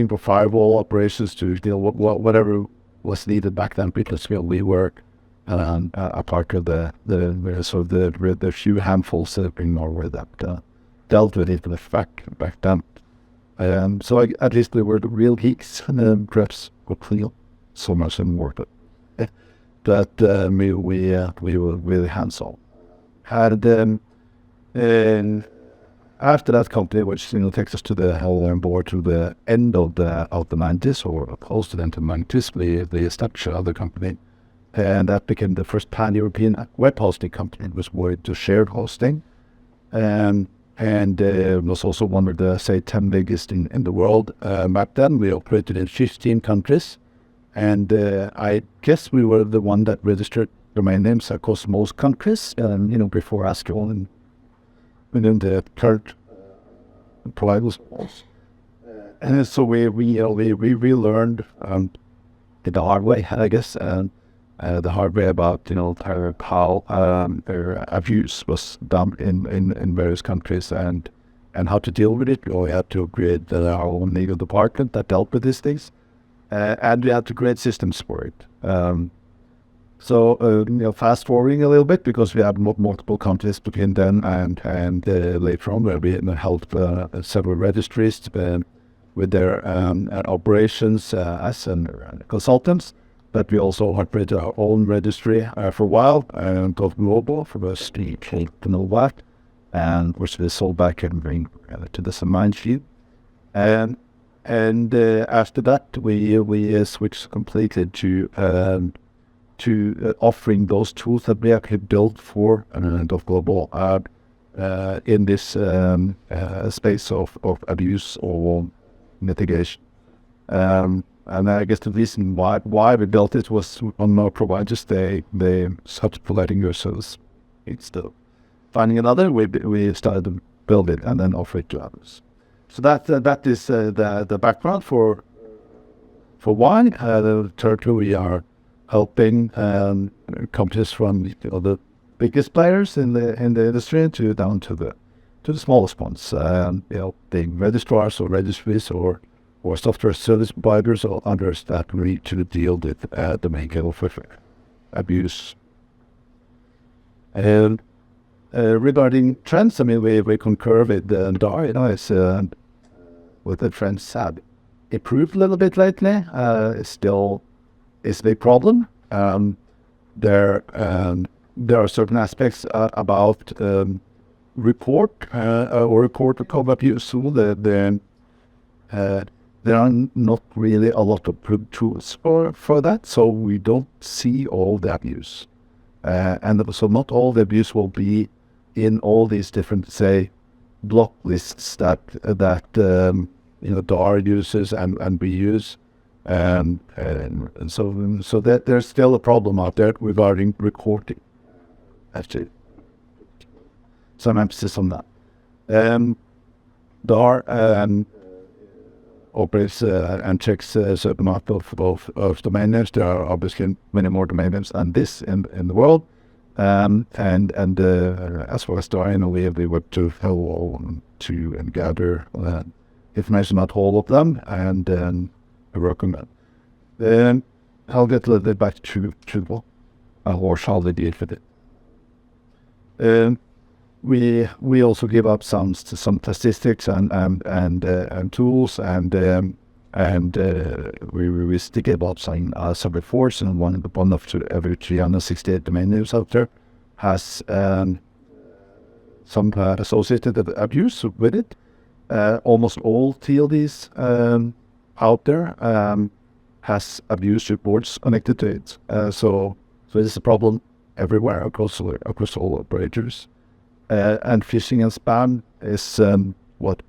S1: from firewall operations to whatever was needed back then, because we were a part of the few handfuls in Norway that dealt with it back then. So at least we were the real geeks, and perhaps got clear so much more. But we were really hands-on. And after that company, which takes us to the board to the end of the 90s, or close to the end of the 90s, we established another company, and that became the first pan-European web hosting company. It was more to shared hosting, and was also one of the 10 biggest in the world. Back then, we operated in 15 countries. And I guess we were the one that registered domain names across most countries, before ASCII and within the current providers. And so we learned the hard way, I guess, the hard way about how abuse was done in various countries and how to deal with it. We had to create our own legal department that dealt with these things. And we had to create systems for it. Fast forwarding a little bit, because we had multiple countries between then and later on, where we helped several registries with their operations as consultants. But we also operated our own registry for a while, iq.global, for the Stakeholder, and which we sold back and bring to the Samain field. And after that, we switched completely to offering those tools that we actually built for iq.global in this space of abuse or mitigation. And I guess the reason why we built it was on our providers, they started providing your service. Instead of finding another, we started to build it and then offer it to others. So that is the background for why. Thirdly, we are helping companies from the biggest players in the industry down to the smallest ones. Being registrars or registries or software service providers or others that need to deal with the main kind of abuse. And regarding trends, we concur with DAR. It's what the trends have improved a little bit lately. It still is a big problem. There are certain aspects about report of abuse. There are not really a lot of tools for that, so we don't see all the abuse. And so not all the abuse will be in all these different, say, block lists that DAR uses and we use. And so that there's still a problem out there regarding recording. Actually, some emphasis on that. DAR operates and checks a certain amount of domain names. There are obviously many more domain names than this in the world. And as far as DAR, we work to gather information about all of them and work on that. Then I'll get a little bit back to or shall they deal with it. We also give up some statistics and tools and we stick about some reports, and one of every 368 domain names out there has some associated abuse with it. Almost all TLDs out there has abuse reports connected to it. So it's a problem everywhere across all operators. And phishing and spam is what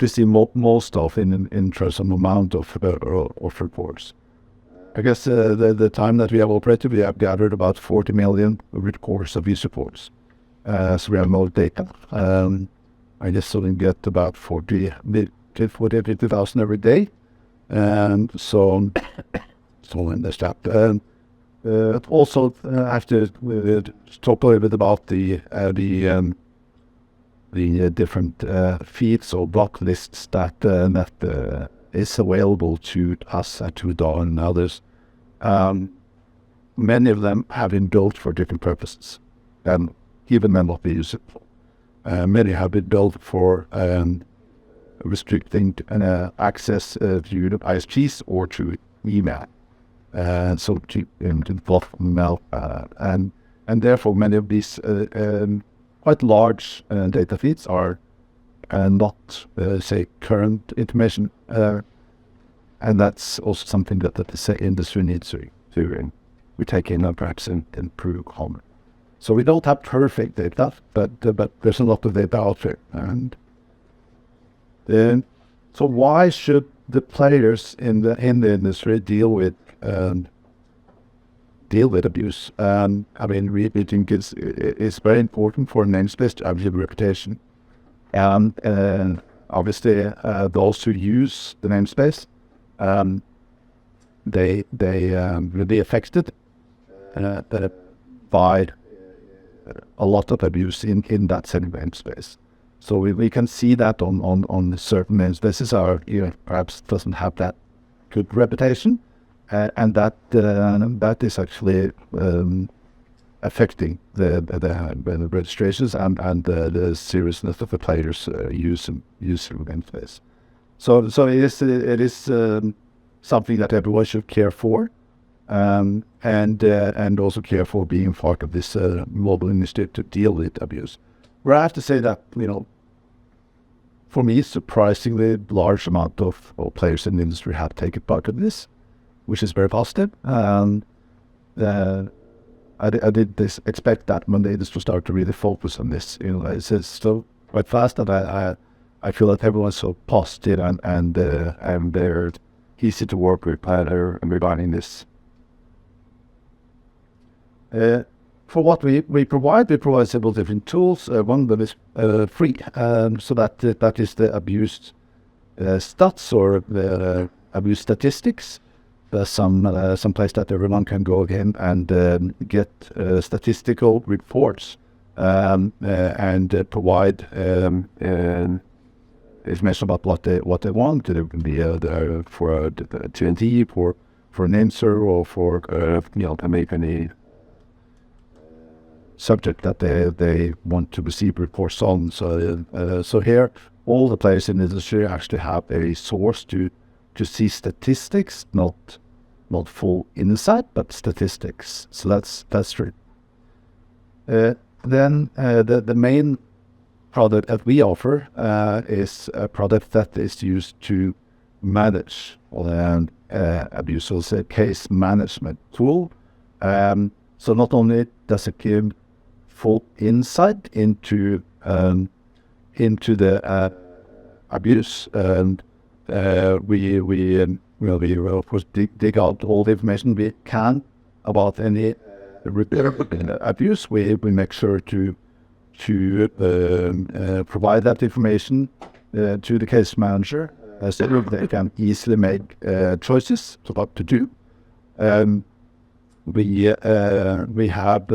S1: we see most of in terms of amount of reports. I guess the time that we have operated, we have gathered about 40 million reports of these reports. So we have more data. I just sort of get about 50,000 every day. And so in this chapter. Also, I have to talk a little bit about the different feeds or block lists that is available to us at DAO and others. Many of them have been built for different purposes, and even may not be useful. Many have been built for restricting access to ISPs or to email. So to block email, and therefore many of these quite large data feeds are not, say, current information, and that's also something that the industry needs to we take in and perhaps improve on. So we don't have perfect data, but there's a lot of data out there, and so why should the players in the industry deal with abuse? I mean, we think it's very important for a namespace to have a reputation, and obviously those who use the namespace, they will be affected by a lot of abuse in that same namespace. So we can see that on certain namespaces perhaps doesn't have that good reputation, and that is actually affecting the registrations and the seriousness of the players using namespace. So it is something that everyone should care for, and also care for being part of this global initiative to deal with abuse. Where I have to say that, for me, surprisingly large amount of players in the industry have taken part in this, which is very positive. I did expect that when the industry start to really focus on this. It's so quite fast that I feel that everyone's so positive and they're easy to work with regarding this. For what we provide several different tools. One of them is free, so that is the abuse stats or the abuse statistics. There's some place that everyone can go in and get statistical reports and provide information about what they want. It can be for TNT, for an answer, or for to make any subject that they want to receive reports on. So here, all the players in the industry actually have a source to see statistics, not full insight, but statistics. So that's true. Then the main product that we offer is a product that is used to manage abuse, so it's a case management tool. So not only does it give full insight into the abuse, and we will of course dig out all the information we can about any abuse. We make sure to provide that information to the case manager, so they can easily make choices to what to do. We have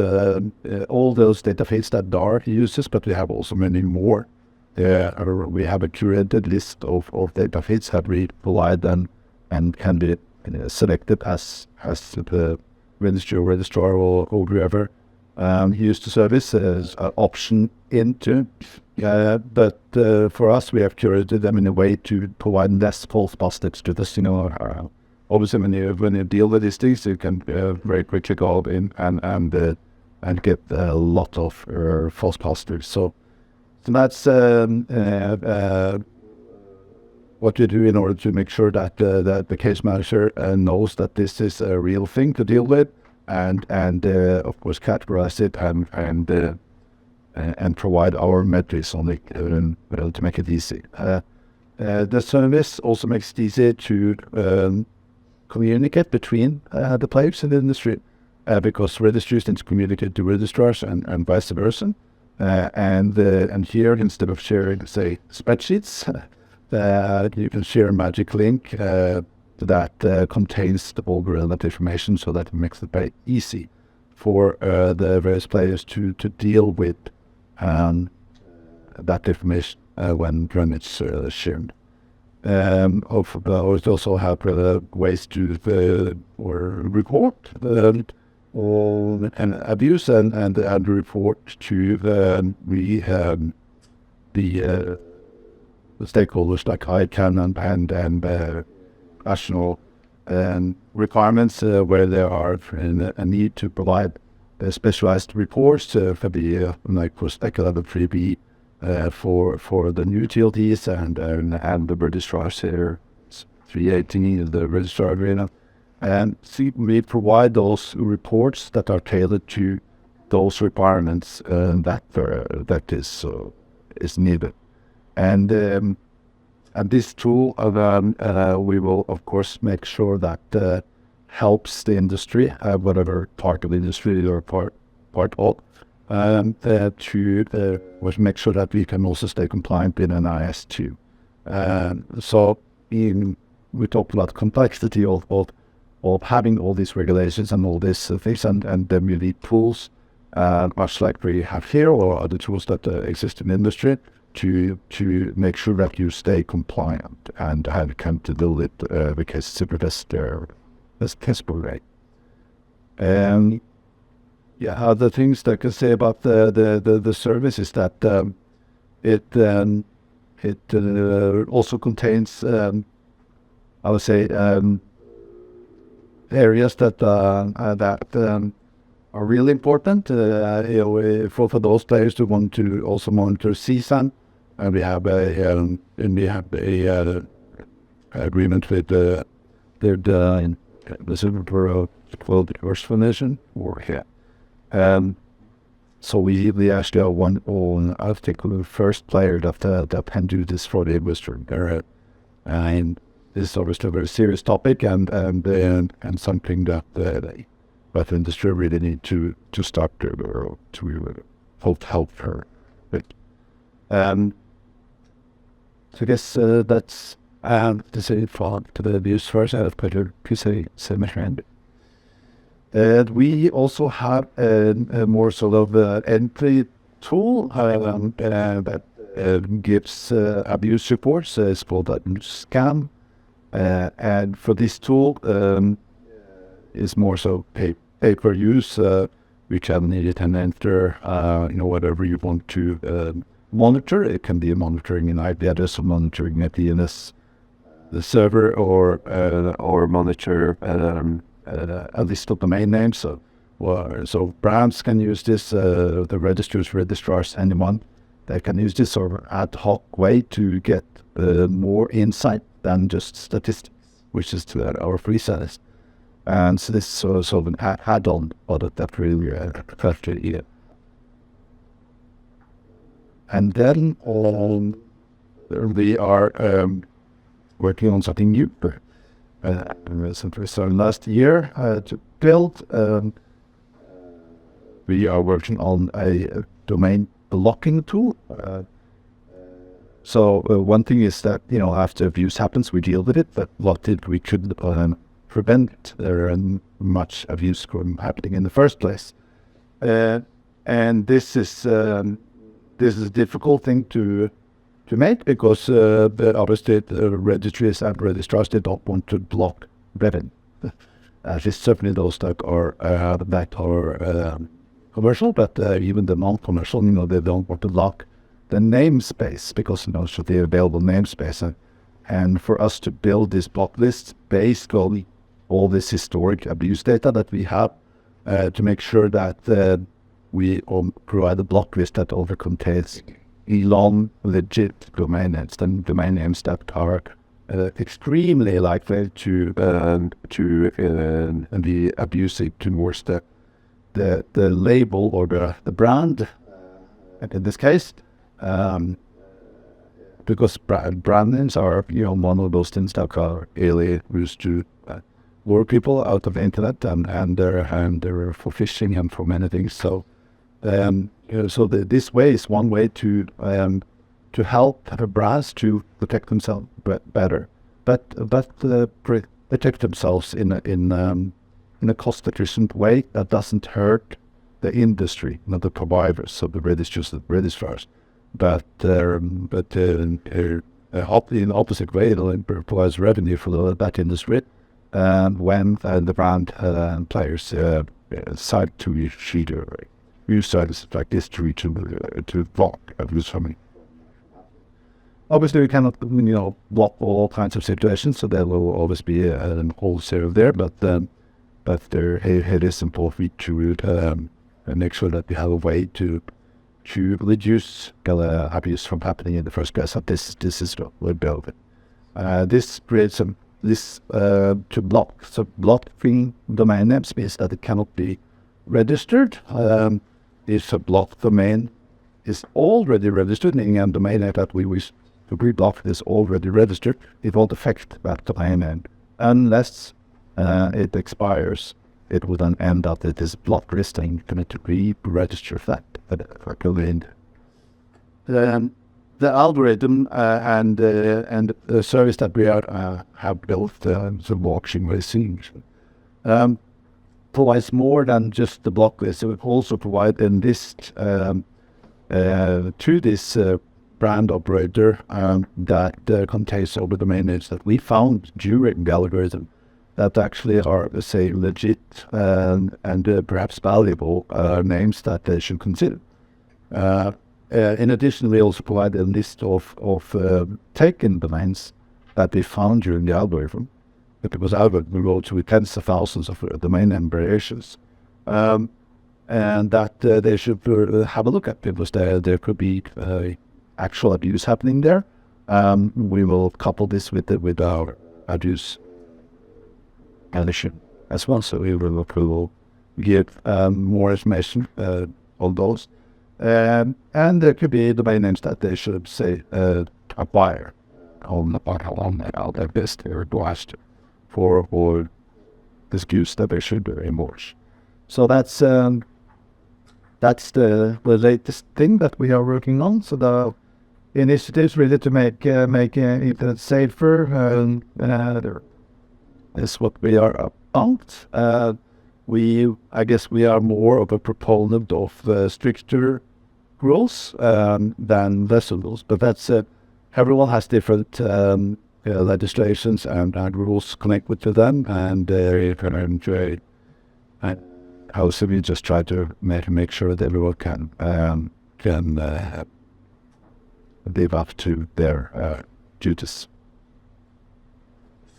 S1: all those data feeds that DAR uses, but we have also many more. We have a curated list of data feeds that we provide and can be selected as the registrar or whoever use the service as an option into. But for us, we have curated them in a way to provide less false positives to this. Obviously, when you deal with these things, you can very quickly go in and get a lot of false positives. So that's what we do in order to make sure that the case manager knows that this is a real thing to deal with, and of course categorize it and provide our metrics on it to make it easy. The service also makes it easy to communicate between the players in the industry because registries need to communicate to registrars and vice versa. And here, instead of sharing, say, spreadsheets, you can share a magic link that contains the all relevant information, so that it makes it very easy for the various players to deal with that information when it's shared. We also have ways to report and abuse and report to the stakeholders like ICANN and national requirements where there are a need to provide specialized reports for the like for Stakeholder 3B for the new TLDs and the registrars here 318 the registrar arena. And we provide those reports that are tailored to those requirements that is needed. And this tool, we will of course make sure that helps the industry, whatever part of the industry or part of, to make sure that we can also stay compliant with an IS2. So we talked about complexity of having all these regulations and all these things, and then we need tools, much like we have here, or other tools that exist in the industry, to make sure that you stay compliant and can to deal with the cases in the best possible way. Other things that I can say about the service is that it also contains, I would say, areas that are really important for those players who want to also monitor CSAN, and we have a agreement with the Super World Divorce Foundation or here. So we actually are one on I think the first player that can do this for the industry. And this is obviously a very serious topic and something that the industry really need to start to help her with. So I guess that's to say for the views first. I'll put her to say my friend. We also have a more sort of entry tool that gives abuse reports. It's called SCAN. And for this tool, is more so pay-per use. We can edit and enter, whatever you want to monitor. It can be monitoring an IP address or monitoring a DNS, the server, or monitor a list of domain names. So brands can use this. The registrars, anyone, they can use this sort of ad hoc way to get more insight than just statistics, which is to our free service. And so this sort of an add-on audit that really here. And then we are working on something new. So last year to build, we are working on a domain blocking tool. So one thing is that, after abuse happens, we deal with it, but what if we could prevent much abuse from happening in the first place? And this is a difficult thing to make because obviously the registries and registrars, they don't want to block revenue. Just certainly those that are commercial, but even the non-commercial, they don't want to block the namespace because should the available namespace, and for us to build this block list based on all this historic abuse data that we have, to make sure that we provide a block list that also contains legit domain names, then domain names that are extremely likely to be abusive towards the label or the brand. In this case, because brand names are one of those things that are really used to lure people out of the internet and they're for phishing and for many things. So this way is one way to help brands to protect themselves better, but protect themselves in a cost efficient way that doesn't hurt the industry, not the providers, so the registrars. But in opposite way, it provides revenue for that industry when the brand players decide to use services like this to block abuse from it. Obviously, we cannot block all kinds of situations, so there will always be a wholesale there. But it is important to make sure that we have a way to reduce abuse from happening in the first place. So this is what we're building. This creates to blocking domain names means that it cannot be registered. If a blocked domain is already registered, meaning a domain name that we wish to re-block is already registered, it won't affect that domain name unless it expires. It would then end up that this blocked listing to re-register that domain. The algorithm and the service that we have built, the watching racing, provides more than just the block list. It will also provide a list to this brand operator that contains all the domain names that we found during the algorithm that actually are, say, legit and perhaps valuable names that they should consider. In addition, we also provide a list of taken domains that we found during the algorithm, because algorithm will go through tens of thousands of domain name variations, and that they should have a look at, because there could be actual abuse happening there. We will couple this with our abuse condition as well, so we will give more information on those. And there could be domain names that they should say acquire on their best or blast for this use that they should remorse. So that's the latest thing that we are working on. So the initiatives really to make internet safer. Is what we are about. I guess we are more of a proponent of stricter rules than lesser rules, but that's everyone has different legislations and rules connected to them, and also we just try to make sure that everyone can live up to their duties.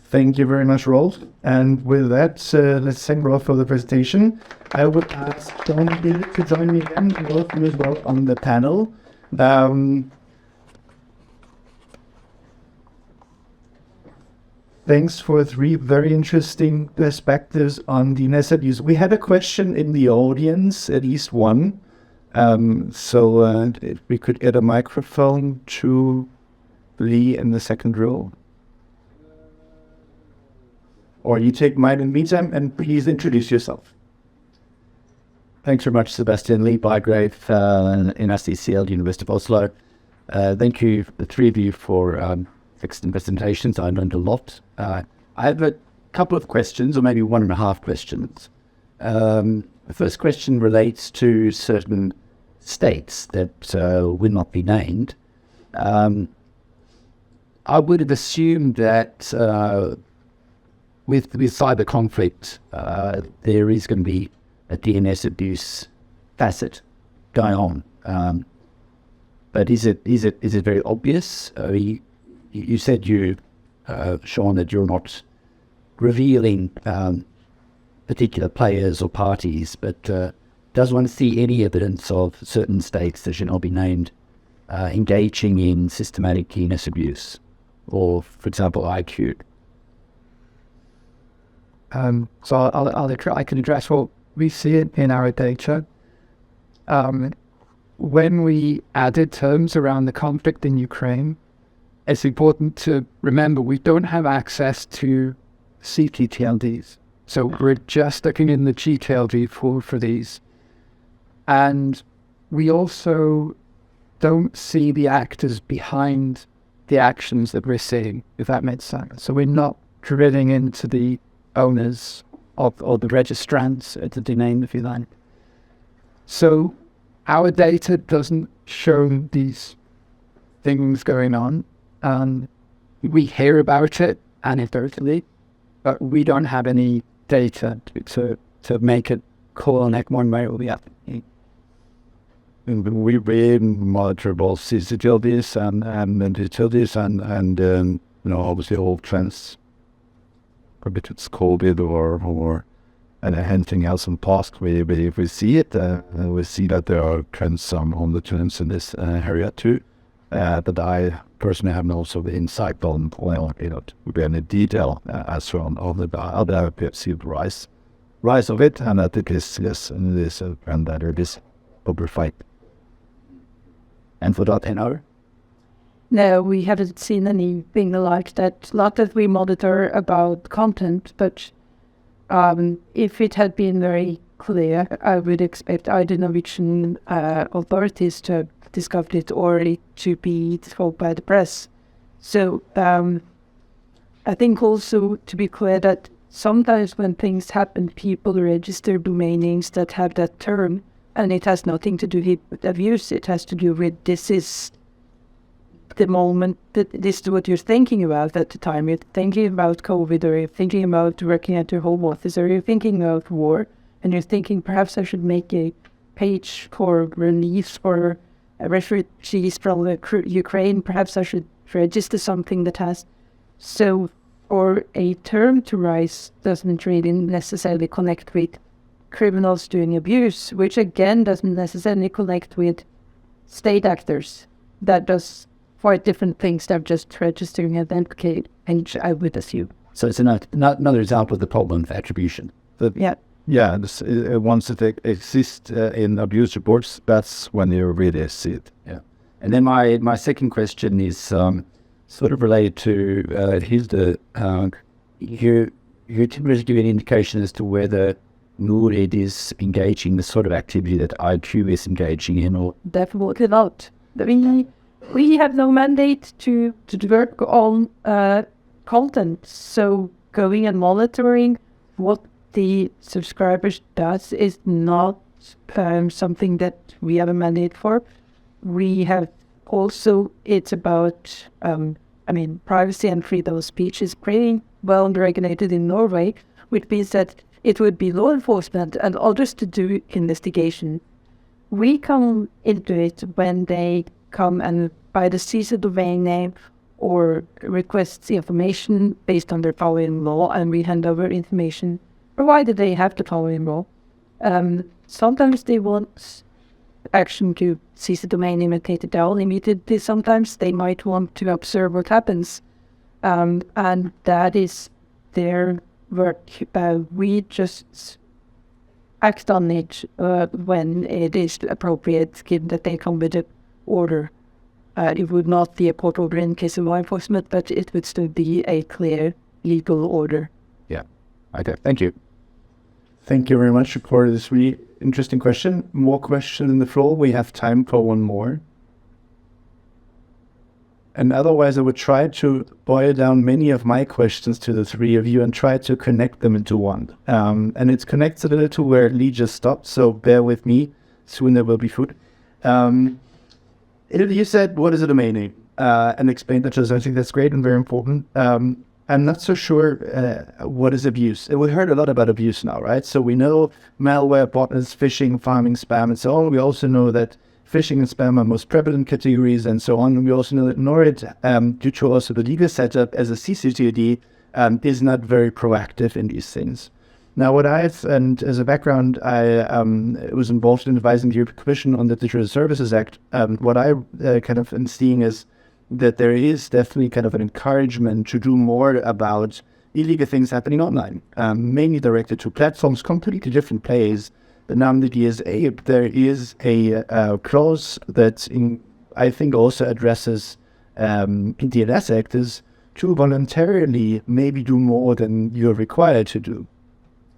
S10: Thank you very much, Rolf. And with that, let's thank Rolf for the presentation. I would ask John to join me again, and welcome as well on the panel. Thanks for 3 very interesting perspectives on the net abuse. We had a question in the audience, at least one. So if we could get a microphone to Lee in the second row. Or you take mine in the meantime, and please introduce yourself.
S3: Thanks very much, Sebastian. Lee Bygrave in SDCL, University of Oslo. Thank you, the 3 of you, for excellent presentations. I learned a lot. I have a couple of questions, or maybe 1.5 questions. The first question relates to certain states that will not be named. I would have assumed that with cyber conflict, there is going to be a DNS abuse facet going on. But is it very obvious? You said Sean, that you're not revealing particular players or parties, but does one see any evidence of certain states that should not be named engaging in systematic DNS abuse? or, for example, IQ?
S9: So I can address what we see it in our data. When we added terms around the conflict in Ukraine, it's important to remember we don't have access to CTLDs. So we're just looking in the GTLD for these. And we also don't see the actors behind the actions that we're seeing, if that makes sense. So we're not drilling into the owners of or the registrants, the domain, if you like. So our data doesn't show these things going on. We hear about it anecdotally, but we don't have any data to make it call on one way or the other.
S1: We monitor both CCTLDs and utilities and obviously all trends. Whether it's COVID or anything else in past, if we see it, we see that there are trends on the trends in this area too. That I personally have also the insight on, would be any detail as well on the other we have seen the rise of it, and that it is and it is and that it is overfight.
S3: And for .NO?
S4: No, we haven't seen anything like that. Not that we monitor about content, but if it had been very clear, I would expect either Norwegian authorities to have discovered it or it to be told by the press. So I think also to be clear that sometimes when things happen, people register domain names that have that term, and it has nothing to do with abuse. It has to do with this is the moment, that this is what you're thinking about at the time. You're thinking about COVID, or you're thinking about working at your home office, or you're thinking about war, and you're thinking perhaps I should make a page for relief for refugees from Ukraine. Perhaps I should register something that has. So for a term to rise doesn't really necessarily connect with criminals doing abuse, which again doesn't necessarily connect with state actors. That does quite different things than just registering an advocate, and I would assume.
S3: So it's another example of the problem of attribution.
S1: Yeah, once it exists in abuse reports, that's when you really see it.
S3: Yeah. And then my second question is sort of related to you typically give an indication as to whether NORID is engaging the sort of activity that IQ is engaging in, or
S4: definitely not. We have no mandate to work on content. So going and monitoring what the subscribers does is not something that we have a mandate for. We have also, it's about, privacy and freedom of speech is pretty well regulated in Norway, which means that it would be law enforcement and others to do investigation. We come into it when they come and either seize a domain name or request information based on their following law, and we hand over information provided they have the following law. Sometimes they want action to seize a domain name and take it down immediately. Sometimes they might want to observe what happens, and that is their work. We just act on it when it is appropriate, given that they come with an order. It would not be a court order in case of law enforcement, but it would still be a clear legal order.
S3: Yeah. Okay. Thank you.
S10: Thank you very much for this really interesting question. More questions in the floor. We have time for one more. And otherwise, I would try to boil down many of my questions to the three of you and try to connect them into one. And it's connected a little to where Lee just stopped, so bear with me. Soon there will be food. You said, what is a domain name? And explained that to us. I think that's great and very important. I'm not so sure what is abuse. We heard a lot about abuse now, right? So we know malware, botnets, phishing, farming, spam, and so on. We also know that phishing and spam are most prevalent categories and so on. And we also know that NORID, due to also the legal setup as a CCTD, is not very proactive in these things. Now, and as a background, I was involved in advising the European Commission on the Digital Services Act. What I kind of am seeing is that there is definitely kind of an encouragement to do more about illegal things happening online, mainly directed to platforms, completely different players. But now in the DSA, there is a clause that I think also addresses DNS actors to voluntarily maybe do more than you're required to do.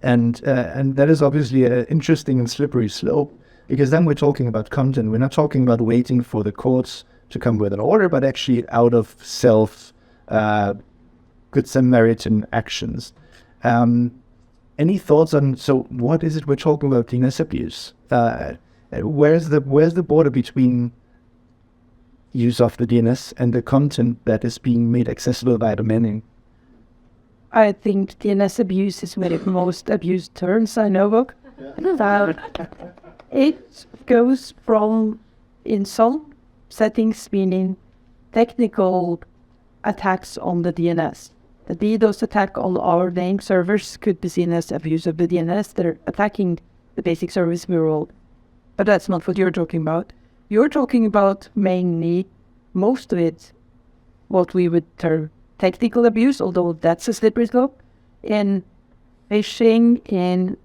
S10: And that is obviously an interesting and slippery slope, because then we're talking about content. We're not talking about waiting for the courts to come with an order, but actually out of self good Samaritan actions. Any thoughts on, so what is it we're talking about DNS abuse? Where's the border between use of the DNS and the content that is being made accessible by the many?
S4: I think DNS abuse is one of the most abused terms I know of. It goes from, in some settings, meaning technical attacks on the DNS. The DDoS attack on our name servers could be seen as abuse of the DNS. They're attacking the basic service we rolled. But that's not what you're talking about. You're talking about mainly, most of it, what we would term technical abuse, although that's a slippery slope, in phishing, in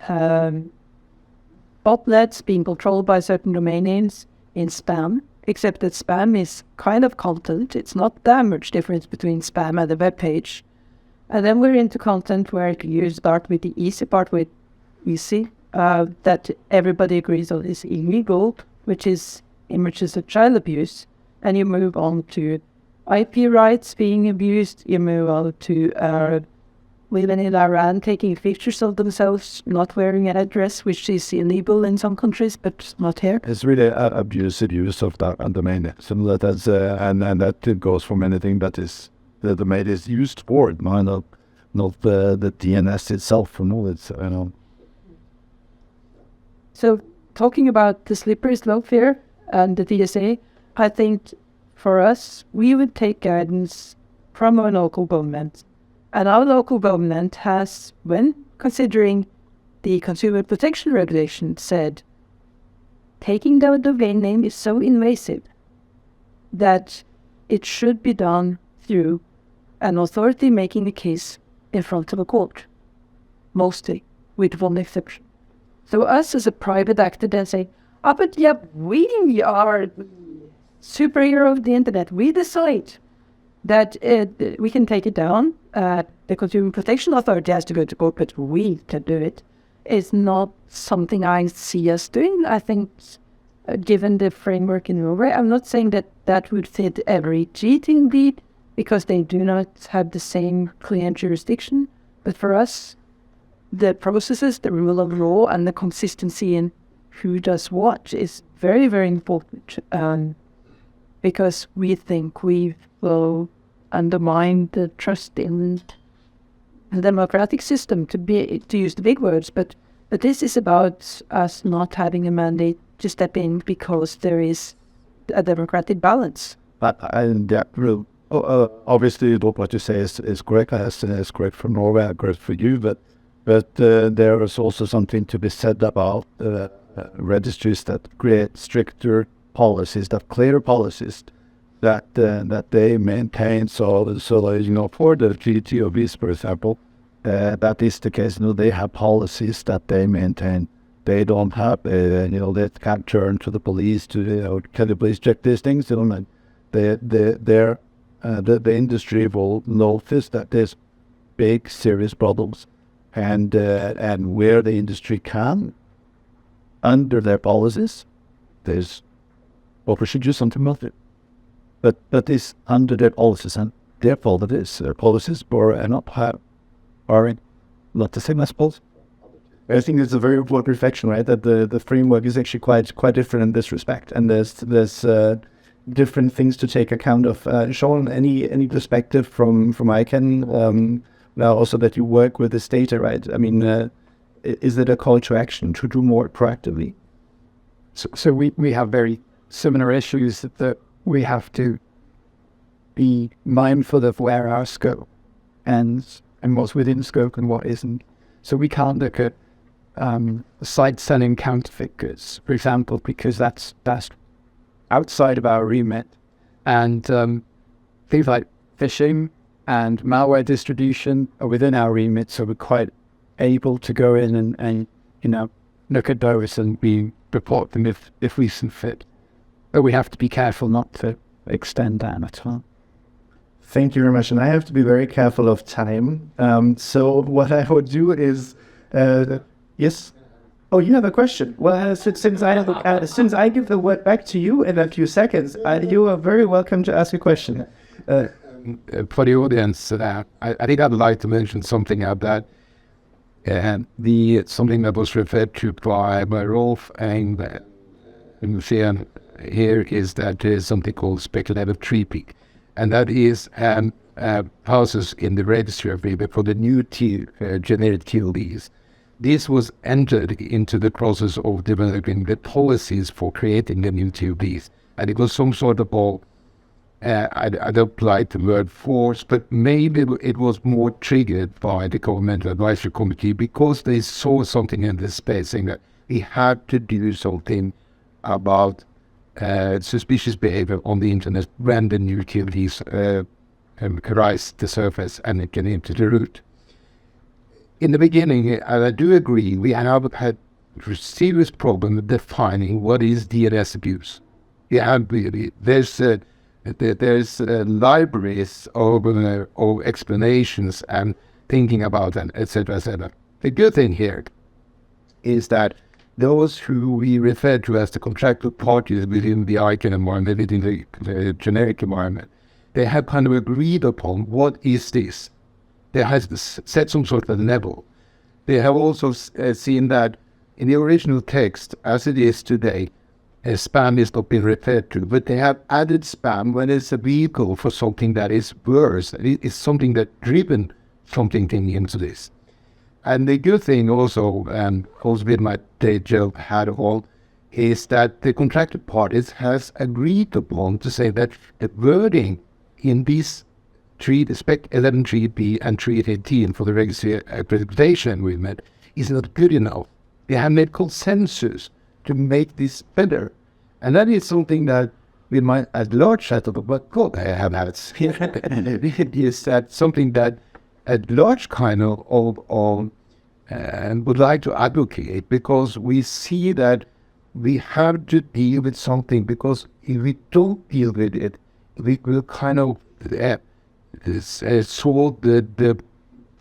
S4: botnets being controlled by certain domain names, in spam, except that spam is kind of content. It's not that much difference between spam and the web page. And then we're into content where you start with the easy part, with easy, that everybody agrees on is illegal, which is images of child abuse. And you move on to IP rights being abused. You move on to women in Iran taking pictures of themselves not wearing an address, which is illegal in some countries, but not here.
S1: It's really abusive use of that domain. So that's and that goes from anything that is the domain is used for, not the DNS itself.
S4: So talking about the slippery slope here and the DSA, I think for us, we would take guidance from our local government. And our local government has, when considering the consumer protection regulation, said taking down the domain name is so invasive that it should be done through an authority making the case in front of a court, mostly, with one exception. So us as a private actor then say, but yeah, we are superhero of the internet. We decide that we can take it down. The Consumer Protection Authority has to go to court, but we can do it. It's not something I see us doing. I think, given the framework in Norway, I'm not saying that that would fit every cheating deed, because they do not have the same clear jurisdiction. But for us, the processes, the rule of law, and the consistency in who does what is very, very important. Because we think we will undermine the trust in the democratic system, to use the big words. But this is about us not having a mandate to step in because there is a democratic balance.
S1: But obviously, what you say is correct. It's correct for Norway, correct for you. But there is also something to be said about registries that create stricter policies, that clear policies that they maintain. So for the GTOBs, for example, that is the case. They have policies that they maintain. They don't have, they can't turn to the police to, can the police check these things? The industry will notice that there's big, serious problems, and where the industry can, under their policies, we should do something about it. But it's under their policies, and their fault it is. Their policies are not the same, I suppose. I think it's a very important reflection, right? That the framework is actually quite different in this respect, and there's different things to take account of. Sean, any perspective from ICANN? Now also that you work with this data, right? I mean, is it a call to action to do more proactively?
S9: So we have very similar issues that we have to be mindful of where our scope ends and what's within scope and what isn't. So we can't look at sites selling counterfeit goods, for example, because that's outside of our remit. And things like phishing and malware distribution are within our remit, so we're quite able to go in and look at those and report them if we see fit. But we have to be careful not to extend that at all.
S10: Thank you very much. And I have to be very careful of time. So what I would do is, yes? Oh, you have a question? Well, since I give the word back to you in a few seconds, you are very welcome to ask a question.
S2: For the audience, I think I'd like to mention something about that. Something that was referred to by Rolf and Lucian here is that there is something called speculative treating. And that is process in the registry agreement for the new generic TLDs. This was entered into the process of developing the policies for creating the new TLDs. And it was some sort of, I don't like the word force, but maybe it was more triggered by the Governmental Advisory Committee because they saw something in this space saying that we had to do something about suspicious behavior on the internet when the new TLDs rise to the surface and get into the root. In the beginning, I do agree, we have had a serious problem defining what is DNS abuse. There's libraries of explanations and thinking about them, etc., etc. The good thing here is that those who we refer to as the contractual parties within the ICANN environment, within the generic environment, they have kind of agreed upon what is this. They have set some sort of level. They have also seen that in the original text, as it is today, spam is not being referred to, but they have added spam when it's a vehicle for something that is worse. It is something that driven something into this. And the good thing also, also with my day job hat on, is that the contracted parties has agreed upon to say that the wording in these 11.3b and 3.18 for the registry accreditation agreement is not good enough. They have made consensus to make this better. And that is something that we might at large set up, but God, I have had is that something that at large kind of and would like to advocate, because we see that we have to deal with something, because if we don't deal with it, we will kind of solve the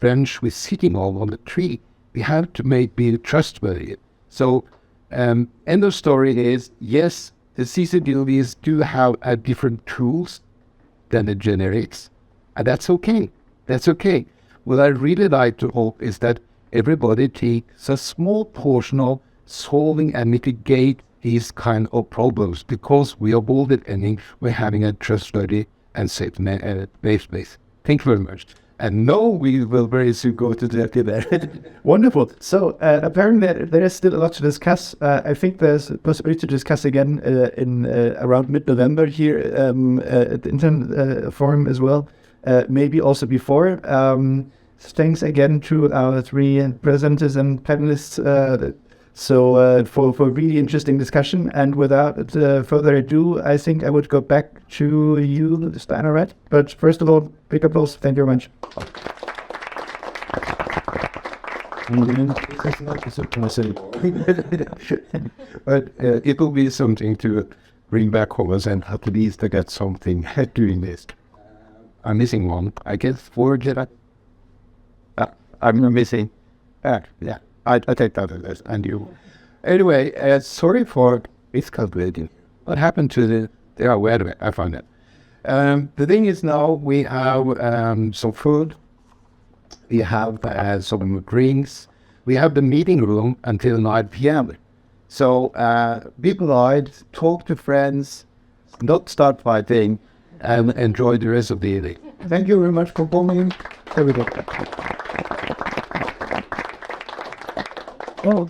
S2: branch we're sitting on the tree. We have to be trustworthy. So end of story is, yes, the CCDLVs do have different tools than the generics, and that's okay. That's okay. What I really like to hope is that everybody takes a small portion of solving and mitigate these kind of problems, because we are all ending we're having a trustworthy and safe space. Thank you very much. And now we will very soon go to the
S10: Wonderful. So apparently there is still a lot to discuss. I think there's a possibility to discuss again in around mid-November here at the Internet Forum as well. Maybe also before. Thanks again to our three presenters and panelists for really interesting discussion. And without further ado, I think I would go back to you, Steiner, right? But first of all, big applause. Thank you very much.
S2: But it will be something to bring back home and at least to get something doing this. I'm missing one. I guess 4 Jedi. I'm missing. Yeah, I take that as and you. Anyway, sorry for miscalculating. What happened to the? Yeah, where do I found it? The thing is now we have some food. We have some drinks. We have the meeting room until 9 p.m. So be polite, talk to friends, not start fighting, and enjoy the rest of the evening. Thank you very much for coming. There we go.
S4: Oh,